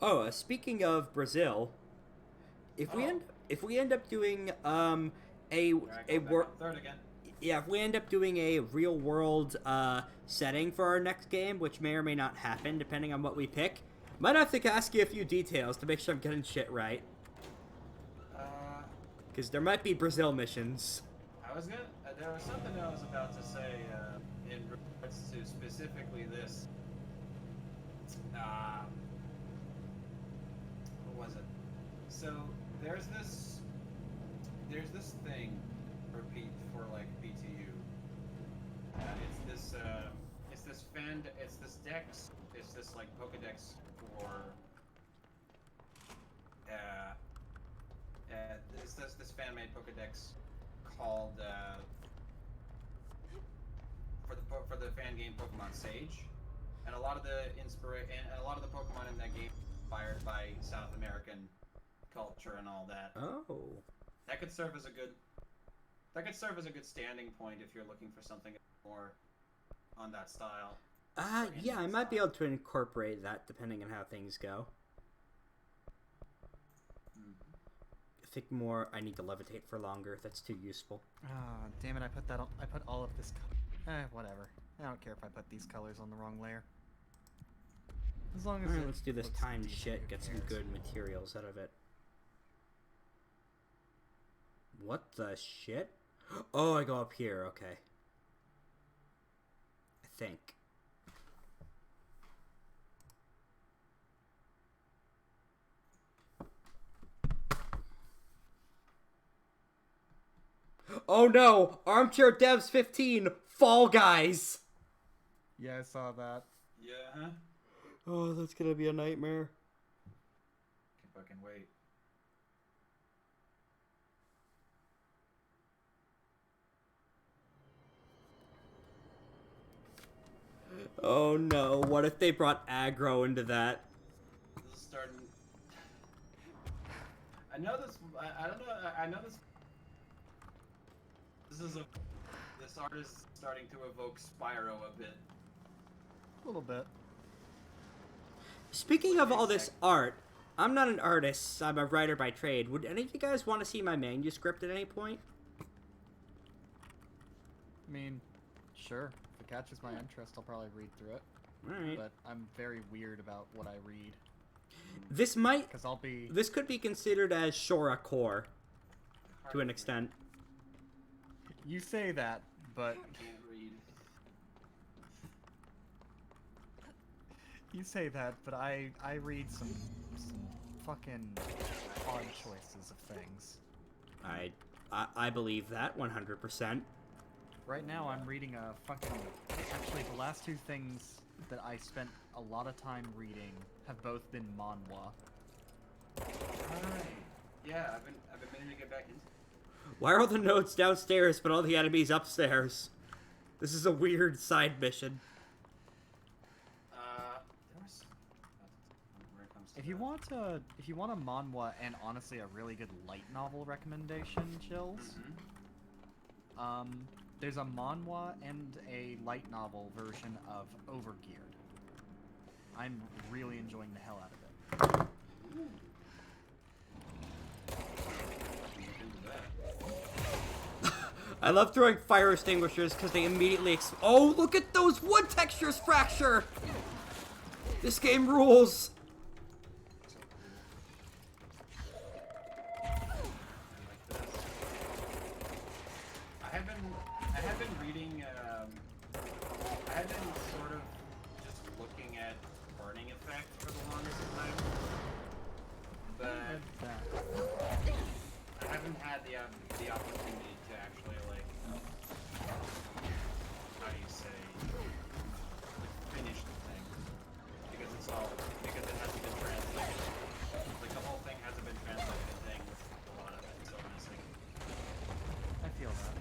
Oh, speaking of Brazil, if we end up doing Third again. Yeah, if we end up doing a real world setting for our next game, which may or may not happen depending on what we pick, might have to ask you a few details to make sure I'm getting shit right. Because there might be Brazil missions. There was something I was about to say in regards to specifically this. What was it? So there's this thing for like BTU. It's this like Pokedex for this fan-made Pokedex called for the fan game Pokemon Sage, and a lot of the Pokemon in that game inspired by South American culture and all that. Oh. That could serve as a good standing point if you're looking for something more on that style. Yeah, I might be able to incorporate that depending on how things go. I think more I need to levitate for longer. That's too useful. Ah, damn it, I put all of this whatever. I don't care if I put these colors on the wrong layer. As long as let's do this timed shit, get some good materials out of it. What the shit? Oh, I go up here, okay. I think. Oh no! Armchair Devs 15! Fall Guys! Yeah, I saw that. Yeah. Oh, that's gonna be a nightmare. Can fucking wait. Oh no, what if they brought aggro into that? This is starting... I know this... I don't know... I know this... This art is starting to evoke Spyro a bit. A little bit. Speaking of all this art, I'm not an artist, I'm a writer by trade. Would any of you guys want to see my manuscript at any point? I mean, sure. If it catches my interest, I'll probably read through it. Alright. But I'm very weird about what I read. This might... Because I'll be... This could be considered as Shora Core. To an extent. You say that, but... I can't read. You say that, but I read some fucking odd choices of things. I believe that 100%. Right now I'm reading a fucking... Actually, the last two things that I spent a lot of time reading have both been manhwa. Yeah, I've been meaning to get back into. Why are all the notes downstairs but all the enemies upstairs? This is a weird side mission. If you want a manhwa and honestly a really good light novel recommendation, Chills, there's a manhwa and a light novel version of Overgeared. I'm really enjoying the hell out of it. I love throwing fire extinguishers because they immediately oh, look at those wood textures fracture! This game rules! I have been reading, I have been sort of just looking at burning effect for the longest time, but I haven't had the opportunity to actually, like, how do you say, finish the thing, because it hasn't been translated, like, the whole thing hasn't been translated in English, a lot of it, so I'm just like... I feel that.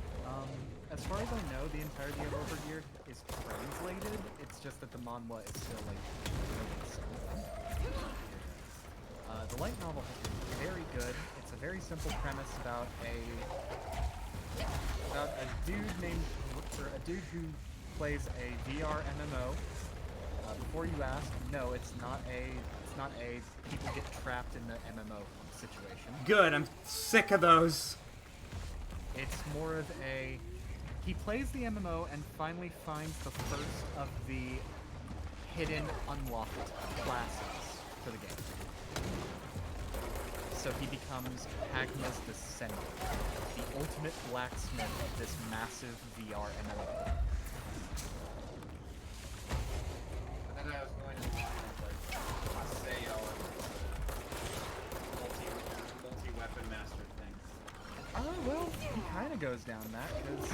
As far as I know, the entirety of Overgeared is translated. It's just that the manhwa is still like released. The light novel has been very good. It's a very simple premise about a dude who plays a VR MMO. Before you ask, no, it's not It's not a people get trapped in the MMO situation. Good, I'm sick of those. It's more of a... He plays the MMO and finally finds the first of the hidden unlocked classes for the game. So he becomes Hagma's Descendant, the ultimate blacksmith of this massive VR MMO. And then I was going to like Sayo and multi-weapon master thing. Well, he kind of goes down that, because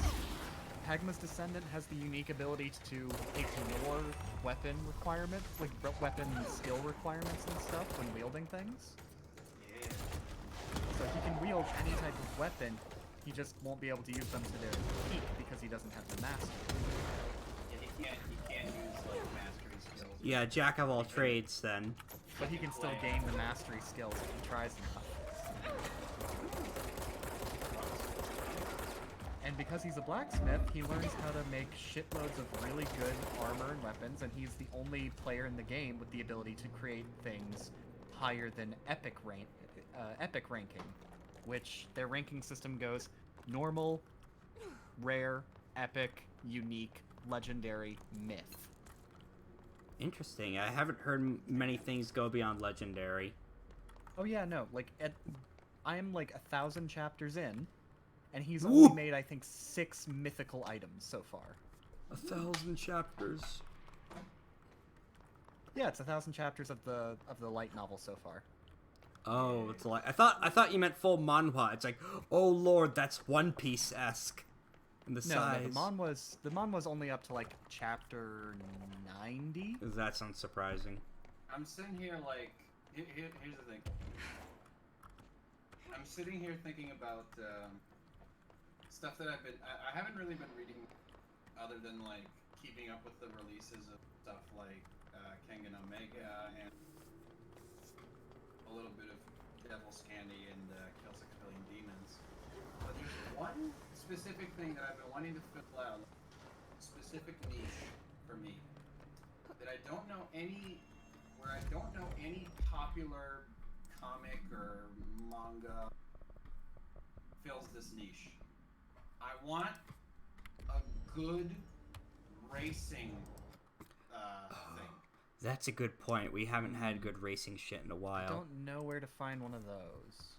Hagma's Descendant has the unique ability to ignore weapon requirements, like weapon skill requirements and stuff when wielding things. Yeah. So he can wield any type of weapon, he just won't be able to use them to their peak because he doesn't have the mastery. Yeah, he can't use like mastery skills. Yeah, jack of all trades then. But he can still gain the mastery skills if he tries enough. And because he's a blacksmith, he learns how to make shitloads of really good armor and weapons, and he's the only player in the game with the ability to create things higher than epic ranking, which their ranking system goes normal, rare, epic, unique, legendary, myth. Interesting. I haven't heard many things go beyond legendary. Oh yeah, no, like I am like 1,000 chapters in, and he's only made, I think, 6 mythical items so far. 1,000 chapters. Yeah, it's 1,000 chapters of the light novel so far. Oh, it's like I thought you meant full manhwa. It's like, oh lord, that's One Piece-esque. In the size. No, the man was only up to like chapter 90. That sounds surprising. I'm sitting here like, here's the thing. I'm sitting here thinking about stuff that I haven't really been reading other than like keeping up with the releases of stuff like Kengan Omega and a little bit of Devil's Candy and Kills a Billion Demons. But there's one specific thing that I've been wanting to fill out, a specific niche for me, that I don't know any popular comic or manga fills this niche. I want a good racing thing. That's a good point. We haven't had good racing shit in a while. I don't know where to find one of those.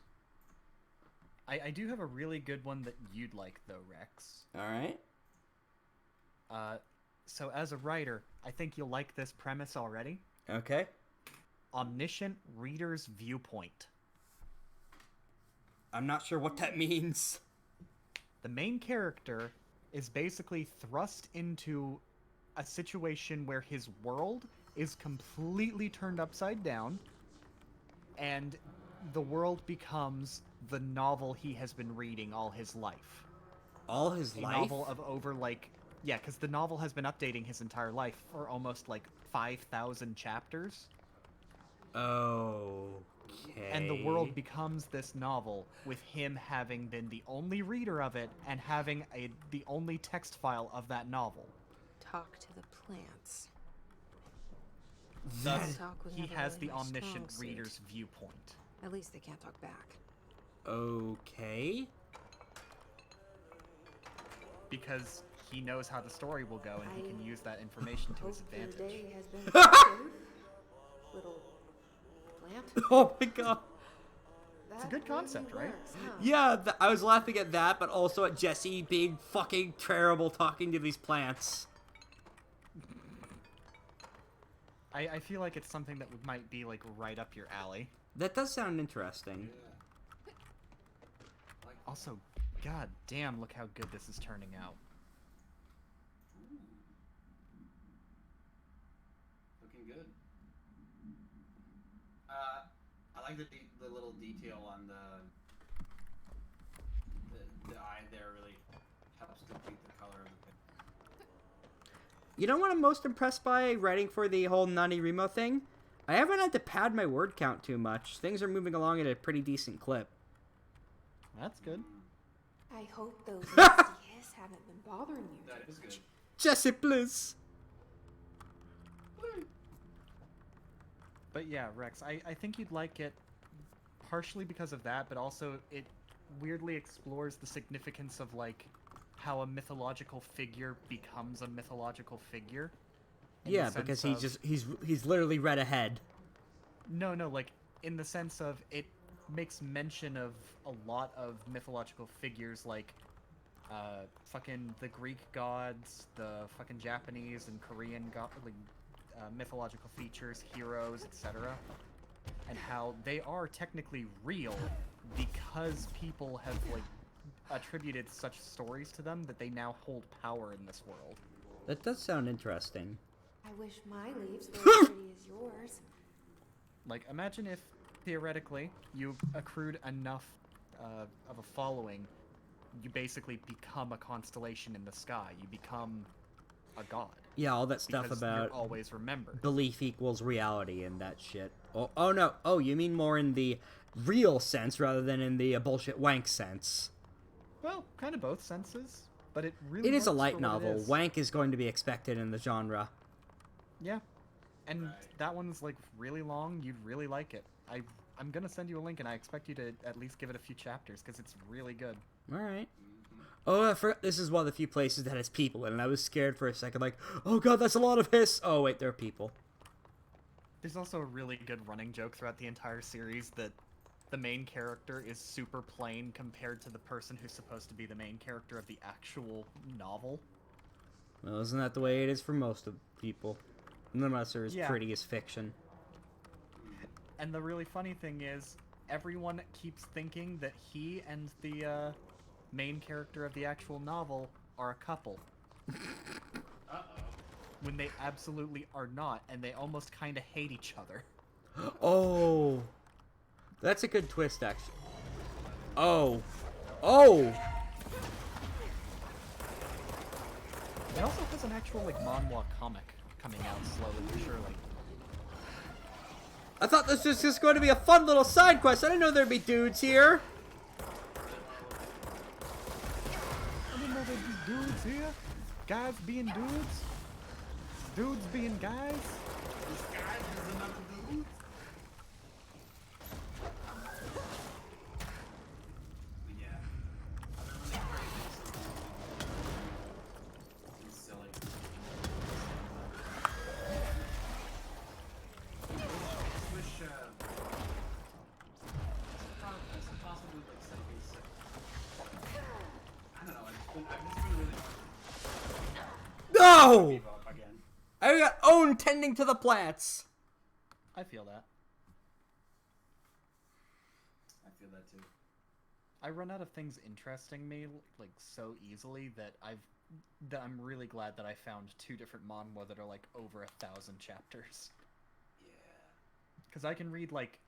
I do have a really good one that you'd like, though, Rex. Alright. So as a writer, I think you'll like this premise already. Okay. Omniscient Reader's Viewpoint. I'm not sure what that means. The main character is basically thrust into a situation where his world is completely turned upside down, and the world becomes the novel he has been reading all his life. All his life? A novel of over, like... Yeah, because the novel has been updating his entire life for almost, like, 5,000 chapters. Okay. And the world becomes this novel with him having been the only reader of it and having the only text file of that novel. Talk to the plants. Thus, Talk would he never has really the my omniscient strong suit. reader's viewpoint. At least they can't talk back. Okay. Because he knows how the story will go, and he can use that information to his advantage. Your day has been good, little plant. Oh my god. It's a good concept, right? Yeah, I was laughing at that, but also at Jesse being fucking terrible talking to these plants. I feel like it's something that might be, like, right up your alley. That does sound interesting. Also, god damn, look how good this is turning out. Looking good. I like the little detail on the eye there. Really helps complete the color of the picture. You know what I'm most impressed by writing for the whole Nanirimo thing? I haven't had to pad my word count too much. Things are moving along at a pretty decent clip. That's good. I hope those nasty haven't been bothering you. That is good. Jesse, please. But yeah, Rex, I think you'd like it partially because of that, but also it weirdly explores the significance of like how a mythological figure becomes a mythological figure. Yeah, because he's literally read ahead. No, like in the sense of it makes mention of a lot of mythological figures like fucking the Greek gods, the fucking Japanese and Korean mythological features, heroes, etc. And how they are technically real because people have like attributed such stories to them that they now hold power in this world. That does sound interesting. I wish my leaves were as pretty as yours. Like, imagine if, theoretically, you accrued enough of a following, you basically become a constellation in the sky. You become a god. Yeah, all that stuff because about you're always remembered. Belief equals reality and that shit. Oh no. Oh, you mean more in the real sense rather than in the bullshit wank sense. Well, kind of both senses, but it really It is a works light for what it novel. is. Wank is going to be expected in the genre. Yeah. And that one's like really long. You'd really like it. I'm gonna send you a link, and I expect you to at least give it a few chapters because it's really good. All right. Oh, I forgot this is one of the few places that has people in, and I was scared for a second, like, oh god, that's a lot of hiss. Oh wait, there are people. There's also a really good running joke throughout the entire series that the main character is super plain compared to the person who's supposed to be the main character of the actual novel. Well, isn't that the way it is for most of people? Unless they're as Yeah. pretty as fiction. And the really funny thing is, everyone keeps thinking that he and the main character of the actual novel are a couple. When they absolutely are not, and they almost kind of hate each other. Oh, that's a good twist, actually. Oh, oh. It also has an actual like manhwa comic coming out slowly but surely. I thought this was just going to be a fun little side quest. I didn't know there'd be dudes here. I didn't know there'd be dudes here. Guys being dudes. Dudes being guys. No! I got owned tending to the plants. I feel that. I feel that too. I run out of things interesting me like so easily that I'm really glad that I found 2 different manhwa that are like over 1,000 chapters. Yeah. Because I can read like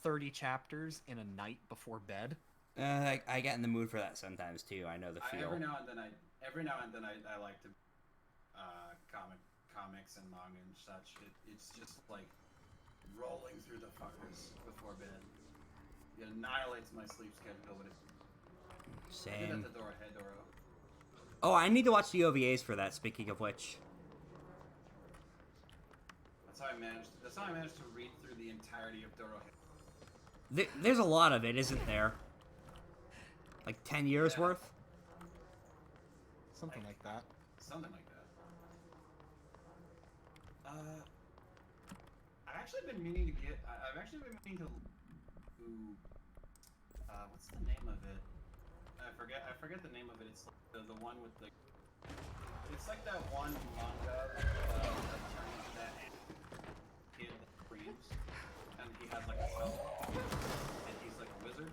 30 chapters in a night before bed. I get in the mood for that sometimes too. I know the feel. Every now and then I like to comics and manga and such. It's just like rolling through the fuckers before bed. It annihilates my sleep schedule, but it's Same. at the door, hey Doro. Oh, I need to watch the OVAs for that. Speaking of which, That's how I managed to read through the entirety of Doro. there's a lot of it, isn't there? Like 10 years worth. Something like that. Something like that. I've actually been meaning to get. I've actually been meaning to. What's the name of it? I forget the name of it. It's the one with the. It's like that one manga that turned into that kid that screams, and he has like a cell, and he's like a wizard.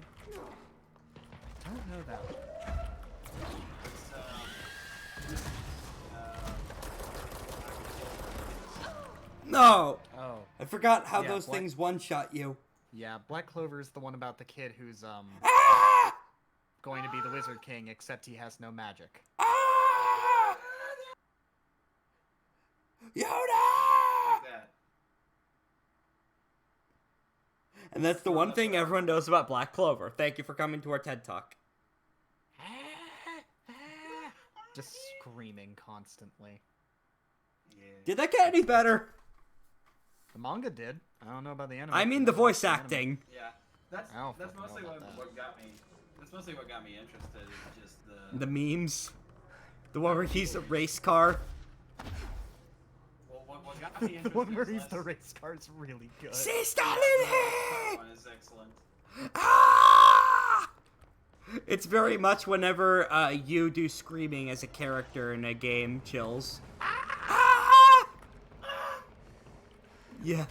I don't know that one. No. Oh. I forgot how Yeah, those things one-shot you. Yeah, Black Clover is the one about the kid who's going to be the Wizard King, except he has no magic. Yoda! And that's the one thing everyone knows about Black Clover. Thank you for coming to our TED Talk. Just screaming constantly. Yeah. Did that get any better? The manga did. I don't know about the anime. I mean the voice acting. Yeah, that's I don't that's fucking know mostly about what got me. That's mostly what got me interested. Is just the The memes. The one where he's a race car. Well, what got me The interested. one where is he's less- the race car is really good. See Stalin That one is excellent. Ah! It's very much whenever you do screaming as a character in a game, Chills. Ah! Yeah,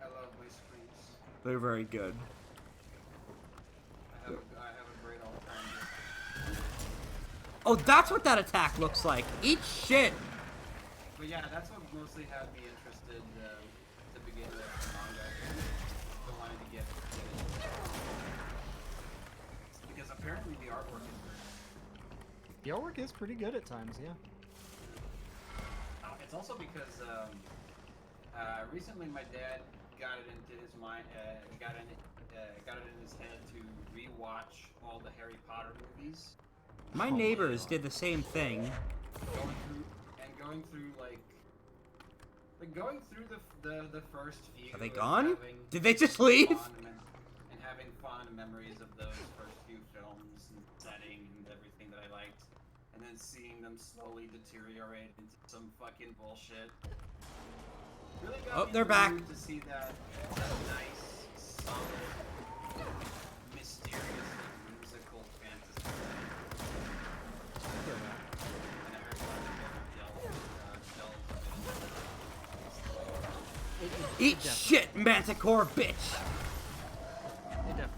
I love my screams. they're very good. I have a great all time. Oh, that's what that attack looks like. Eat shit. But yeah, that's what mostly had me interested to begin with the manga. I wanted to get into it. Because apparently the artwork is great. The artwork is pretty good at times, yeah. It's also because recently my dad got it into his mind, got it in his head to rewatch all the Harry Potter movies. My neighbors did the same thing. Going through going through the first few. Are they and gone? having Did they just leave? And having fond memories of those first few films and setting and everything that I liked, and then seeing them slowly deteriorate into some fucking bullshit. Really got Oh, me they're in the back. mood to see that nice, solid, mysterious, musical fantasy. And everyone Eat shit, Manticore bitch. It definitely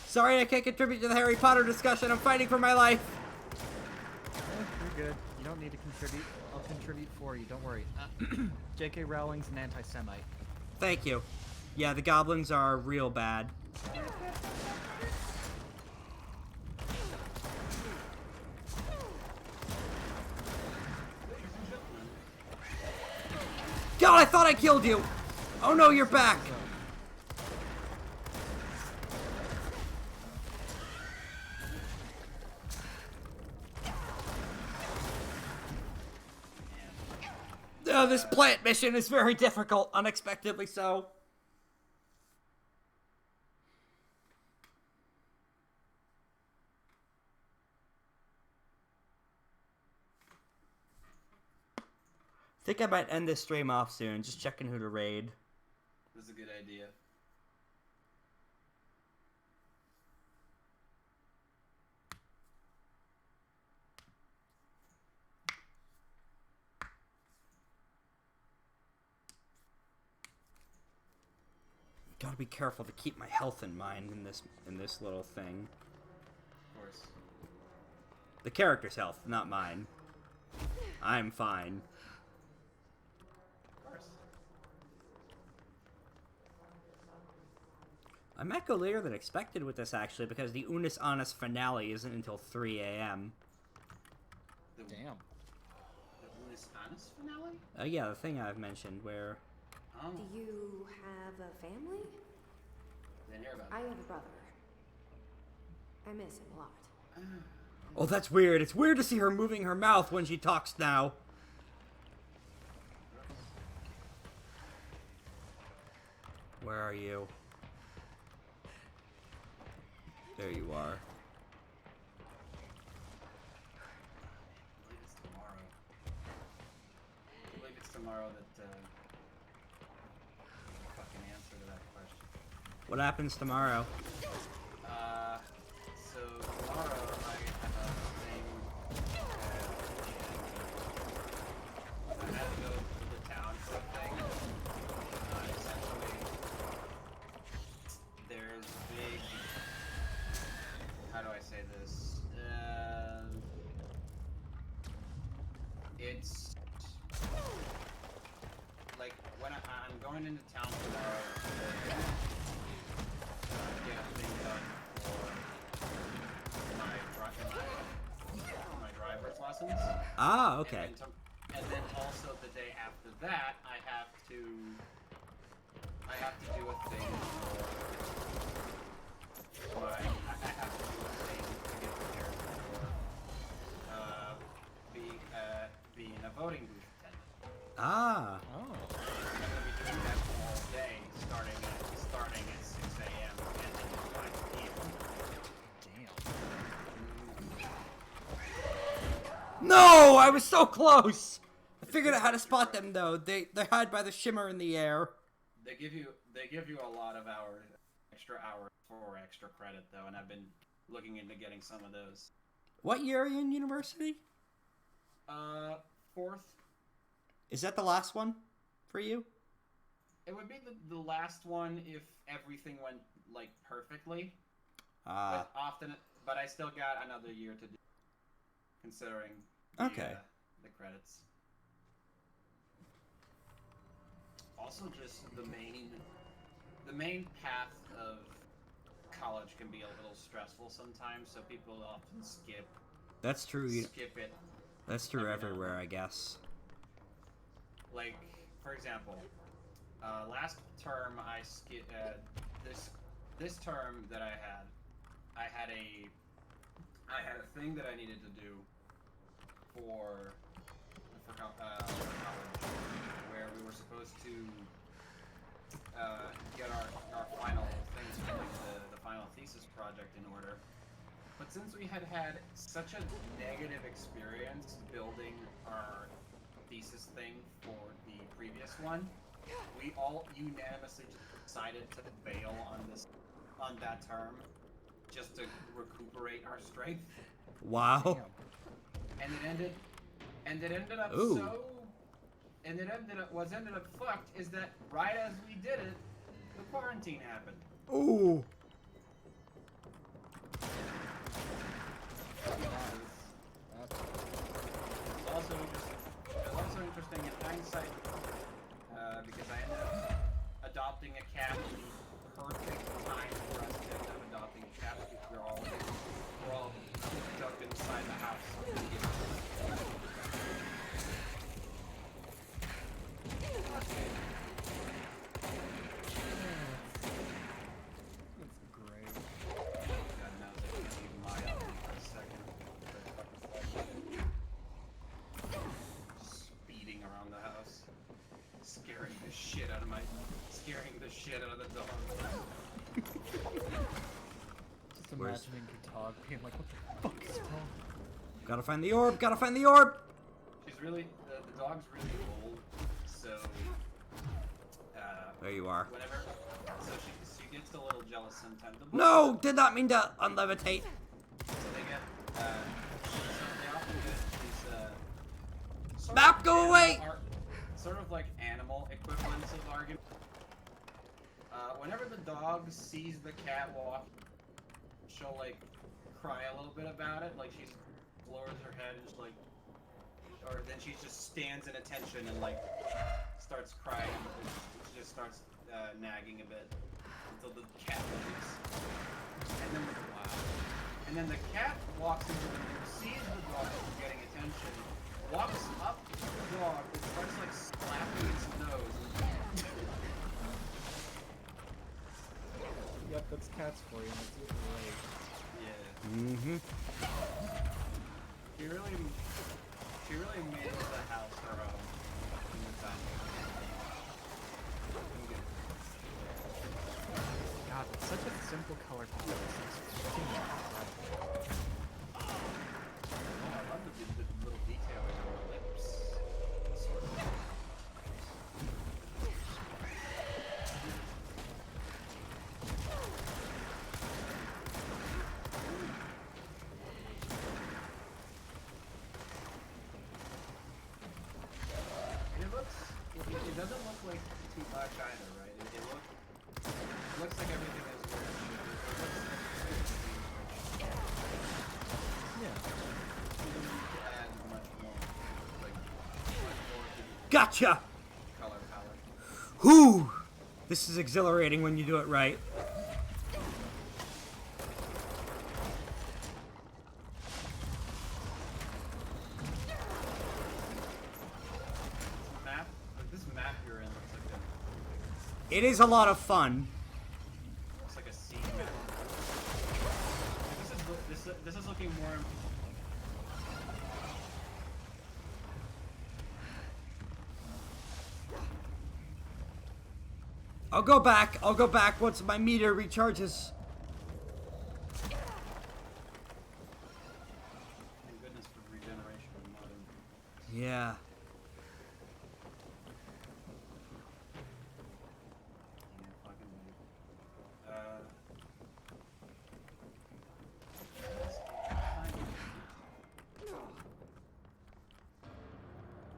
Sorry I can't contribute to the Harry Potter discussion. I'm fighting for my life. You're good. You don't need to contribute. I'll contribute for you. Don't worry. J.K. Rowling's an anti-Semite. Thank you. Yeah, the goblins are real bad. God, I thought I killed you! Oh no, you're back! Oh, this plant mission is very difficult, unexpectedly so. I think I might end this stream off soon, just checking who to raid. That's a good idea. Gotta be careful to keep my health in mind in this little thing. Of course. The character's health, not mine. I'm fine. Of course. I might go later than expected with this, actually, because the Unis Honest finale isn't until 3 a.m. Damn. The Unis Honest finale? Yeah, the thing I've mentioned, where... Oh. Do you have a family? Didn't hear about I have a brother. I miss him a lot. Oh, that's weird. It's weird to see her moving her mouth when she talks now. Where are you? There you are. I believe it's tomorrow that fucking answer to that question. What happens tomorrow? So tomorrow I have a thing. I had to go to the town for a thing. Essentially, there's big. How do I say this? It's like when I'm going into town tomorrow to get a thing done for my driver's lessons. Ah, okay. And then also the day after that, I have to do a thing for I have to do voting booth attendant. Ah. Oh. I'm gonna be doing that all day, starting at 6 a.m. and ending at 5 p.m. No, I was so close. I figured out how to spot them though. They hide by the shimmer in the air. They give you a lot of extra hours for extra credit though, and I've been looking into getting some of those. What year are you in university? 4th. Is that the last one for you? It would be the last one if everything went like perfectly. Ah. But I still got another year to do, considering the credits. Also, just the main path of college can be a little stressful sometimes, so people often skip. That's true. Skip it. That's true everywhere, I guess. Like, for example, last term I skipped this term that I had a thing that I needed to do for college, where we were supposed to get our final things, the final thesis project in order. But since we had such a negative experience building our thesis thing for the previous one, we all unanimously decided to bail on that term just to recuperate our strength. Wow. And it ended up Ooh. what ended up fucked is that right as we did it, the quarantine happened. Ooh. It's also interesting in hindsight because I ended up adopting a cat in the perfect time for us to end up adopting a cat because we're all cooped up inside the house. Speeding around the house, scaring the shit out of the dog. Just imagining your dog being like, what the fuck is wrong? Gotta find the orb. Gotta find the orb. She's really the dog's really old, so There you are. So she gets a little jealous sometimes. No, did not mean to unlevitate. So they get so they often get these Map, go away! Sort of like animal equivalents of argument. Whenever the dog sees the cat walk, she'll like cry a little bit about it, like she lowers her head and just like, or then she just stands in attention and like starts crying. She just starts nagging a bit until the cat leaves. And then the cat walks into the room, sees the dog getting attention, walks up to the dog and starts like slapping its nose. Yep, that's cats for you. That's it, right. Yeah. Mm-hmm. She really made the house her own in the time. God, it's such a simple color palette. I love the little detail in her lips. Sort of. It doesn't look like too much either, right? It looks like everything is where it should be. Yeah. You don't need to add much more to the Gotcha! color palette. Whew! This is exhilarating when you do it right. This map you're in looks like It is a lot of fun. looks like a sea map. This is looking more. I'll go back. I'll go back once my meter recharges. Thank goodness for regeneration in modern. Yeah. Can't fucking wait.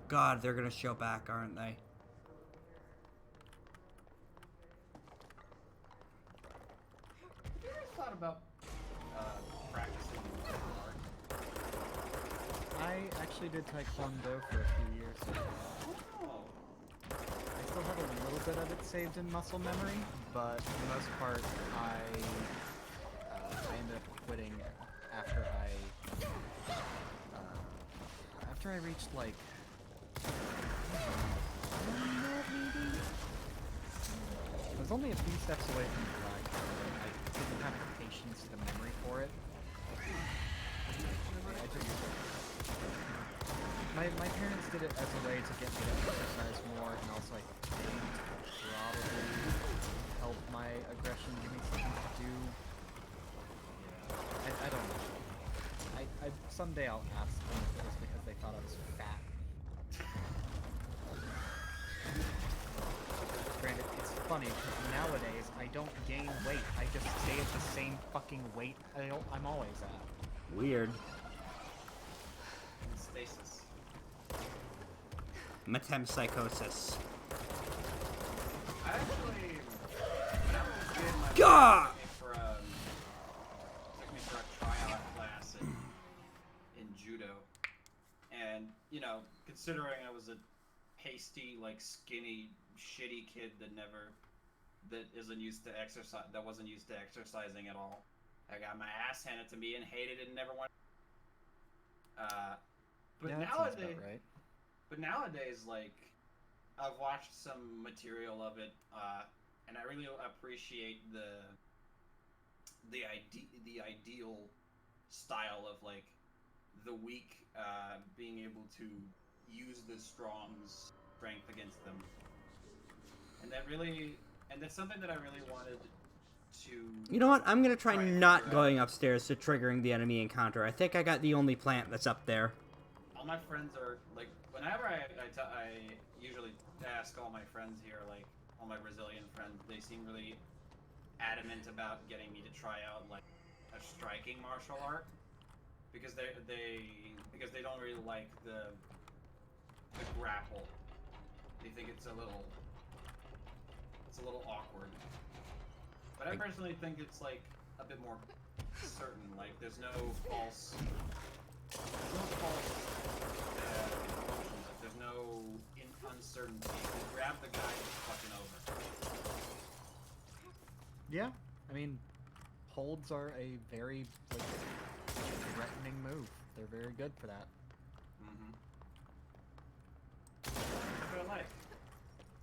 God, they're gonna show back, aren't they? Have you ever thought about practicing martial arts? I actually did Taekwondo for a few years. Oh. I still have a little bit of it saved in muscle memory, but for the most part, I ended up quitting after I reached like I was only a few steps away from flag. I didn't have the patience, the memory for it. My parents did it as a way to get me to exercise more, and also I think probably help my aggression, give me something to do. I don't know. Someday I'll ask them if it was because they thought I was fat. Granted, it's funny because nowadays I don't gain weight. I just stay at the same fucking weight I'm always at. Weird. Stasis. Metempsychosis. I actually, when I was a kid, my God! took me for a tryout class in judo, and you know, considering I was a pasty, like skinny, shitty kid that wasn't used to exercising at all, I got my ass handed to me and hated it and never wanted. But yeah, nowadays, right. But nowadays, like, I've watched some material of it, and I really appreciate the ideal style of like the weak being able to use the strong's strength against them, and that's something that I really wanted to. You know what? I'm gonna try not going upstairs to triggering the enemy encounter. I think I got the only plant that's up there. All my friends are like, whenever I usually ask all my friends here, like all my Brazilian friends, they seem really adamant about getting me to try out like a striking martial art because they don't really like the grapple. They think it's a little awkward. But I personally think it's like a bit more certain. Like there's no false emotions. Like, there's no uncertainty. You grab the guy, it's fucking over. Yeah, I mean, holds are a very like threatening move. They're very good for that. That's what I like.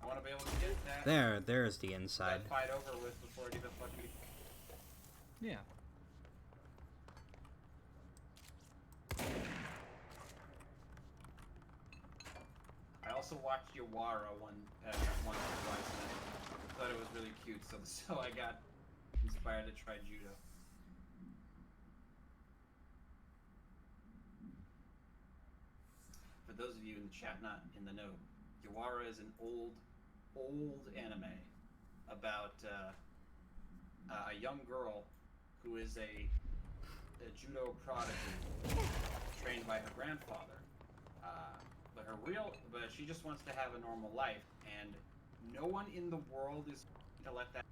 I want to be able to get that. There's the inside. That fight over with before it even fucking. Yeah. I also watched Yawara once or twice, and I thought it was really cute, so I got inspired to try judo. For those of you in the chat not in the know, Yawara is an old anime about a young girl who is a judo prodigy trained by her grandfather. But she just wants to have a normal life, and no one in the world is to let that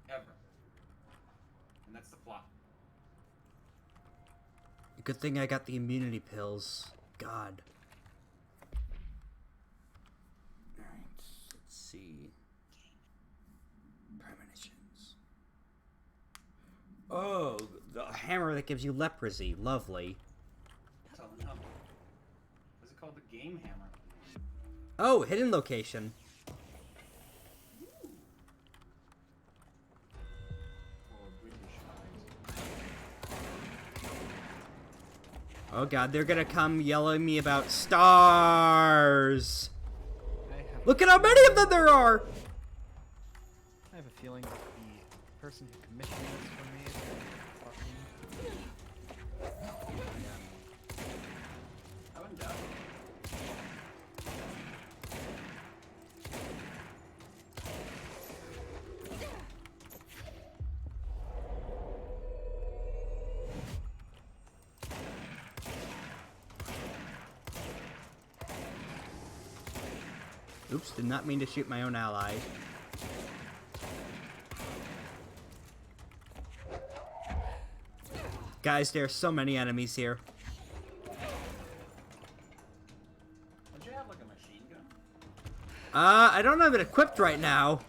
ever. And that's the plot. Good thing I got the immunity pills. God. Alright, let's see. Premonitions. Oh, the hammer that gives you leprosy. Lovely. So, no. What's it called? The game hammer. Oh, hidden location. Oh god, they're gonna come yelling me about stars! Look at how many of them there are! have a feeling that the person who commissioned this for me is fucking... I wouldn't doubt it. Oops, did not mean to shoot my own ally. Guys, there are so many enemies here. Don't you have like a machine gun? I don't have it equipped right now.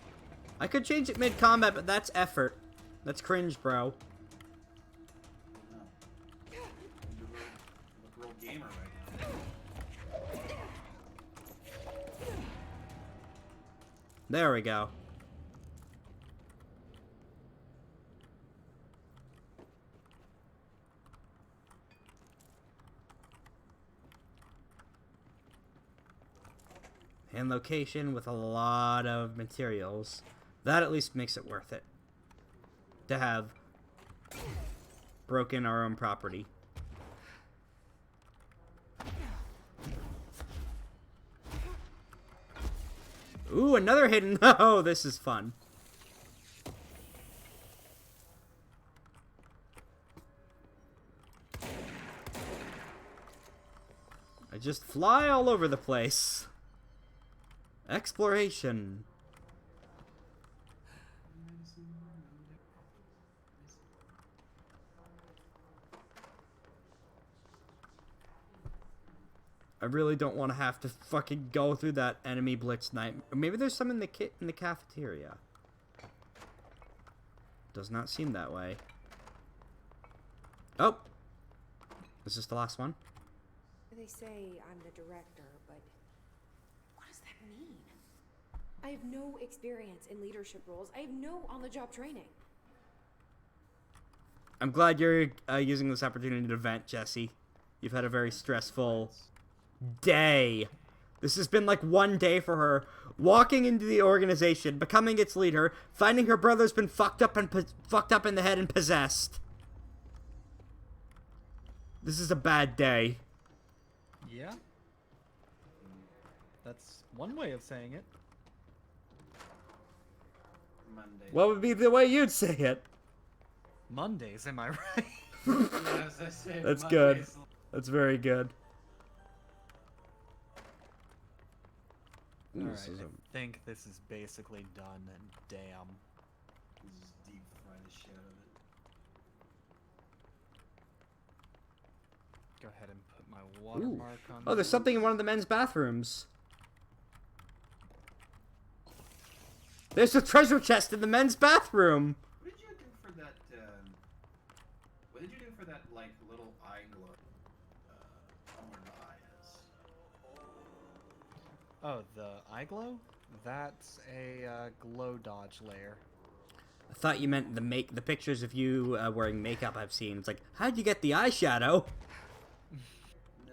I could change it mid-combat, but that's effort. That's cringe, bro. You look real gamer right now. There we go. And location with a lot of materials. That at least makes it worth it. To have broken our own property. Ooh, another hidden. Oh, this is fun. I just fly all over the place. Exploration. I really don't want to have to fucking go through that enemy blitz night. Maybe there's some in the cafeteria. Does not seem that way. Oh, is this the last one? They say I'm the director, but what does that mean? I have no experience in leadership roles. I have no on-the-job training. I'm glad you're using this opportunity to vent, Jesse. You've had a very stressful day. This has been like one day for her. Walking into the organization, becoming its leader, finding her brother's been fucked up in the head and possessed. This is a bad day. Yeah. That's one way of saying it. Monday. What would be the way you'd say it? Mondays, am I right? Yes, I say That's Mondays. good. That's very good. Ooh, Alright, this is I a- think this is basically done, and damn. Just deep fry the shit out of it. Go ahead and put my Ooh. watermark on Oh, there's something in one of the men's bathrooms. There's a treasure chest in the men's bathroom. What did you do for that? What did you do for that like little eye glow? Where the eye is. Oh, the eye glow? That's a glow dodge layer. I thought you meant the pictures of you wearing makeup I've seen. It's like, how'd you get the eyeshadow? Yeah.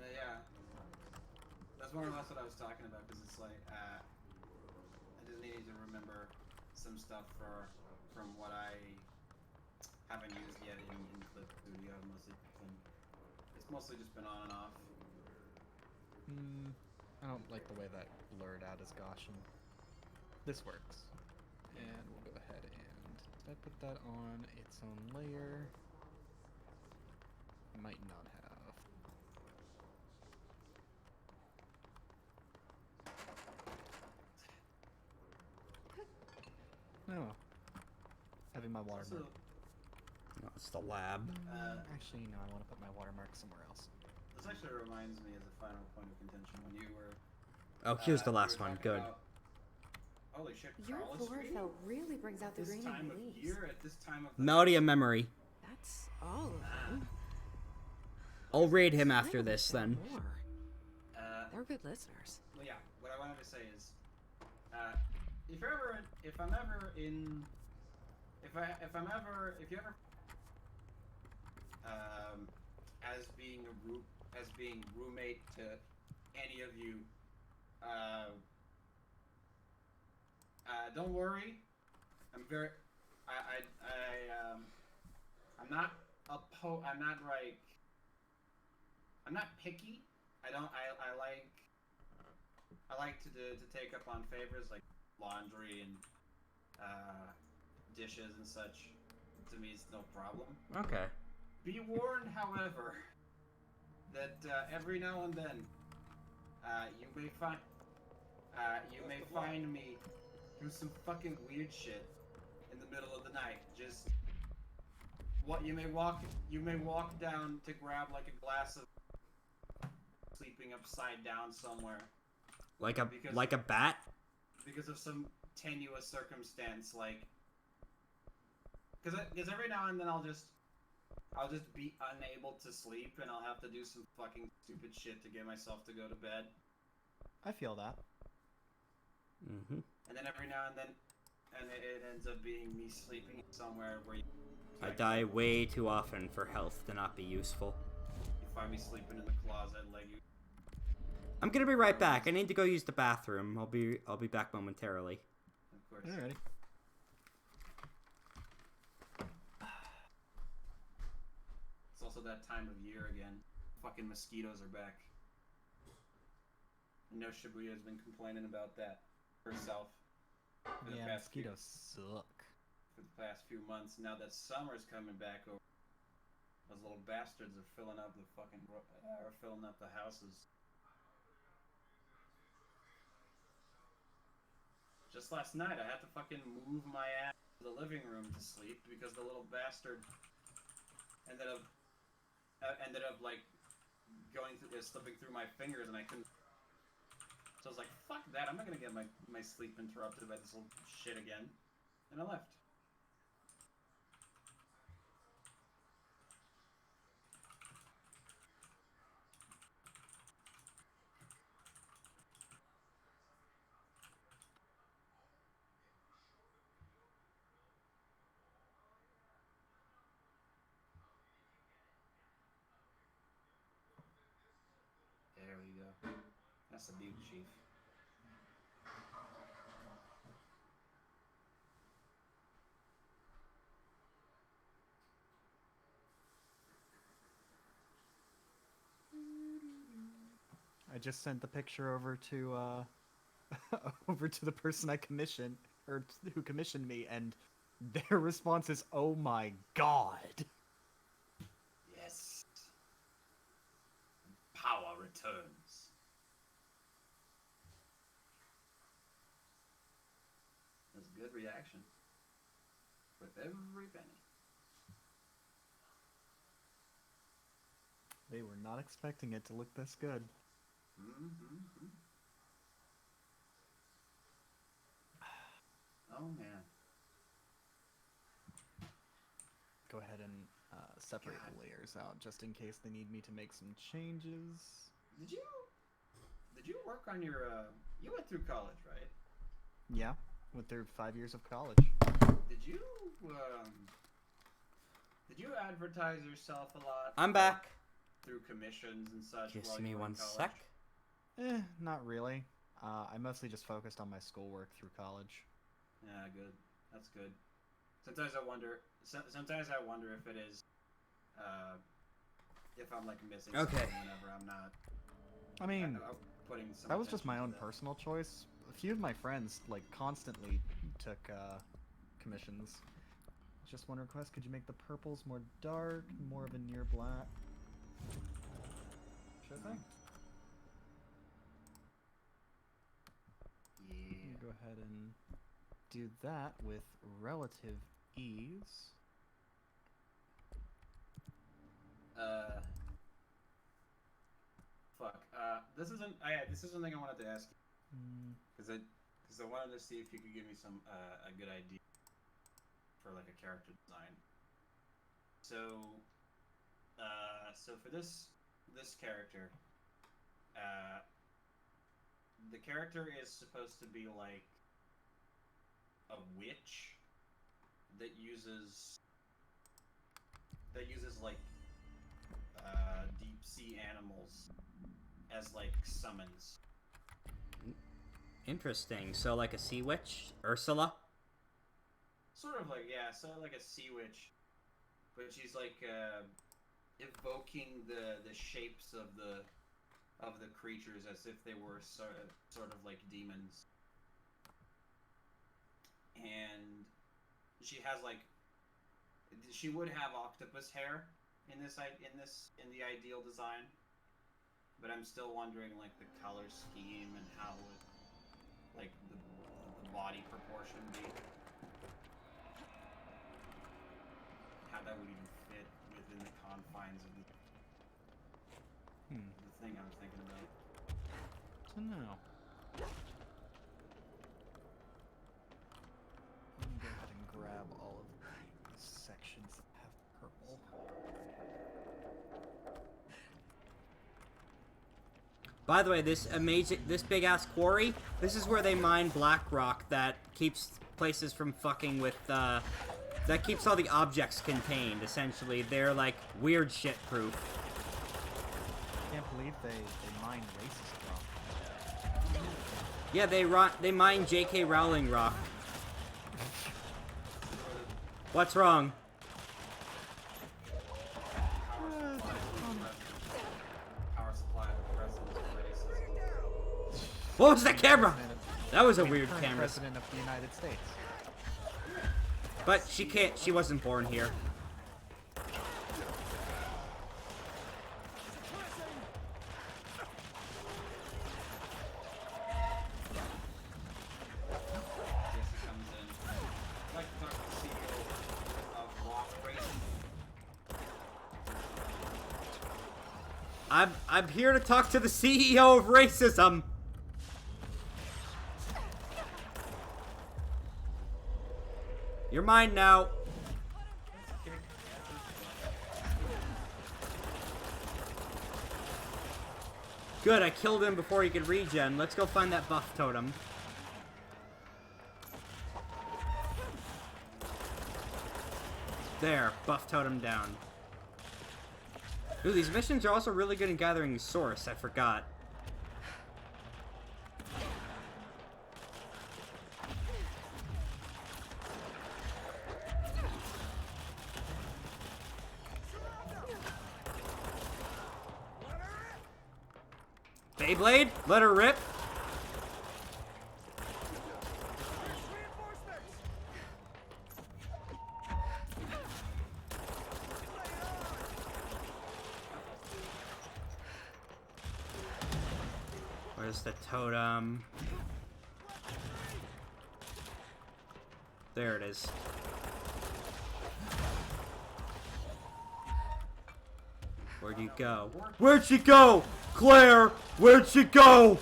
That's more or less what I was talking about, because it's like, I just needed to remember some stuff from what I haven't used yet in Clip Studio. It's mostly just been on and off. I don't like the way that blurred out is Gaussian. This works. And we'll go ahead and did I put that on its own layer? Might not have. Oh. Having my watermark. No, it's the lab. Actually, no, I want to put my watermark somewhere else. This actually reminds me as a final point of contention when you were. Oh, here's the you last were one. talking Good. about- holy shit! Your Carl is streaming? chlorophyll really brings out the This green time in of leaves. year at this time of the Melody of Memory. That's all of them. I'll raid him after this then. More. They're good listeners. Well, yeah. What I wanted to say is, if I'm ever in, if you ever, as being roommate to any of you, don't worry. I'm very, I'm not I'm not picky. I like to take up on favors like laundry and dishes and such. To me, it's no problem. Okay. Be warned, however, that every now and then you may find me do some fucking weird shit in the middle of the night. Just what you may walk down to grab like a glass of sleeping upside down somewhere. Like a bat? Because of some tenuous circumstance, like because every now and then I'll just be unable to sleep and I'll have to do some fucking stupid shit to get myself to go to bed. I feel that. Mm-hmm. And then every now and then, it ends up being me sleeping somewhere where I die way too often for health to not be useful. You find me sleeping in the closet, like you. I'm gonna be right back. I need to go use the bathroom. I'll be back momentarily. Of course. Alrighty. It's also that time of year again. Fucking mosquitoes are back. I know Shibuya's been complaining about that herself. Yeah, mosquitoes suck. For the past few months, now that summer's coming back over, those little bastards are filling up the houses. Just last night, I had to fucking move my ass to the living room to sleep because the little bastard ended up like slipping through my fingers, and I couldn't. So I was like, fuck that, I'm not gonna get my sleep interrupted by this little shit again. And I left. There we go. That's the Butte Chief. I just sent the picture over to over to the person I commissioned, or who commissioned me, and their response is, "Oh my god." Yes. Power returns. That's a good reaction. With every penny. They were not expecting it to look this good. Mm-hmm. Oh man. Go ahead and separate the layers out just in case they need me to make some changes. Did you work on your you went through college, right? Yeah, went through 5 years of college. Did you advertise yourself a lot? I'm back. Through commissions and such. Just me one sec. Not really. I mostly just focused on my schoolwork through college. Yeah, good. That's good. Sometimes I wonder if it is, if I'm like missing something whenever I'm not. I mean, putting some that was just my own attention to that. personal choice. A few of my friends like constantly took commissions. Just one request: could you make the purples more dark, more of a near black? Sure thing. Yeah. Go ahead and do that with relative ease. Fuck. This is something I wanted to ask you. Because I wanted to see if you could give me some a good idea for like a character design. So for this character, the character is supposed to be like a witch that uses like deep sea animals as like summons. Interesting. So like a sea witch, Ursula? Sort of like, yeah, sort of like a sea witch, but she's like evoking the shapes of the creatures as if they were sort of like demons. And she has like, she would have octopus hair in the ideal design, but I'm still wondering like the color scheme and how would like the body proportion be, how that would even fit within the confines of the thing I was thinking about. So no. Let me go ahead and grab all of the sections that have purple. By the way, this big ass quarry, this is where they mine black rock that keeps places from fucking with, that keeps all the objects contained, essentially. They're like weird shit proof. I can't believe they mine racist rock. Yeah, they mine J.K. Rowling rock. What's wrong? What was that camera? That was a weird camera. President of the United States. But she wasn't born here. I'm here to talk to the CEO of racism. You're mine now. Good, I killed him before he could regen. Let's go find that buff totem. There, buff totem down. Ooh, these missions are also really good in gathering source, I forgot. Beyblade, let her rip. Where's the totem? There it is. Where'd you go? Where'd she go? Claire, where'd she go?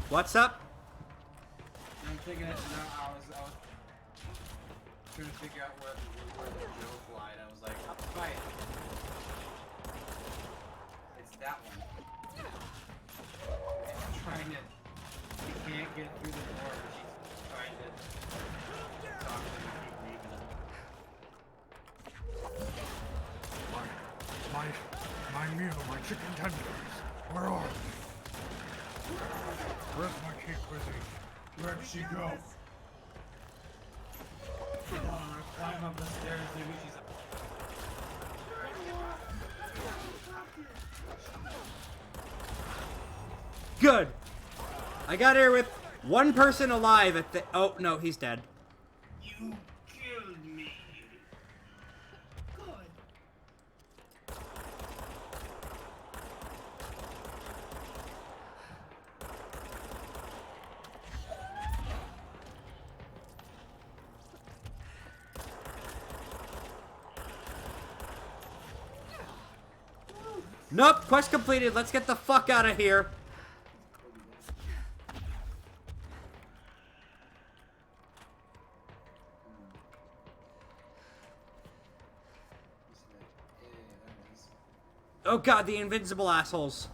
What's up? I'm thinking it now. I was trying to figure out where the joke lied. I was like, I'll fight. It's that one. She's trying to. She can't get through the door, but she's trying to talk to him and keep leaving him. My meal, my chicken tenders. Where are they? Where's my cake cuisine? Where'd she go? Hold on, I'm gonna climb up the stairs, maybe she's up. Good. I got here with one person alive at the. Oh no, he's dead. You killed me. Good. Nope, quest completed. Let's get the fuck out of here. Oh god, the invincible assholes.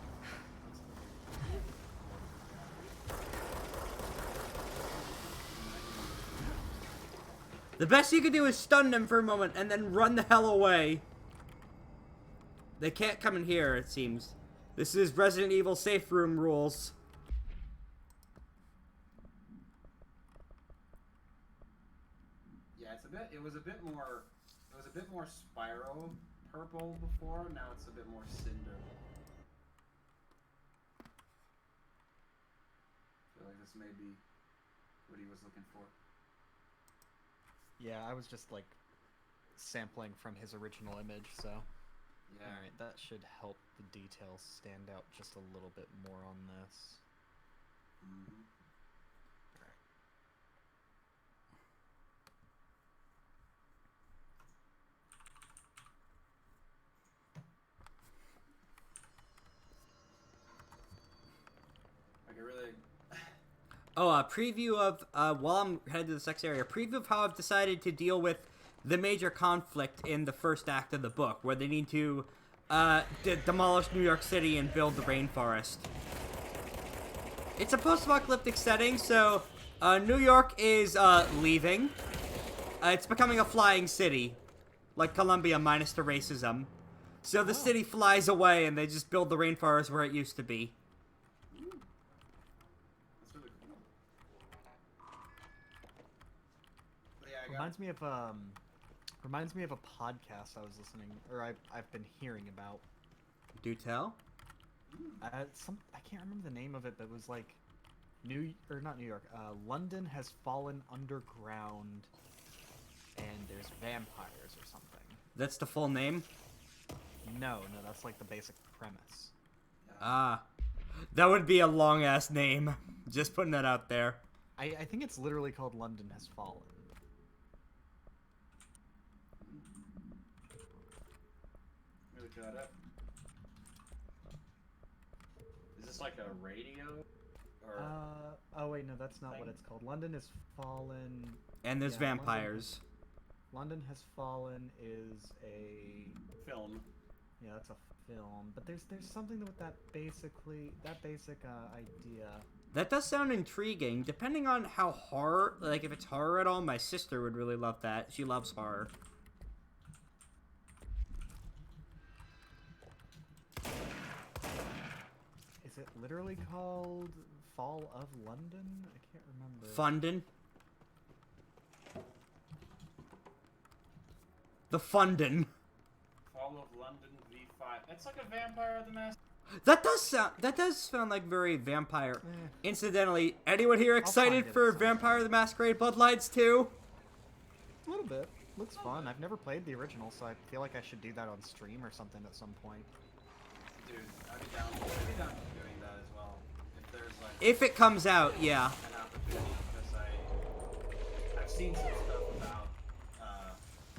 The best you can do is stun them for a moment and then run the hell away. They can't come in here, it seems. This is Resident Evil safe room rules. Yeah, it was a bit more Spyro purple before, now it's a bit more cinder. I feel like this may be what he was looking for. Yeah, I was just like sampling from his original image, so. Yeah. Alright, that should help the details stand out just a little bit more on this. Mm-hmm. Oh, a preview of, while I'm headed to the sex area, a preview of how I've decided to deal with the major conflict in the first act of the book, where they need to, demolish New York City and build the rainforest. It's a post-apocalyptic setting, so, New York is, leaving. It's becoming a flying city, like Columbia minus the racism. So the city flies away and they just build the rainforest where it used to be. Reminds me of a podcast I was listening, or I've been hearing about. Do tell. I can't remember the name of it, but it was like not New York. London has fallen underground, and there's vampires or something. That's the full name? No, that's like the basic premise. Ah, that would be a long ass name. Just putting that out there. I think it's literally called London Has Fallen. Is this like a radio? Or oh wait, no, that's not what it's called. London Has Fallen. And there's vampires. London Has Fallen is a film. Yeah, that's a film. But there's something with that basic idea. That does sound intriguing. Depending on how horror, like if it's horror at all, my sister would really love that. She loves horror. Is it literally called Fall of London? I can't remember. Fundin'? The Fundin'. Fall of London V5. That's like a Vampire the Masquerade. That does sound like very vampire. Incidentally, anyone here excited for Vampire the Masquerade Bloodlines 2? A little bit. Looks fun. I've never played the original, so I feel like I should do that on stream or something at some point. Dude, I'd be down for doing that as well. If there's like... If it comes out, yeah. An opportunity, because I've seen some stuff about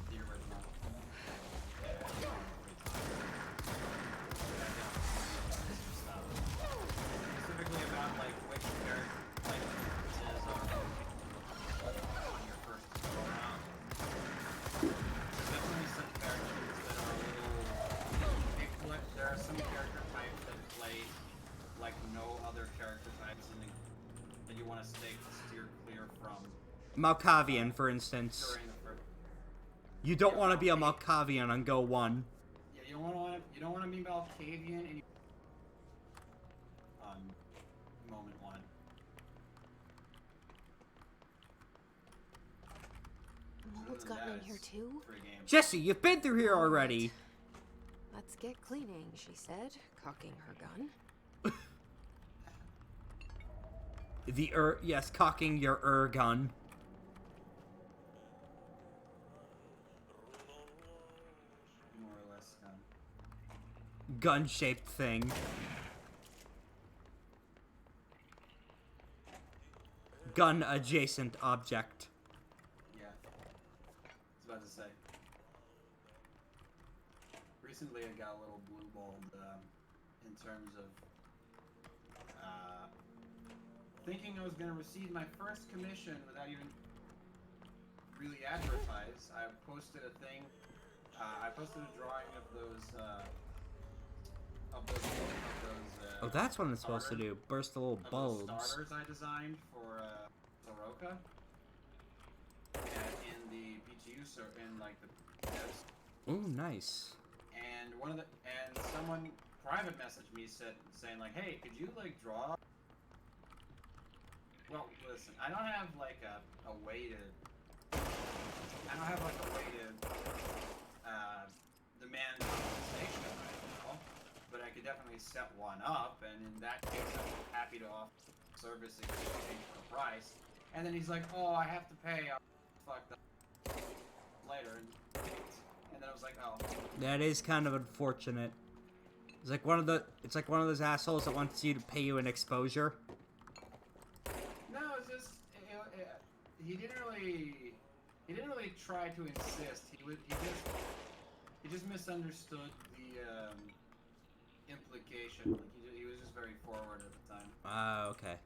the original. Specifically about like which character differences are on your first go around. There's definitely some characters that are a little... There are some character types that play like no other character types that you want to steer clear from. Malkavian, for instance. You don't want to be a Malkavian on Go 1. Yeah, you don't want to be Malkavian and on moment 1. Mold's gotten in here too? Jesse, you've been through here already. Let's get cleaning, she said, cocking her gun. Yes, cocking your gun. More or less Gun-shaped thing. Gun-adjacent object. Yeah. I was about to say. Recently I got a little blue-balled in terms of thinking I was going to receive my first commission without even really advertise. I posted a thing. I posted a drawing of those. Oh, that's what I'm supposed to do. Burst the little bulbs. Those starters I designed for Soroka. And in the PTU, in like the devs. Ooh, nice. And and someone private messaged me saying like, hey, could you like draw? Well, listen, I don't have like a way to demand compensation right now, but I could definitely set one up, and in that case, I'm happy to offer service in exchange for a price. And then he's like, oh, I have to pay. Fuck that. Later, and then I was like, oh. That is kind of unfortunate. It's like one of those assholes that wants you to pay you an exposure. No, it's just he didn't really try to insist. He just misunderstood the implication. Like he was just very forward at the time. Ah, okay.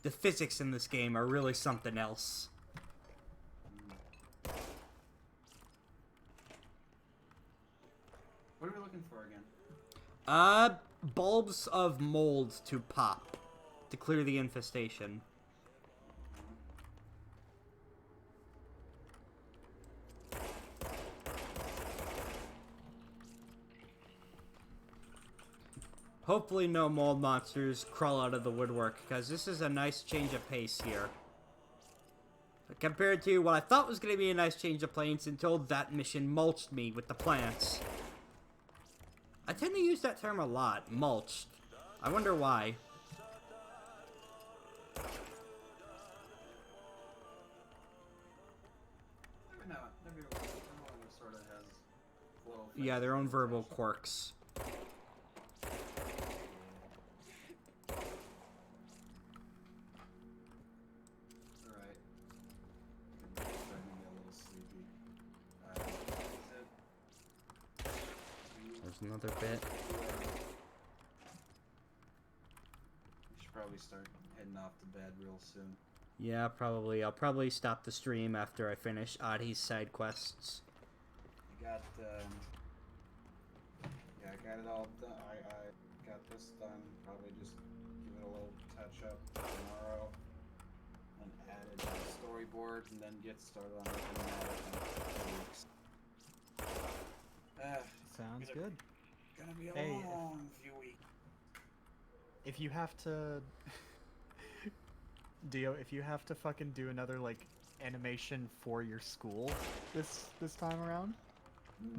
The physics in this game are really something else. What are we looking for again? Bulbs of mold to pop to clear the infestation. Hopefully no mold monsters crawl out of the woodwork, because this is a nice change of pace here. Compared to what I thought was going to be a nice change of pace until that mission mulched me with the plants. I tend to use that term a lot, mulched. I wonder why. Everyone sort of has little things. Yeah, their own verbal quirks. Alright. Starting to get a little sleepy. There's another bit. We should probably start heading off to bed real soon. Yeah, probably. I'll probably stop the stream after I finish Adi's side quests. I got it all done. I got this done. Probably just give it a little touch up tomorrow and add it to the storyboard and then get started on looking at it in a few weeks. Sounds good. Gonna be a Hey, long few weeks. If you have to... Dio, if you have to fucking do another, like, animation for your school this time around,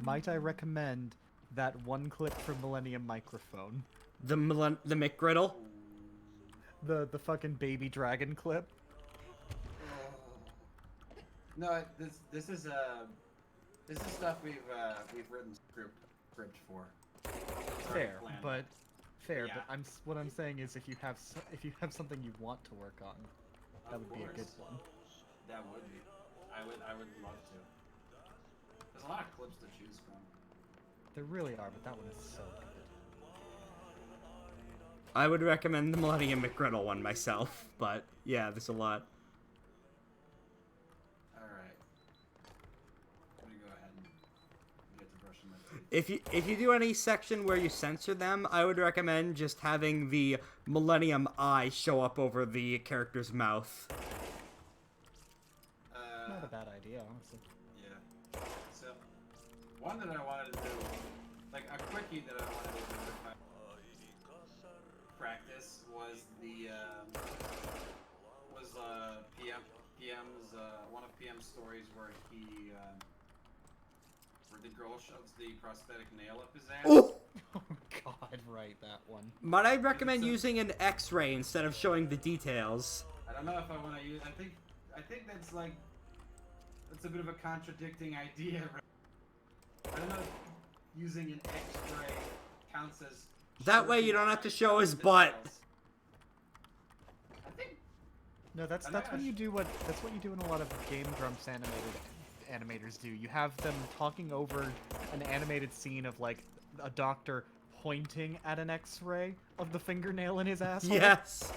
might I recommend that one clip from Millennium Microphone? The McGriddle? The fucking baby dragon clip? No, this is stuff we've written script for. Fair, Plan. but Yeah. what I'm saying is if you have something you want to work on, that would be a good one. That would be. I would love to. There's a lot of clips to choose from. There really are, but that one is so good. I would recommend the Millennium McGriddle one myself, but yeah, there's a lot. Alright. I'm gonna go ahead and get to brushing my teeth. If you do any section where you censor them, I would recommend just having the Millennium Eye show up over the character's mouth. Not a bad idea, honestly. Yeah. So, one that I wanted to do, like a quickie that I wanted to do with my practice was the PM's one of PM's stories where where the girl shoves the prosthetic nail up his ass. Oh! Oh god, right, that one. Might I recommend using an X-ray instead of showing the details? I don't know if I want to use. I think that's like a bit of a contradicting idea. Right? I don't know if using an X-ray counts as. That way you don't have to show his butt. I think. No, that's what you do. That's what you do in a lot of Game Grumps animators do. You have them talking over an animated scene of like a doctor pointing at an X-ray of the fingernail in his asshole. Yes.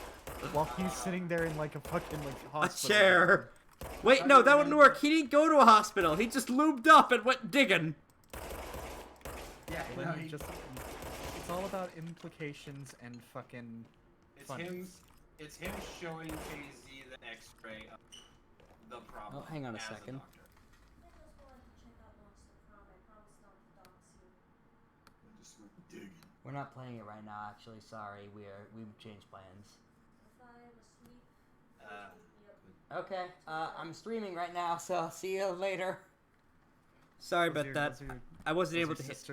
While he's sitting there in like a fucking like A hospital. chair. Wait, no, that wouldn't work. He didn't go to a hospital. He just lubed up and went digging. Yeah, Well, no, then you just It's all about implications and fucking fun. It's him showing KZ the X-ray of the problem. Oh, hang on a as second. doctor. We're not playing it right now, actually. Sorry, we've changed plans. Okay, I'm streaming right now, so I'll see you later. Sorry about that. I wasn't able to hit.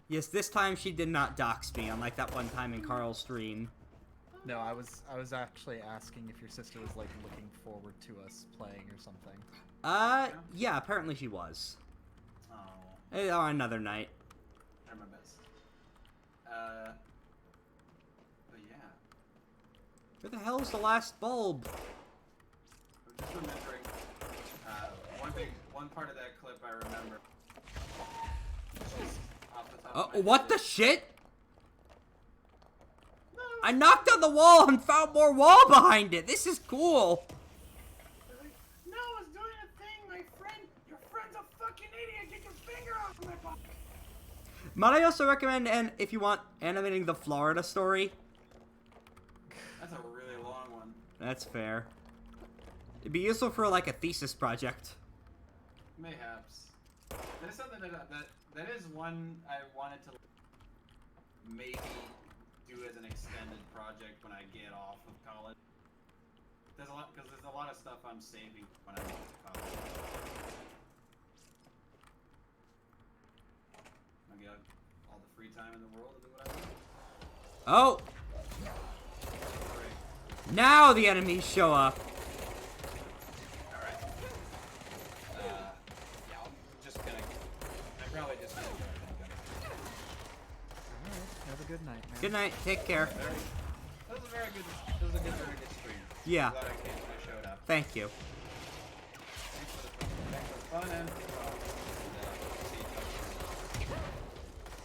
Yes, this time she did not dox me, unlike that one time in Carl's stream. No, I was actually asking if your sister was like looking forward to us playing or something. Yeah, apparently she was. Oh. On another night. Try my best. But yeah. Where the hell is the last bulb? I'm just remembering, one part of that clip I remember. Off the top of my What head the shit? I knocked on the wall and found more wall behind it. This is cool. No, I was doing a thing, your friend's a fucking idiot. Get your finger off my butt. Might I also recommend, and if you want, animating the Florida story? That's a really long one. That's fair. It'd be useful for like a thesis project. Mayhaps. That is something that is one I wanted to maybe do as an extended project when I get off of college. There's a lot of stuff I'm saving when I'm off of college. I got all the free time in the world to do what I want. Oh! Now the enemies show up. Have a good night, man. Good night. Take care. That was a very good stream. Yeah. I'm glad I showed up. Thank you. Thanks for the fun and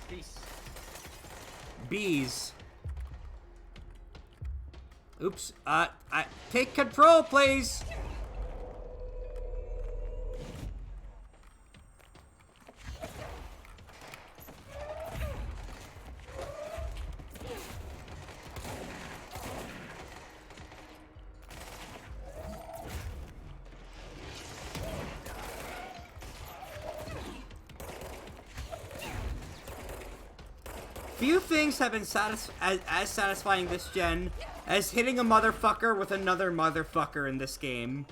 peace. Bees. Oops. Take control, please. Few things have been as satisfying this gen as hitting a motherfucker with another motherfucker in this game.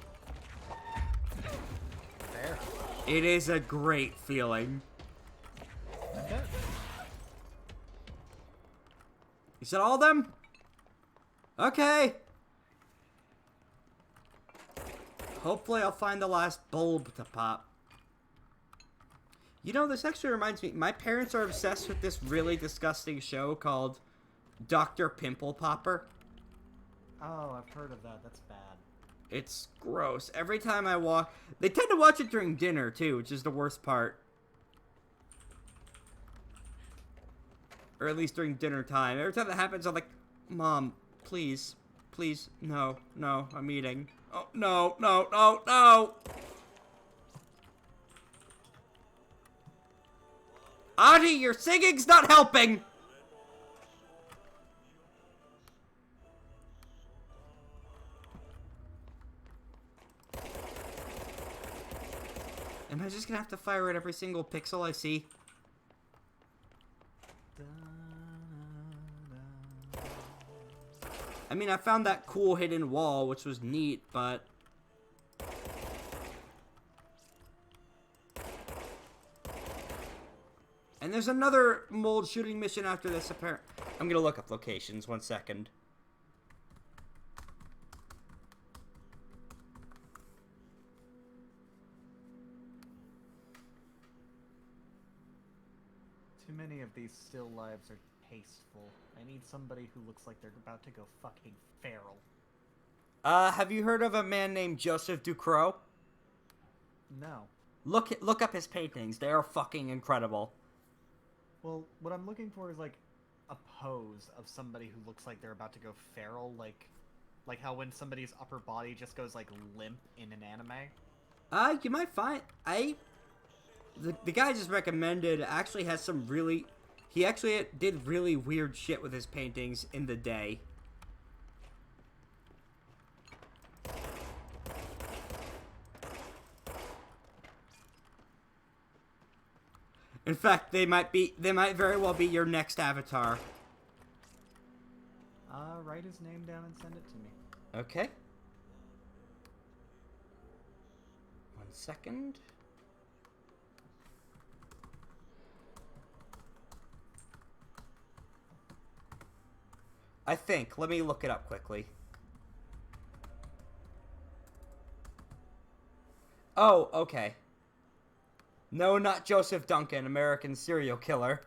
Fair. It is a great feeling. Okay. You said all of them? Okay. Hopefully I'll find the last bulb to pop. You know, this actually reminds me, my parents are obsessed with this really disgusting show called Dr. Pimple Popper. Oh, I've heard of that. That's bad. It's gross. Every time I walk... They tend to watch it during dinner, too, which is the worst part. Or at least during dinner time. Every time that happens, I'm like, Mom, please. Please. No. No. I'm eating. Oh, no. No. No. No. Audie, your singing's not helping! Am I just gonna have to fire at every single pixel I see? I mean, I found that cool hidden wall, which was neat, but... And there's another mold shooting mission after this, apparently. I'm gonna look up locations, 1 second. Too many of these still lives are tasteful. I need somebody who looks like they're about to go fucking feral. Have you heard of a man named Joseph Ducrot? No. Look up his paintings. They are fucking incredible. Well, what I'm looking for is, like, a pose of somebody who looks like they're about to go feral, like how when somebody's upper body just goes, like, limp in an anime. You might find... The guy I just recommended actually has some really... He actually did really weird shit with his paintings in the day. In fact, they might very well be your next avatar. Write his name down and send it to me. Okay. 1 second. I think. Let me look it up quickly. Oh, okay. No, not Joseph Duncan, American serial killer.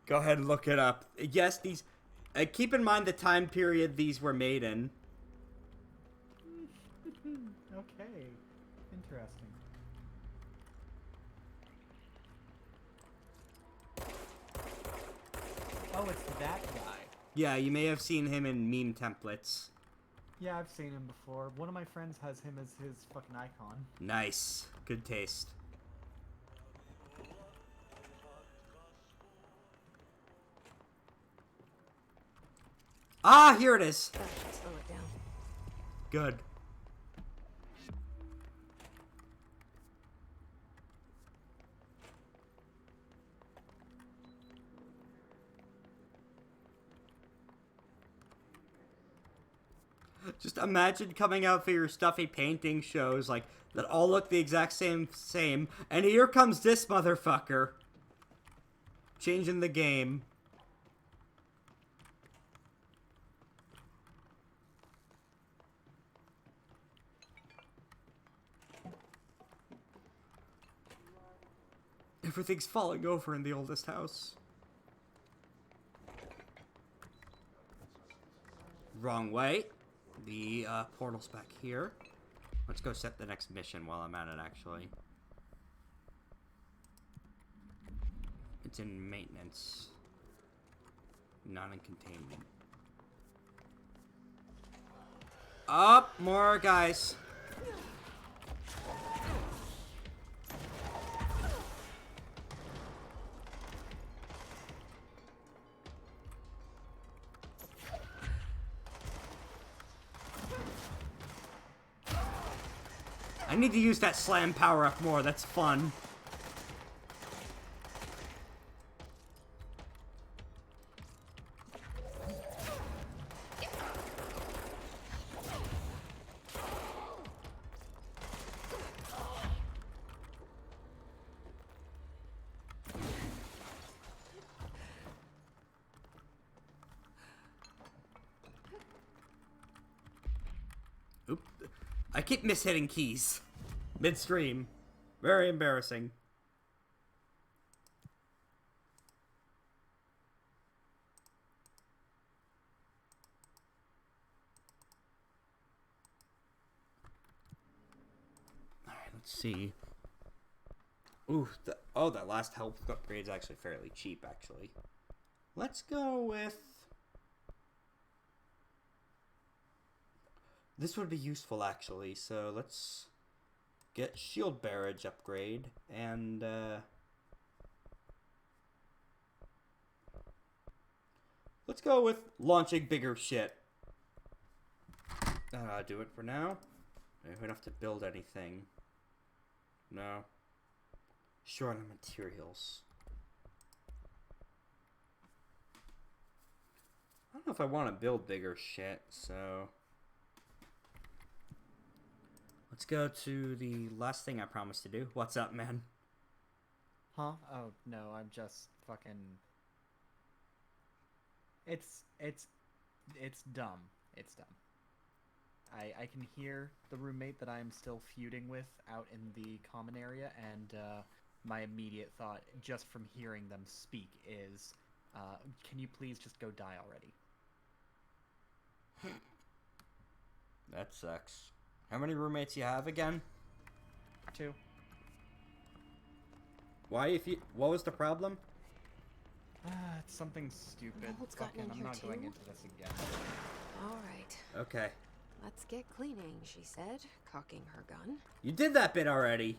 Go ahead and look it up. Yes, these... keep in mind the time period these were made in. Okay. Interesting. Oh, it's that guy. Yeah, you may have seen him in meme templates. Yeah, I've seen him before. One of my friends has him as his fucking icon. Nice. Good taste. Ah, here it is. That should slow it down. Good. Just imagine coming out for your stuffy painting shows like that all look the exact same, and here comes this motherfucker. Changing the game. Everything's falling over in the oldest house. Wrong way. The portal's back here. Let's go set the next mission while I'm at it, actually. It's in maintenance. Not in containment. Up, more guys. I need to use that slam power-up more, that's fun. Oop. I keep mishitting keys. Midstream. Very embarrassing. Alright, let's see. Ooh, that last health upgrade is actually fairly cheap, actually. Let's go with... This would be useful, actually, so let's get shield barrage upgrade, and, let's go with launching bigger shit. Do it for now. We don't have to build anything. No. Short on materials. I don't know if I want to build bigger shit, so... Let's go to the last thing I promised to do. What's up, man? Huh? Oh, no, I'm just fucking... It's dumb. It's dumb. I can hear the roommate that I'm still feuding with out in the common area, and my immediate thought, just from hearing them speak, is, can you please just go die already? That sucks. How many roommates you have again? 2. Why, what was the problem? It's something stupid. Mold's gotten in I'm here not going too? into this again. All right. Okay. Let's get cleaning, she said, cocking her gun. You did that bit already.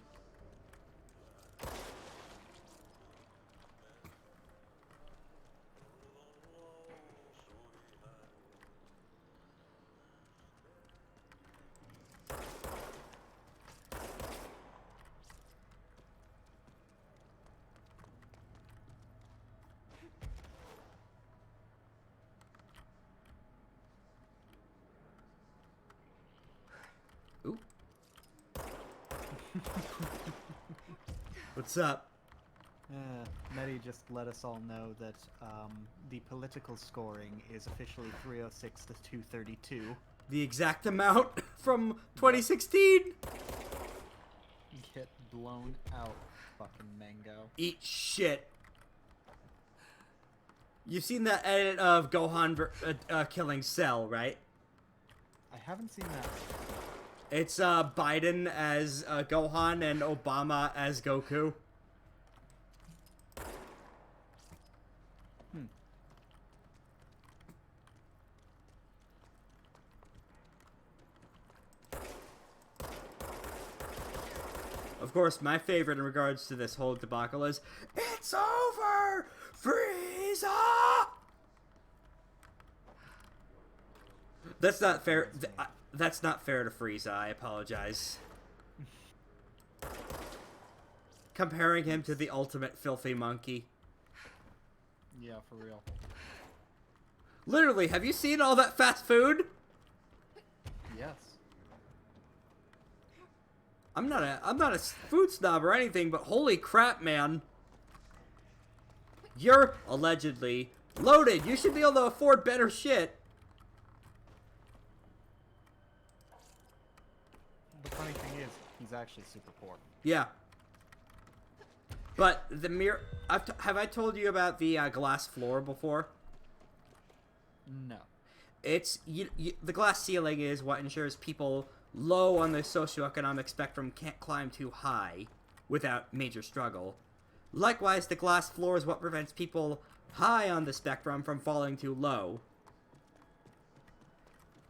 What's up? Medi just let us all know that the political scoring is officially 306 to 232. The exact amount from 2016. Get blown out, fucking mango. Eat shit. You've seen that edit of Gohan killing Cell, right? I haven't seen that. It's Biden as Gohan and Obama as Goku. Of course, my favorite in regards to this whole debacle is, "It's over! Frieza!" That's not fair. That's not fair to Frieza. I apologize. Comparing him to the ultimate filthy monkey. Yeah, for real. Literally, have you seen all that fast food? Yes. I'm not a food snob or anything, but holy crap, man. You're allegedly loaded. You should be able to afford better shit. The funny thing is, he's actually super poor. Yeah. But the mirror... have I told you about the glass floor before? No. It's... the glass ceiling is what ensures people low on the socioeconomic spectrum can't climb too high without major struggle. Likewise, the glass floor is what prevents people high on the spectrum from falling too low.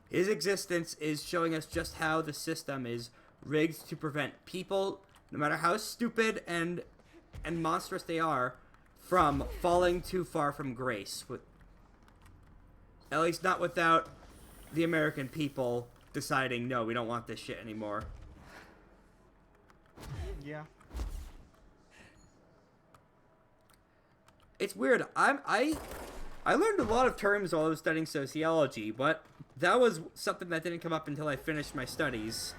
His existence is showing us just how the system is rigged to prevent people, no matter how stupid and monstrous they are, from falling too far from grace. At least not without the American people deciding, no, we don't want this shit anymore. Yeah. It's weird. I learned a lot of terms while I was studying sociology, but that was something that didn't come up until I finished my studies.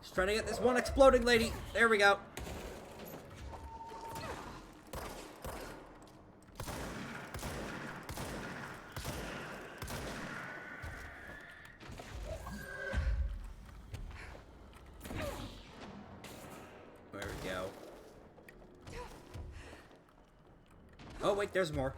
Just trying to get this one exploding lady. There we go. There we go. Oh, wait, there's more.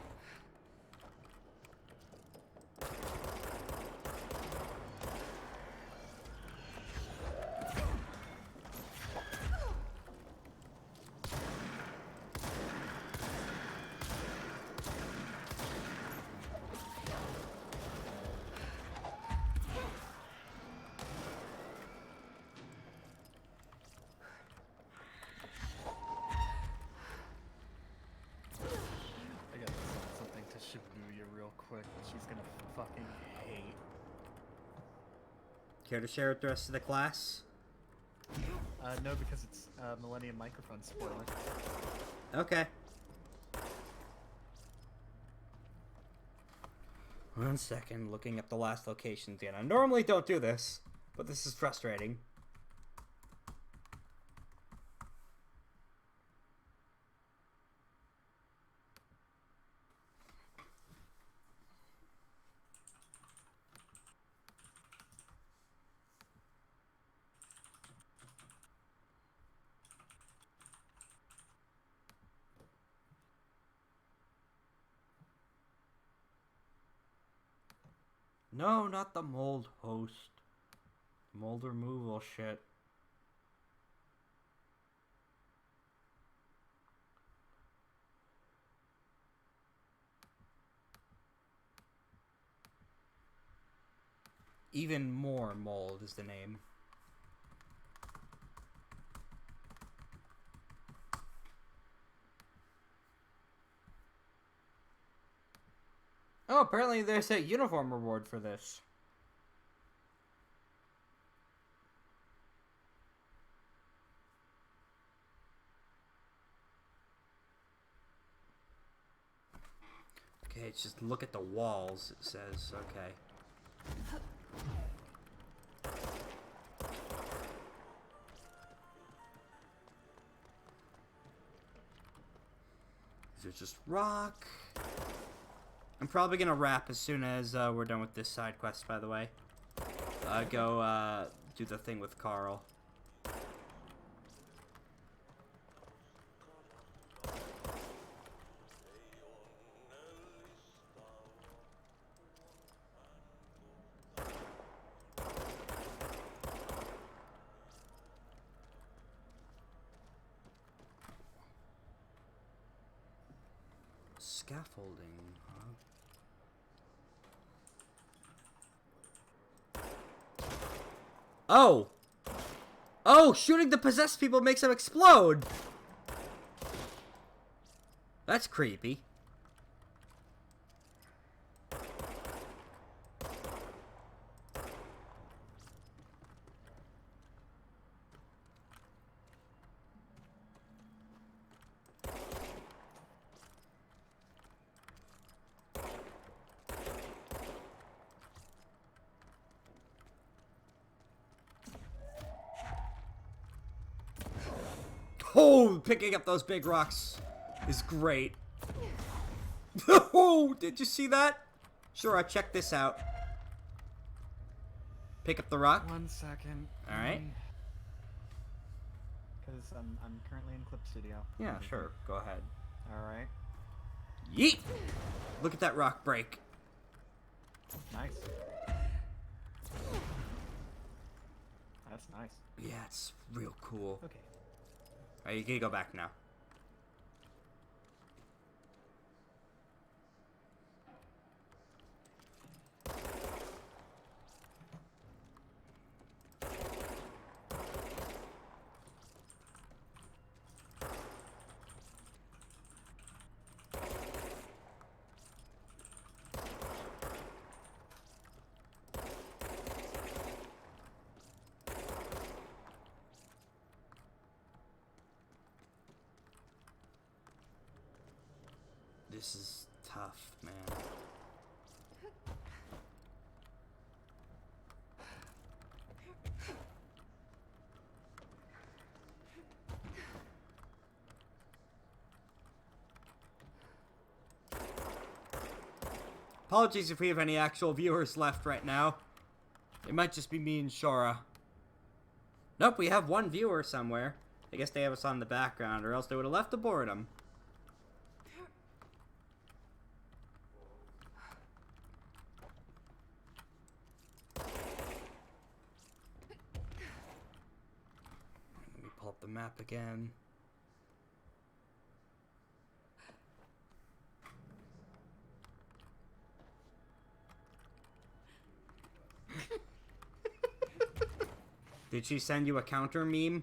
Care to share with the rest of the class? No, because it's Millennium Microphone spoiler. Okay. One second, looking up the last locations again. I normally don't do this, but this is frustrating. No, not the mold host. Mold removal shit. Even more mold is the name. Oh, apparently there's a uniform reward for this. Okay, just look at the walls, it says. Okay. These are just rock. I'm probably gonna wrap as soon as we're done with this side quest, by the way. Go do the thing with Carl. Scaffolding, huh? Oh! Oh, shooting the possessed people makes them explode! That's creepy. Oh, picking up those big rocks is great. Oh, did you see that? Sure, check this out. Pick up the rock. 1 second. All right. Because I'm currently in Clip Studio. Yeah, sure. Go ahead. All right. Yeet! Look at that rock break. Nice. That's nice. Yeah, it's real cool. Okay. Alright, you can go back now. This is tough, man. Apologies if we have any actual viewers left right now. It might just be me and Shora. Nope, we have one viewer somewhere. I guess they have us on the background, or else they would have left the boredom. Let me pull up the map again. Did she send you a counter meme?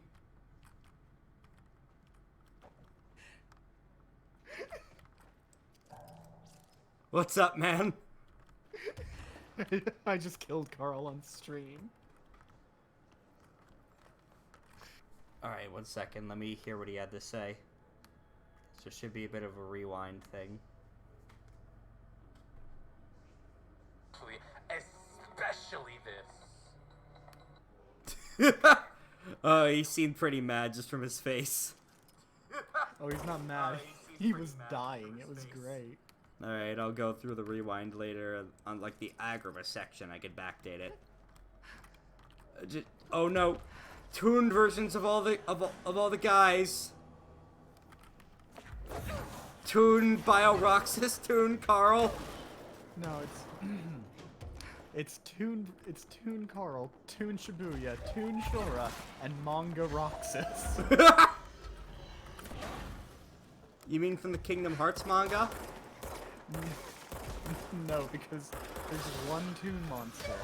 What's up, man? I just killed Carl on stream. Alright, 1 second. Let me hear what he had to say. So it should be a bit of a rewind thing. Especially this. Oh, he seemed pretty mad just from his face. Oh, he's not mad. He was dying. It was great. Alright, I'll go through the rewind later on like the Agrabah section. I could backdate it. Oh no. Tuned versions of all the guys. Toon Bio-Roxas, Toon Carl. No, it's Toon Carl, Toon Shibuya, Toon Shora, and Manga Roxas. You mean from the Kingdom Hearts manga? No, because there's one Toon monster,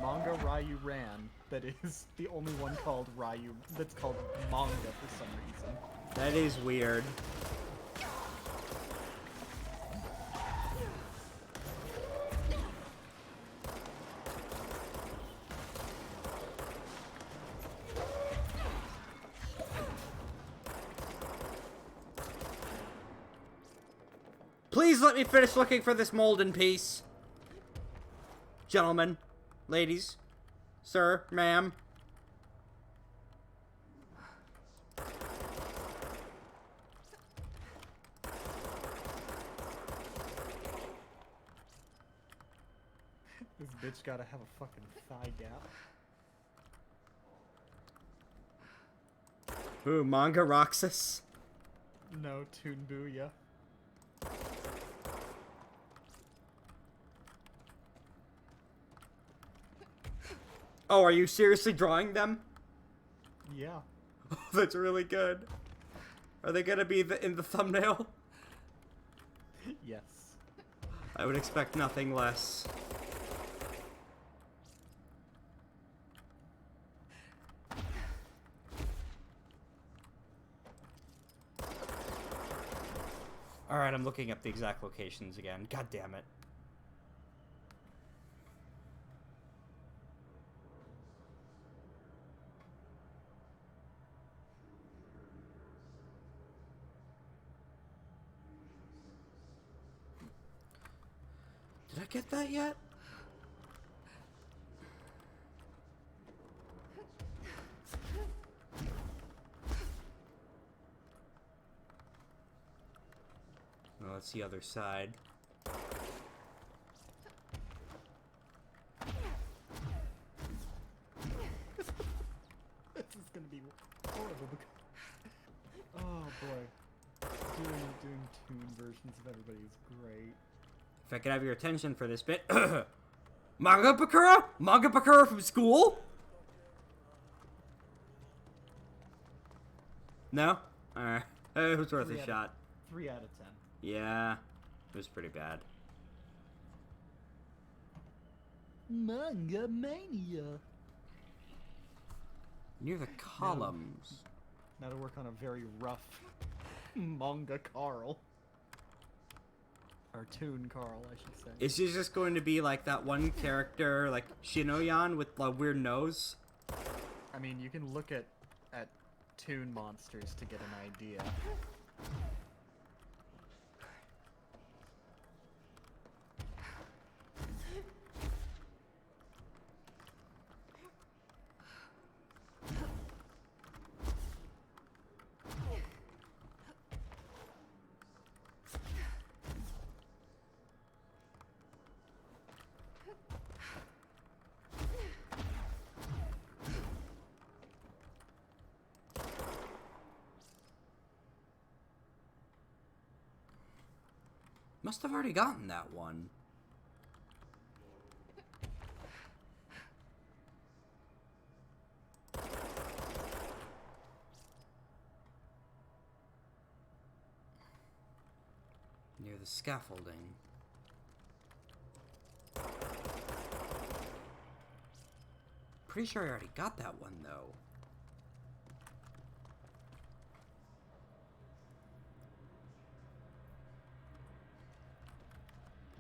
Manga Ryu Ran, that is the only one called Ryu, that's called manga for some reason. That is weird. Please let me finish looking for this mold in peace. Gentlemen, ladies, sir, ma'am. This bitch gotta have a fucking thigh gap. Ooh, Manga Roxas. No, Toon Booyah. Oh, are you seriously drawing them? Yeah. Oh, that's really good. Are they gonna be in the thumbnail? Yes. I would expect nothing less. Alright, I'm looking up the exact locations again. God damn it. Did I get that yet? No, that's the other side. This is gonna be horrible. Oh boy. Doing Toon versions of everybody is great. If I could have your attention for this bit. Manga Bakura? Manga Bakura from school? No? Alright. It was worth a shot. 3 out of 10. Yeah. It was pretty bad. Manga Mania. Near the columns. Now to work on a very rough manga Carl. Or Toon Carl, I should say. Is he just going to be like that one character, like Shinoyan with the weird nose? I mean, you can look at Toon monsters to get an idea. Must have already gotten that one. Near the scaffolding. Pretty sure I already got that one, though.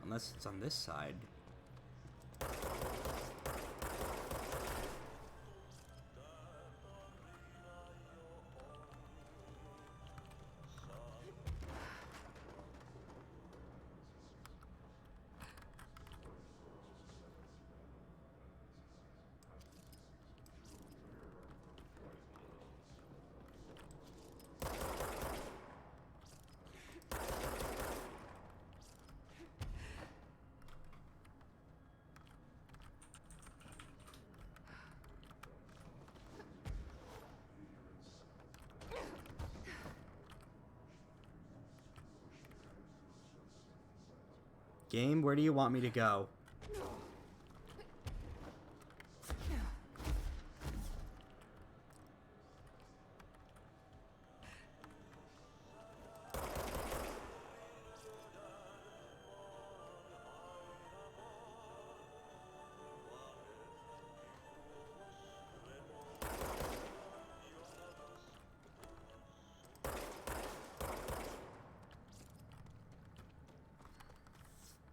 Unless it's on this side. Game, where do you want me to go?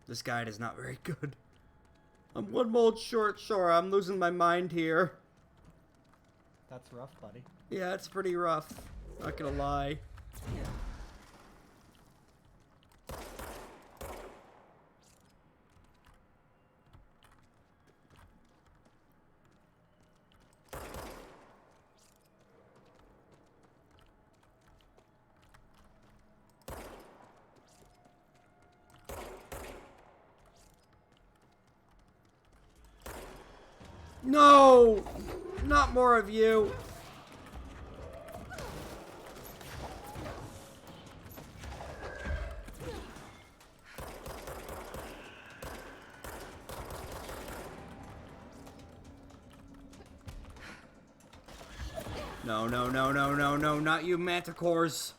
This guide is not very good. I'm one mold short, sure. I'm losing my mind here. That's rough, buddy. Yeah, it's pretty rough. Not gonna lie. No! Not more of you! No, no, no, no, no, no, not you manticores.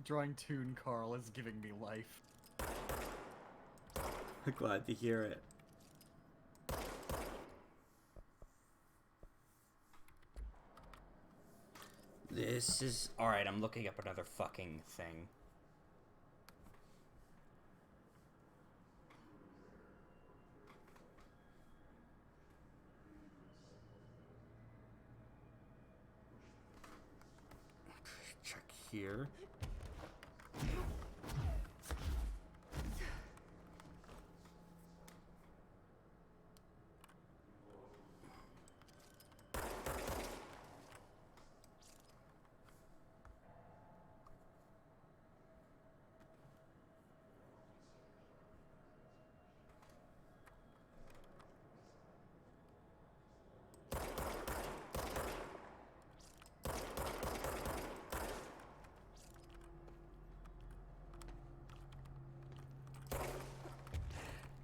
Drawing Toon Carl is giving me life. Glad to hear it. This is... Alright, I'm looking up another fucking thing. Check here.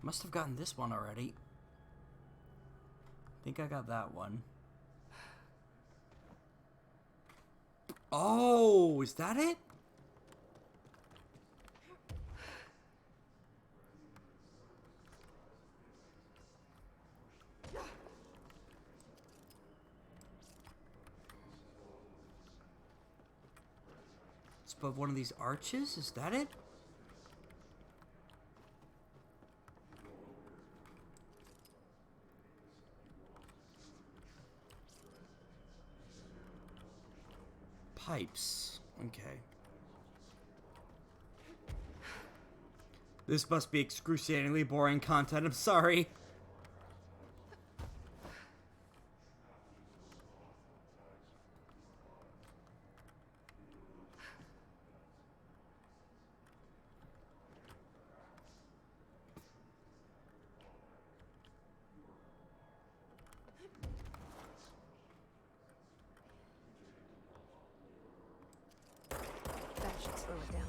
Must have gotten this one already. I think I got that one. Oh, is that it? It's above one of these arches? Is that it? Pipes. Okay. This must be excruciatingly boring content. I'm sorry.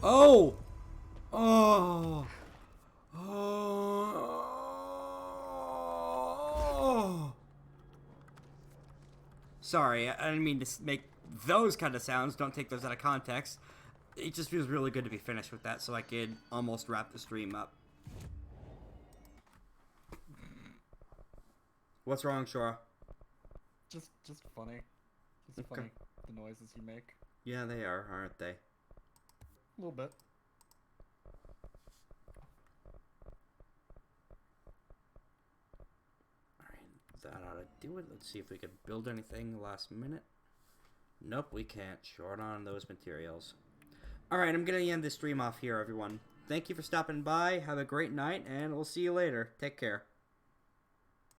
Oh! Oh! Oh! Sorry, I didn't mean to make those kind of sounds. Don't take those out of context. It just feels really good to be finished with that so I could almost wrap the stream up. What's wrong, Shora? Just funny. Just funny, the noises you make. Yeah, they are, aren't they? A little bit. Alright, that ought to do it. Let's see if we can build anything last minute. Nope, we can't. Short on those materials. Alright, I'm gonna end this stream off here, everyone. Thank you for stopping by. Have a great night, and we'll see you later. Take care.